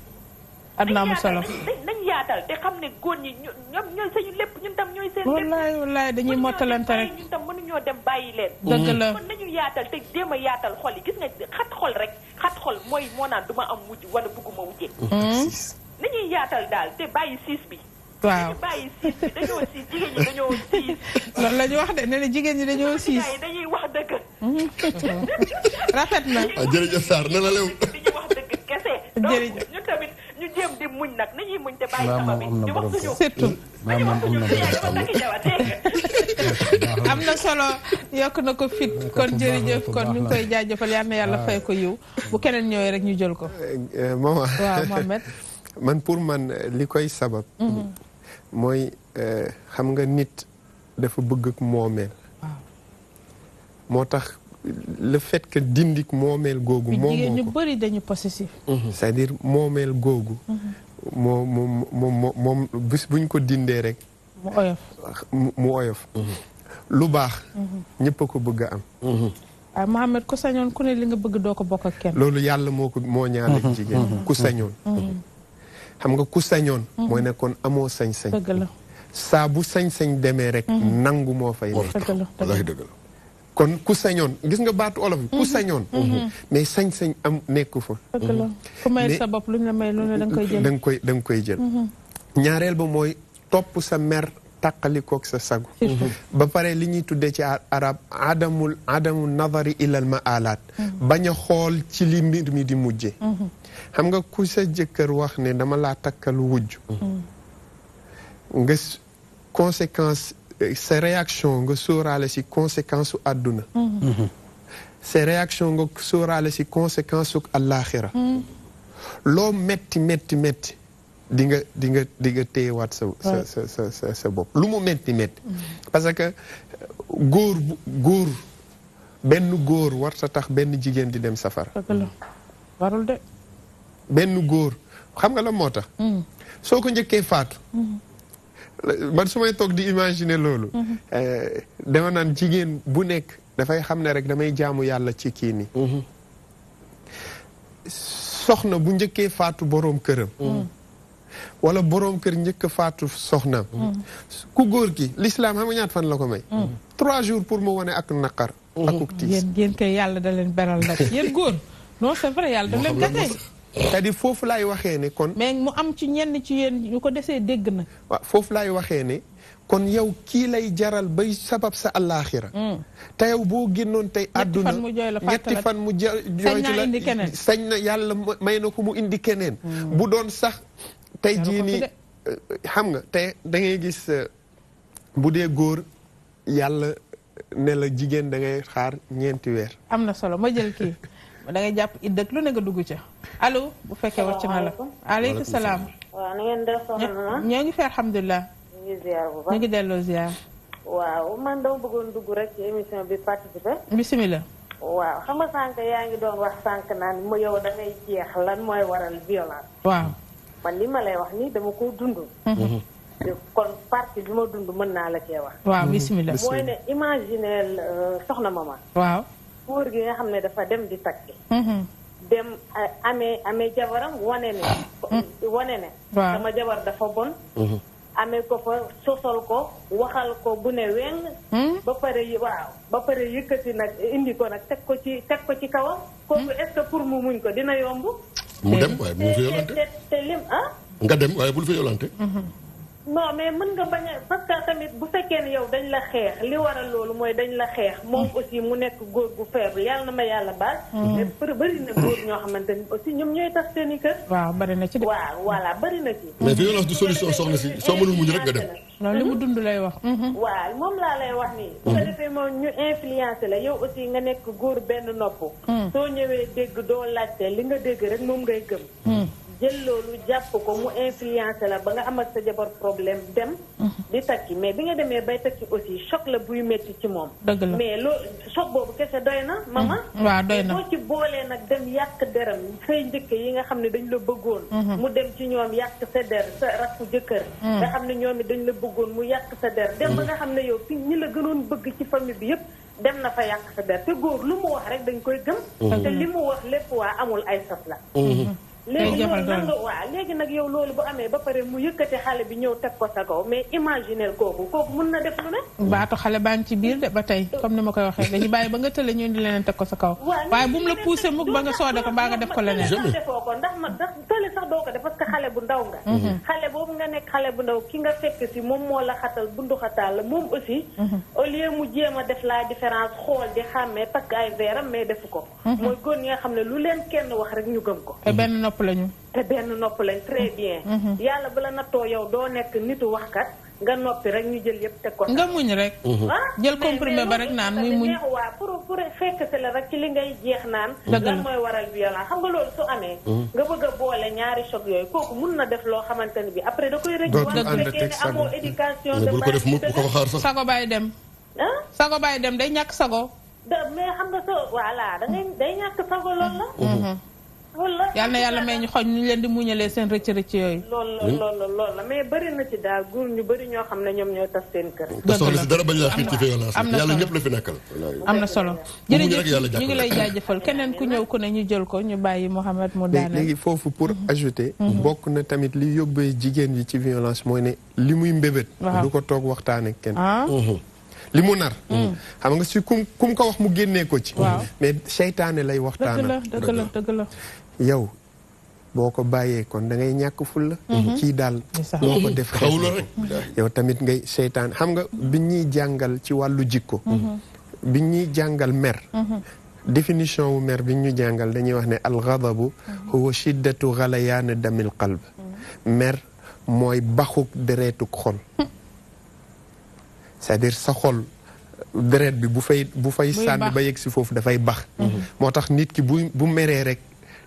Speaker 4: adna am solo
Speaker 19: nañ yaatal te xam ne góor ñi ñoom ñooy sañu lépp ñun tam ñooy seen lépp.
Speaker 4: wallaay dañuy mottalante rek.
Speaker 19: ñun tam mënuñoo dem bàyyi leen.
Speaker 4: dëgg la
Speaker 19: kon nañu yaatal te jéem a yaatal xol yi gis nga xat xol rek xat xol moo naan du ma am wujj wala bugguma wujje nañuy yaatal daal te bàyyi siis bi
Speaker 4: waaw
Speaker 19: bàyyi siis bi dañoo siis jigéen ñi dañoo siis.
Speaker 4: loolu la ñu wax de nee na jigéen ñi dañoo siis.
Speaker 19: dañuy wax dëgg.
Speaker 4: rafet na.
Speaker 11: jërëjëf Sarr na la lew.
Speaker 19: dañuy wax dëgg kese.
Speaker 4: jërëjëf
Speaker 19: donc ñu tamit ñu jéem di muñ nag nañuy muñ te bàyyi sama bi di wax suñu.
Speaker 4: surtout. am na solo yokk na ko fit kon jërëjëf kon ñu ngi koy jaajëfal yal na yàlla fay ko yiw bu keneen ñëwee rek ñu jël ko.
Speaker 9: maman
Speaker 4: waaw Mohamed.
Speaker 9: man pour man li koy sabab. mooy xam nga nit dafa bëgg ak moomeel. moo tax le fait que dindik moomeel googu. moomoo ko
Speaker 4: jigéen ñu bëri dañu possessif.
Speaker 9: c'est-à-dire moomeel googu. moom bis buñ ko dindee rek.
Speaker 4: mu oyof
Speaker 9: mu oyof. lu baax. ñëpp a ko bëgg a am.
Speaker 4: waaye Mohamed ku sañoon ku ne li nga bëgg doo ko bokk ak kenn.
Speaker 9: loolu yàlla moo ñaale jigéen ku sañoon. xam nga ku sañoon. mooy nekkoon amoo sañ-sañ.
Speaker 4: dëgg la
Speaker 9: saa bu sañ-sañ demee rek. nangu moo fay nekk.
Speaker 4: dëgg la
Speaker 11: wallaahi dëgg la.
Speaker 9: kon ku sañoon gis nga baatu olof bi ku sañoon. mais sañ-sañ am nekku fa.
Speaker 4: dëgg la ku may sa bopp lu ñu la may lu ne da nga koy jël.
Speaker 9: da nga koy jël. ñaareel ba mooy topp sa mer tàqalikook sa sagu. ba pare li ñuy tuddee ci arab adamul nadari ilal maalaat. bañ a xool ci li mbir mi di mujje xam nga ku sa jëkkër wax ne dama laa takkal wujj. nga conséquence sa réaction nga sóoraale si conséquence su àdduna. sa réaction nga sóoraale si conséquence su àllaaxira. loo metti di nga téyewaat sa bopp lu mu metti parce que góor benn góor war sa tax benn jigéen di dem safara.
Speaker 4: warul de.
Speaker 9: benn góor xam nga la moo tax. soo ko njëkkee faatu. man su may toog di imaginer loolu. dama naan jigéen bu nekk dafay xam ne rek damay jaamu yàlla ci kii nii. soxna bu njëkkee faatu boroom këram. wala boroom kër njëkk faatu soxnaam. ku góor gi l'islam xam nga ñaat fan la ko may. 3 jours pour mu wane ak naqar. akuk tiis
Speaker 4: yéen kay yàlla da leen beral nag yéen góor non c'est vrai yàlla da leen gàttee.
Speaker 9: c'est-à-dire foofu laay waxee ne kon.
Speaker 4: mais mu am ci ñenn ci yéen yu ko desee dégg na.
Speaker 9: waaw foofu laay waxee ne kon yow kii lay jaral bay sabab sa àllaaxira. te yow boo génnoon tey àdduna ñetti fan mu jooy la sañ na yàlla may na ko mu indi keneen. bu doon sax tey jii nii xam nga te da ngay gis bu dee góor yàlla ne la jigéen da ngay xaar 4 weer.
Speaker 4: am na solo ma jël kii. da ngay jàpp it dëkk lu ne nga dugg ca allo bu fekkee wàcc na la. aleykum salaam.
Speaker 20: waaw na ngeen def soxna
Speaker 4: ñoo ngi fi alhamdulilah.
Speaker 20: ñu ngi ziar bu baax
Speaker 4: ñu ngi delloo ziar.
Speaker 20: waaw man dama bëggoon dugg rek ci émission bi participer.
Speaker 4: bisimilah.
Speaker 20: waaw xam nga sànq yaa ngi doon wax sànq naan mu yow da ngay jeex lan mooy waral violence.
Speaker 4: waaw.
Speaker 20: man li ma lay wax nii dama ko dund. kon partie bi ma dund mën naa la cee wax.
Speaker 4: waaw bisimilah.
Speaker 20: mooy ne imagineel soxna mama.
Speaker 4: waaw.
Speaker 20: góor gi nga xam ne dafa dem di takki. dem amee jabaram wane ne. sama jabar dafa bon. amee ko fa sosal ko waxal ko bu ne weng. ba pare yëkkati nag indi ko nag teg ko ci kawam. kooku est-ce que pour mu muñ ko dina yomb.
Speaker 11: mu dem waaye bu mu fa yolante
Speaker 20: te lim
Speaker 11: nga dem waaye bul fa yolante.
Speaker 20: non mais mën nga bañ a parce que tamit bu fekkee ne yow dañ la xeex li waral loolu mooy dañ la xeex moom aussi mu nekk góor gu faible yàlla na ma yàlla baal. mais bëri na góor ñoo xamante ni aussi ñoom ñooy tax seen i kër.
Speaker 4: waaw bëri na ci de.
Speaker 20: waaw voilà bëri na ci.
Speaker 11: mais violence du solution soxna si soo mënul muñ rek nga dem.
Speaker 4: non li mu dund lay wax.
Speaker 20: waaw moom laa lay wax nii. bu ko defee moom ñu influencé la yow aussi nga nekk góor benn nopp. soo ñëwee dégg doo laajte li nga dégg rek moom ngay gëm. jël loolu jàpp ko mu influencé la ba nga am ak sa jabar problème dem di takki mais bi nga demee bay takki aussi choc la buy métti ci moom.
Speaker 4: dëgg la
Speaker 20: mais loolu choc boobu kese doy na mama.
Speaker 4: waaw doy na
Speaker 20: boo ci boolee nag dem yàq deram say njëkk yi nga xam ne dañ la bëggoon. mu dem ci ñoom yàq sa der sa rakku jëkkër. nga xam ne ñoom it dañ la bëggoon mu yàq sa der dem ba nga xam ne yow fi ñi la gënoon bëgg ci famille bi yëpp dem na fa yàq sa der te góor lu mu wax rek dañ koy gëm. te li mu wax lépp waa amul ay sas la. léegi loolu nan nga waaw léegi nag yow loolu bu amee ba pare mu yëkkati xale bi ñëw teg ko sa kaw mais imaginer kooku mun na def lu ne.
Speaker 4: baatu xale baa ngi ci biir de ba tey comme ni ma koy waxee dañu bàyyi ba nga tële ñu indi leneen teg ko sa kaw. waaye bu mu la poussé mukk ba nga soode ko mbaa nga def ko leneen.
Speaker 20: jamais defoo ko ndax tële sax doo ko def parce que xale bu ndaw nga. xale boobu nga nekk xale bu ndaw ki nga fekk si moom moo la xatal bundu xatal la moom aussi. au lieu mu jéem a def la différence xool di xàmmee takk ay veeram mais defu ko. mooy góor ñi nga xam ne lu leen kenn wax rek ñu gëm ko.
Speaker 4: te benn nopp lañu.
Speaker 20: te benn nopp lañ très bien. yàlla bu la nattoo yow doo nekk nitu waxkat nga noppi rek ñu jël yëpp teg ko.
Speaker 4: nga muñ rek. jël comprimé ba rek naan muy muñ.
Speaker 20: waaw pour fekk si la rek ci li ngay jeex naan. lan mooy waral violence xam nga loolu su amee. nga bëgg a boole ñaari choc yooyu kooku mun na def loo xamante ne bi après da koy rëcc.
Speaker 11: dootul ànd ak teg
Speaker 20: amoo éducation de
Speaker 11: bul ko def mukk bu ko xaar sax.
Speaker 4: sago bàyyi dem. sago bàyyi dem day ñàkk sago.
Speaker 20: mais xam nga voilà day ñàkk sago loolu la.
Speaker 4: yal na yàlla may ñu xoj ñu leen di muñalee seen rëcc yooyu.
Speaker 20: loolu la mais bëri na ci daal góor ñu bëri ñoo xam ne ñoom ñooy tas seen kër.
Speaker 11: te soxna si dara bañ laa xiir ci violence yàlla ñëpp la fi nekkal.
Speaker 4: am na solo jërëjëf ñu ngi lay jaajëfal keneen ku ñëw ku ne ñu jël ko ñu bàyyi Mouhamed mu daaneel.
Speaker 9: léegi foofu pour ajouter. bokk na tamit li yóbbee jigéen yi ci violence mooy ne li muy mbébét. du ko toog waxtaan ak kenn. li mu nar. xam nga si kum ko wax mu génnee ko ci. mais seytaane lay waxtaanal.
Speaker 4: dëgg la.
Speaker 9: yow boo ko bàyyee kon da ngay ñàkk ful la. kii daal moo ko def xew rek. yow tamit ngay seytaan xam nga biñ ñuy jàngal ci wàllu jikko. biñ ñuy jàngal mer. définition wu mer biñ ñu jàngal dañuy wax ne alxadabu huwa shiddatu ghalayaan damil qalb. mer mooy baxuk deretuk xol. c'est-à-dire sa xol deret bi bu fay sànni ba yegg si foofu dafay bax. moo tax nit ki bu meree rek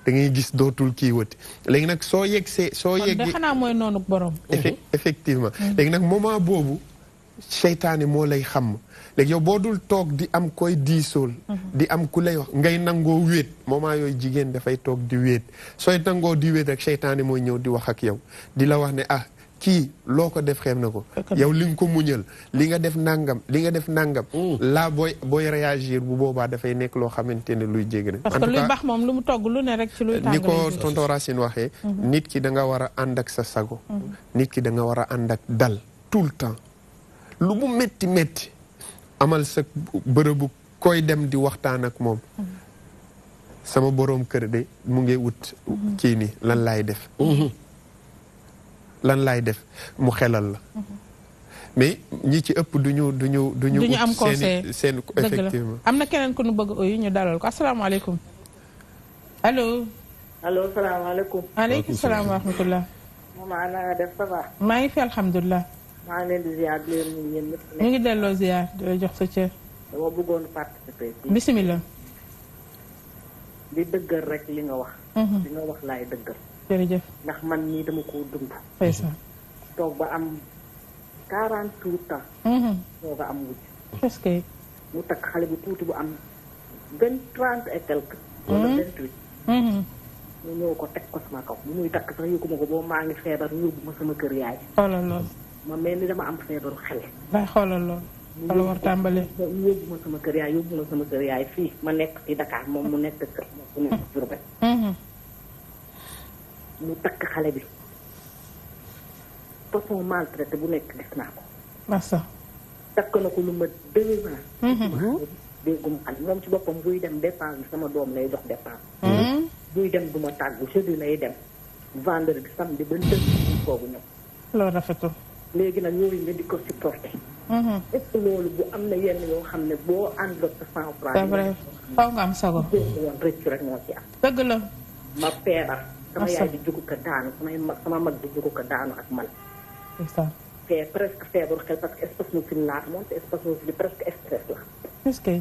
Speaker 9: da ngay gis dootul kii wëti léegi nag soo yeggee
Speaker 4: xanaa mooy noonu borom.
Speaker 9: effectivement léegi nag moment boobu seytaane moo lay xam léegi yow boo dul toog di am koy diisool di am ku lay wax ngay nangoo wéet moment yooyu jigéen dafay toog di wéet sooy nangoo di wéet rek seytaane mooy ñëw di wax ak yow di la wax ne kii loo ko def xeeb na ko yow li nga ko muñal li nga def nangam laa booy réagir bu boobaa dafay nekk loo xamante ne luy jéggi
Speaker 4: parce que luy baax moom lu mu togg lu ne rek ci luy tàng
Speaker 9: ni ko tonton Racine waxee nit ki da nga war a ànd ak sa sago nit ki da nga war a ànd ak dal tout le temps lu mu métti amal sa bërëbu koy dem di waxtaan ak moom sama boroom kër de mu ngi wut kii ni lan laay def mu xelal la mais ñi ci ëpp duñu
Speaker 4: am conseil
Speaker 9: seen effectivement
Speaker 4: am na keneen ku ñu bëgg uyu ñu dalal ko asalaamaaleykum allo
Speaker 20: salaamaaleykum
Speaker 4: aleykum salaam wa rahmatullah
Speaker 20: maa na nga def ça va
Speaker 4: maa ngi fi alhamdulilah
Speaker 20: maa ngi leen di ziar di leen nuyu yéen ñëpp
Speaker 4: ñu ngi delloo ziar di la jox sa cër
Speaker 20: dama bëggoon participer
Speaker 4: bisimilah
Speaker 20: di dëggal rek li nga wax li nga wax laay dëggal
Speaker 4: jërëjëf
Speaker 20: ndax man nii dama koo dund toog ba am 48 ans soo nga am wujj
Speaker 4: est-ce que
Speaker 20: mu takk xale bu tuuti bu am 30 et quelque wala 28 mu ñëw ko teg ko sama kaw bu muy takk sax yëguma ko boobu maa ngi feebar yóbbu ma sama kër yaay
Speaker 4: xoolal lool
Speaker 20: ma mel ni dama am feebaru xale
Speaker 4: bay xoolal lool xala war tàmbale
Speaker 20: yóbbu ma sama kër yaay fii ma nekk ci Dakar moom mu nekk kër moom mu nekk Diourbel mu takk xale bi façon maltraité bu nekk gis naa ko
Speaker 4: massa
Speaker 20: takk na ko lu ma 2 ans déggum xale moom ci boppam buy dem dépense bi sama doom lay jox dépense buy dem du ma tàggu jeudi lay dem vendredi samedi ba ndëg koogu ñëw
Speaker 4: loolu rafetul
Speaker 20: léegi nag yooyu nga di ko supporté est-ce que loolu bu am na yenn yoo xam ne boo ànd ak sa sang-froid
Speaker 4: c'est vrai faw nga am sago
Speaker 20: woon rëcc rek moo ci am
Speaker 4: dëgg la
Speaker 20: ma feebar sama yaay di jugu ko daanu sama mag di jugu ko daanu ak man fee presque feebaru xel parce que spasmophilie laa amoon te spasmophilie presque stress la
Speaker 4: est-ce que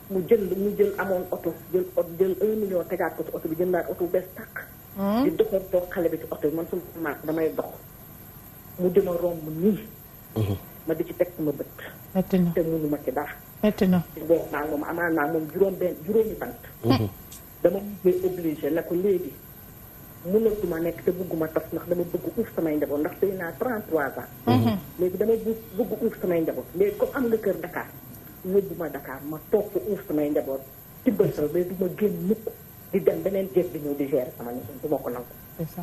Speaker 20: mu jël amoon oto jël 1 million tegaat ko ci oto bi jëndaat oto bu bees tàq di doxoon toog xale bi ci oto bi man suma maak damay dox mu dima romb nii ma di ci teg sama bët
Speaker 4: metti na
Speaker 20: te mënuma ci dara
Speaker 4: metti na
Speaker 20: boo naa moom amaan naa moom juróomi bant dama koy obligé ne ko léegi mënatuma nekk te bëgguma tas ndax dama bëgg uuf samay njaboot ndax tey naa 33 ans léegi dama bëgg uuf samay njaboot léegi comme am nga kër Dakar yóbbu ma Dakar ma toog ko uuf samay njaboot tibbal sa mais du ma génn mukk di dem beneen jéeg bi ñëw di gérer sama nit du ma ko nangu.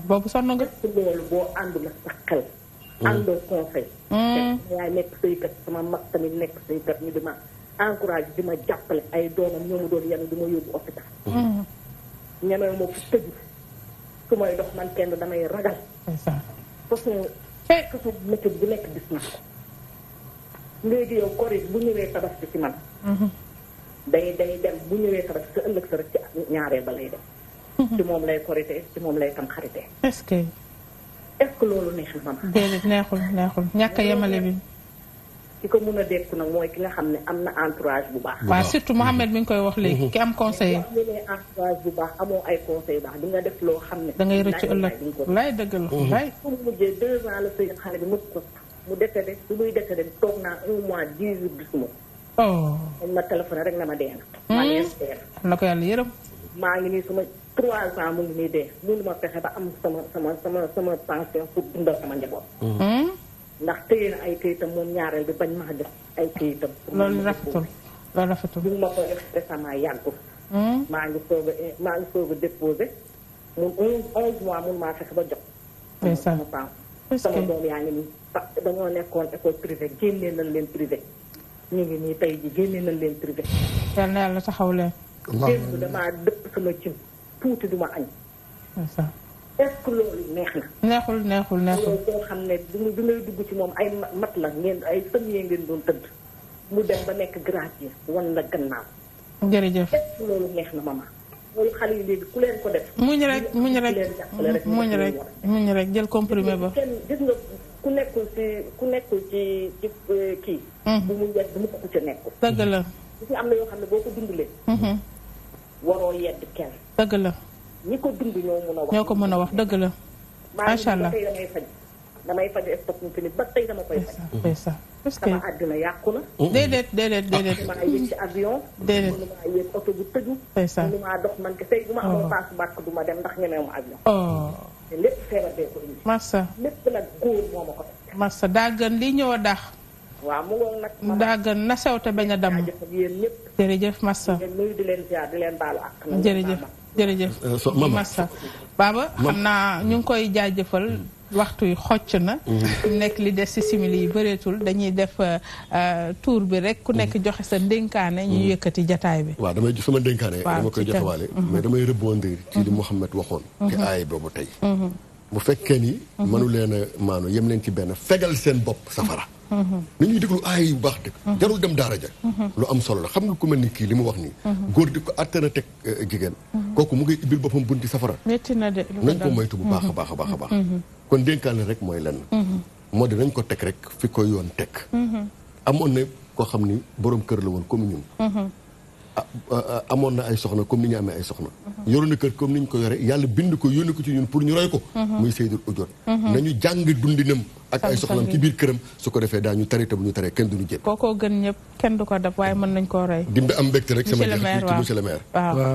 Speaker 4: boobu sonn nga.
Speaker 20: loolu boo àndul ak sa xel. àndoo conseil. yaay nekk saykat sama mag tamit nekk saykat ñu di ma encouragé di ma jàppale ay doomam ñoo mu doon yenn di ma yóbbu hôpital. ñemee ma fu tëju su may dox man kenn damay ragal. façon métier bu nekk gis na ko. léegi yow kori bu ñëwee tabaski ci man. day dem bu ñëwee tabaski sa ëllëg sa rek ci ñaareel ba lay dem. ci moom lay korité ci moom lay tam xarité.
Speaker 4: est-ce que
Speaker 20: loolu neex na ma.
Speaker 4: déedéet neexul ñàkk a yemale bi.
Speaker 20: ki ko mun a dekku nag mooy ki nga xam ne am na entourage bu baax.
Speaker 4: waaw surtout Mohamed mi ngi koy wax léegi ki am conseiller.
Speaker 20: boo amee entourage bu baax amoo ay conseil baax di nga def loo xam ne.
Speaker 4: da ngay rëcc ëllëg lay dëgg la lay.
Speaker 20: fu mu mujjee 2 ans la sëy xale bi ko mu décédé su muy décédé toog naa 1 mois 10 jours gisuma. dañ ma téléphoné rek na ma dee na. maa ngi leen dee
Speaker 4: na ko yàlla yërëm.
Speaker 20: maa ngi nii suma 3 ans mu ngi nii dee mënu ma fexe ba am sama pension pour dundal sama njaboot. ndax téye na ay këyitam moom ñaareel bi bañ maa def ay këyitam.
Speaker 4: loolu rafetul
Speaker 20: bi ma koy def récemment yàggul. maa ngi soog a déposé mun 11 mois mun maa fexe ba jot. sama pension sama doom yaa ngi nii dañoo nekkoon école privée génnee nañ leen privé ñu ngi nii tey ji génnee nañ leen privé.
Speaker 4: yal na yàlla taxaw leen.
Speaker 20: démb damaa dëpp sama cin tuuti duma añ. est-ce que loolu neex na.
Speaker 4: neexul.
Speaker 20: loolu koo xam ne du ngay dugg ci moom ay mat la ngeen ay sëmyee ngeen doon tëdd mu dem ba nekk gratuit wan la gannaaw.
Speaker 4: jërëjëf
Speaker 20: est-ce que loolu neex na maman. loolu xale yi léegi ku leen ko def.
Speaker 4: muñ rek jël comprimé ba.
Speaker 20: kenn gis nga ku nekkul ci kii. bu mu yedd bu mu ko ca nekkul.
Speaker 4: dëgg la.
Speaker 20: gis nga am na yoo xam ne boo ko dundulee. waroo yedd kenn.
Speaker 4: dëgg la.
Speaker 20: ñi ko dund
Speaker 4: ñoo ko mën a wax dëgg la. macha allah
Speaker 20: ba tey damay faj stock ñu fi ba tey dama koy faj. sama àddina yàqu na.
Speaker 4: déedéet.
Speaker 20: mënumaa yéeg ci avion.
Speaker 4: déedéet
Speaker 20: mënumaa yéeg oto bu tëju. mënumaa dox man kese bu ma amoon paas bàkk du ma dem ndax ñemewu avion. te lépp feebar bee ko indi.
Speaker 4: massa
Speaker 20: lépp nag góor moo ma ko def.
Speaker 4: massa daa gën lii ñëw a dax.
Speaker 20: waaw mu ngoog nag.
Speaker 4: daa gën na sew te bañ a damm.
Speaker 20: yéen ñëpp.
Speaker 4: jërëjëf massa.
Speaker 20: nuyu di leen ziar di leen baalu ak.
Speaker 4: jërëjëf massa Baba xam naa ñu ngi koy jaajëfal waxtu yi xocc na nekk li des ci simili yi bëreetul dañuy def tour bi rek ku nekk joxe sa ndénkaane ñu yëkkati jataay bi
Speaker 11: waaw damay sama ndénkaane dama koy joxewaale mais damay rebondir ci li Mouhamed waxoon ci aay boobu tey bu fekkee ni mënu leen a maanu yem leen ci benn fegal seen bopp safara ni ñuy déglu aay yu baax dëgg jarul dem daara ja lu am solo la xam nga ku mel ni kii li mu wax nii góor di ko attana teg jigéen kooku mu ngi ibbil boppam bunti safara
Speaker 4: metti na de
Speaker 11: nañ ko moytu bu baax a baax a baax a baax kon dénkaane rek mooy lenn moo di nañ ko teg rek fi ko yoon teg amoon na koo xam ni borom kër la woon comme ñun amoon na ay soxna comme ni ñu amee ay soxna yoroon na kër comme ni ñu ko yore yàlla bind ko yónni ko ci ñun pour ñu roy ko muy Seydul Ujoot nañu jàng dundinam ak ay soxnam ci biir këram su ko defee daañu tare te bu ñu taree kenn duñu jëpp
Speaker 4: kookoo gën ñëpp kenn du ko dab waaye mën nañ koo roy
Speaker 11: dimbe am mbégte rek sama jeex ci monsieur le maire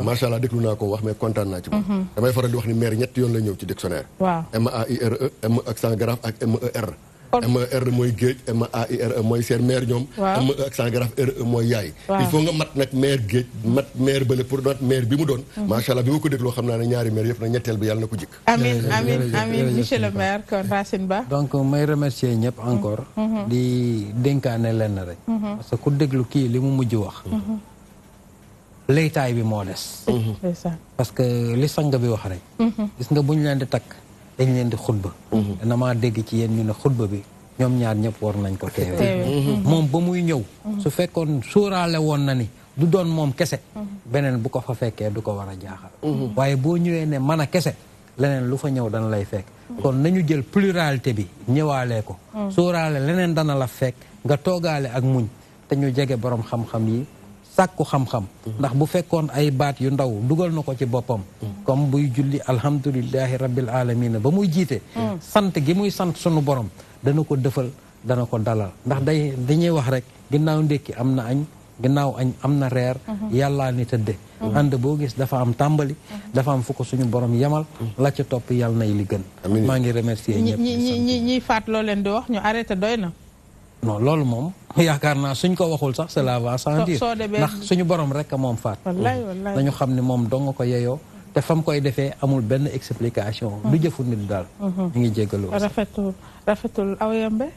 Speaker 11: macha allah déglu naa ko wax mais kontaan naa ci moom damay faral di wax ni maire ñetti yoon la ñëw ci dictionnaire MAIRE M accent grave ak MER MER mooy géej MAIRE mooy seen maire ñoom ME accent grave RE mooy yaay il faut nga mat nag maire géej mat maire bële pour doon maire bi mu doon macha allah bi ma ko dégloo xam naa ne ñaari maire yëpp nag ñetteel bi yàlla na ko jikk
Speaker 4: amiin monsieur le maire kon Racine Ba
Speaker 18: donc may remercier ñëpp encore di dénkaane lenn rek parce que ku déglu kii li mu mujj wax laytaay bi moo des parce que li sang bi wax rek gis nga bu ñu leen di takk dañ leen di xutba dana maa dégg ci yéen ñu ne xutba bi ñoom ñaar ñëpp war nañ ko teewee moom ba muy ñëw su fekkoon sóoraale woon na ni du doon moom kese beneen bu ko fa fekkee du ko war a jaaxal waaye boo ñëwee ne mën a kese leneen lu fa ñëw dana lay fekk kon nañu jël pluralité bi ñëwaalee ko sóoraale leneen dana la fekk nga toogaale ak muñ te ñu jege borom xam-xam yi sàkku xam-xam ndax bu fekkoon ay baat yu ndaw dugal na ko ci boppam comme buy julli alhamdulillahi rabbil alamina ba muy jiite sant gi muy sant sunu borom dana ko dëfal dana ko dalal ndax dañuy wax rek ginnaaw ndékki am na añ ginnaaw añ am na reer yàllaa ni tëdde ànd boo gis dafa am tàmbali dafa am fu ko suñu borom yemal la ca topp yàlla nay li gën maa ngi remercier ñëpp
Speaker 4: ñiy faat loo leen di wax ñu arrêté doy na
Speaker 18: non loolu moom yaakaar naa suñ ko waxul sax cela va sans dire ndax suñu borom rek moom faat dañu xam ne moom dong ko yeyoo te fam koy defee amul benn explication. du jëfu nit daal. ñu ngi jéggalu.
Speaker 4: rafetul aw yembe.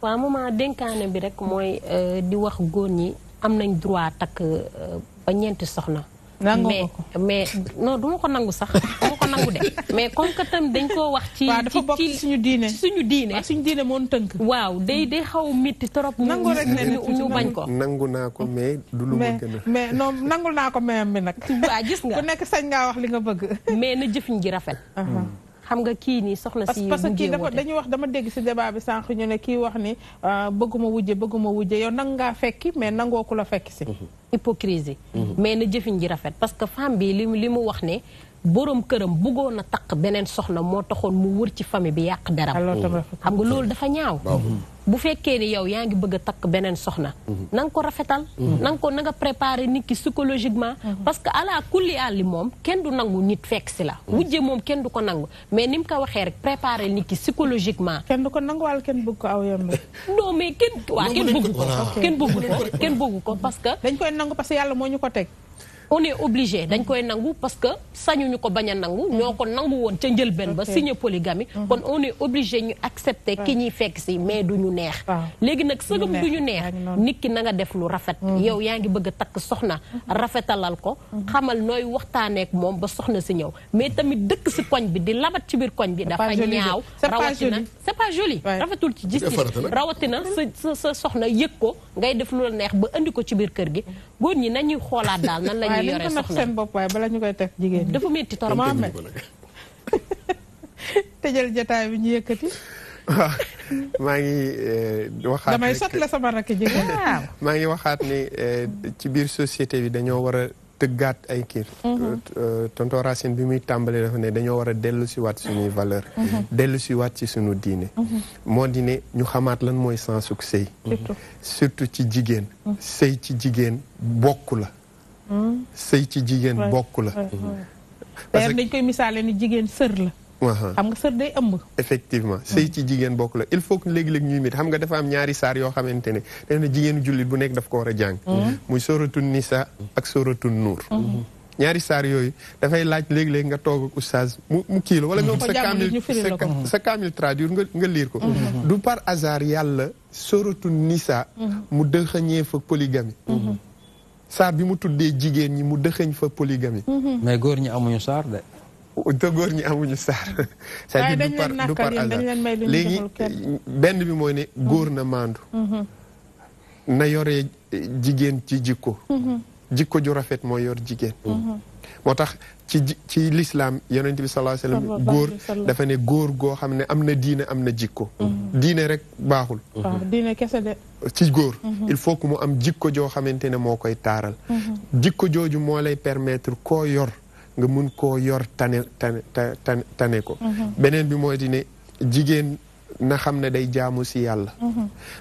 Speaker 10: waaw maman dénkaane bi rek mooy di wax góor ñi am nañ droit takk ba 9 soxna. mais non du ma ko nangu sax du ma ko nangu de mais comme que tam dañ koo wax ci
Speaker 4: dafa bokk ci suñu diine
Speaker 10: suñu diine
Speaker 4: moon tënk
Speaker 10: waaw day xaw métti trop nangu rek ñu bañ ko
Speaker 9: nangu naa ko mais du lu ma gën a
Speaker 4: mais non nangul naa ko mayam bi nag
Speaker 10: waaw gis nga
Speaker 4: ku nekk sañ ngaa wax li nga bëgg
Speaker 10: mais na jëfiñ ji rafet xam nga kii nii soxna si
Speaker 4: parce que kii dañuy wax dama dégg si débat bi sànq ñu ne kii wax ni bëgguma wujje yow nang ngaa fekki mais nangoo ku la fekki si
Speaker 10: hypocrisie mais na jëfiñ ji rafet parce que femme bi li mu wax ne borom këram bëggoon a takk beneen soxna moo taxoon mu wër ci famille bi yàq deram xam nga loolu dafa ñaaw bu fekkee ni yow yaa ngi bëgg a takk beneen soxna na nga ko rafetal na nga préparer nit ki psychologiquement parce que ala kulli àlli moom kenn du nangu nit fekk si la wujje moom kenn du ko nangu mais ni mu ko waxee rek préparer nit ki psychologiquement
Speaker 4: kenn du ko nangu wala kenn bëgg ko aw yembe
Speaker 10: non mais kenn bëggu ko parce que
Speaker 4: dañ koy nangu parce que yàlla moo ñu ko teg
Speaker 10: on est obligé dañ koy nangu parce que sañuñu ko bañ a nangu ñoo ko nangu woon ca njëlbeen ba signé polygamie kon on est obligé ñu accepter ki ñuy fekk si mais du ñu neex léegi nag sëgam du ñu neex nit ki na nga def lu rafet yow yaa ngi bëgg a takk soxna rafetalal ko xamal nooy waxtaaneek moom ba soxna si ñëw mais tamit dëkk si koñ bi di labat ci biir koñ bi dafa ñaaw rawatina c'est pas joli rafetul ci gis rawatina sa soxna yëg ko ngay def lu la neex ba andi ko ci biir kër gi góor ñi nañuy xoolaat daal nan lañuy yore soxna
Speaker 4: seen bopp waaye bala ñu koy teg jigéen ñi
Speaker 10: dafa métti torop
Speaker 4: tëjal jotaay bi ñu yëkkati
Speaker 9: waaw maa ngi waxaat
Speaker 4: damay sot la sama rakk jigéen
Speaker 9: maa ngi waxaat ni ci biir société bi dañoo war a tëggaat ay kiir tonton Racine bi muy tàmbalee dafa ne dañoo war a dellu si waat suñuy valeur dellu si waat ci suñu diine moo di ne ñu xamaat lan mooy sensuk sëy surtout ci jigéen sëy ci jigéen bokk la sëy ci jigéen bokk la
Speaker 4: d'ailleurs dañ koy misaale ni jigéen sër la xam nga sër day ëmb
Speaker 9: effectivement sëy ci jigéen bokk la il faut que léegi-léegi ñuy mit xam nga dafa am ñaari saar yoo xamante ne def na jigéenu jullit bu nekk daf ko war a jàng muy sóoratul nisa ak sóoratul nuur ñaari saar yooyu dafay laaj léegi-léegi nga toog ak oustaz mu kii la wala nga sa kaamil traduire nga lire ko du par hasard yàlla sóoratul nisa mu dëxañee fa polygamie saar bi mu tuddee jigéen ñi mu dëxëñ fa polygamie
Speaker 18: mais góor ñi amuñu saar de
Speaker 9: te góor ñi amuñu saar c'est-à-dire du par hasard léegi benn bi mooy ne góor na maandu na yore jigéen ci jikko ju rafet mooy yor jigéen moo tax ci l'islam yonent bi sallallahu alayhi wasallam góor dafa ne góor goo xam ne am na diine am na jikko diine rek baaxul
Speaker 4: diine kese de
Speaker 9: ci góor il faut que mu am jikko joo xamante ne moo koy taaral jikko jooju moo lay permettre koo yor nga mun koo yor tane ko beneen bi mooy di ne jigéen na xam ne day jaamu si yàlla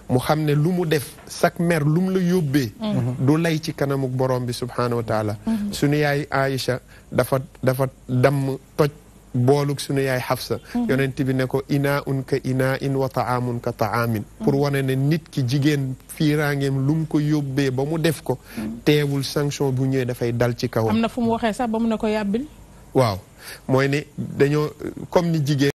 Speaker 9: mu xam ne lu mu def sak mer lu mu la yóbbee du lay ci kanamuk borom bi subhaanahu wa taala sunu yaay Aïcha dafa damm toj booluk sunu yaay Xafsa yonent bi ne ko inaa un ka inaa in wa taamun ka taamin pour wane ne nit ki jigéen fiiraangeem lu mu ko yóbbee ba mu def ko teewul sanction bu ñëwee dafay dal ci kawam
Speaker 4: am na fu mu waxee sax ba mu ne ko yàbbil
Speaker 9: waaw mooy ne dañoo comme ni jigéen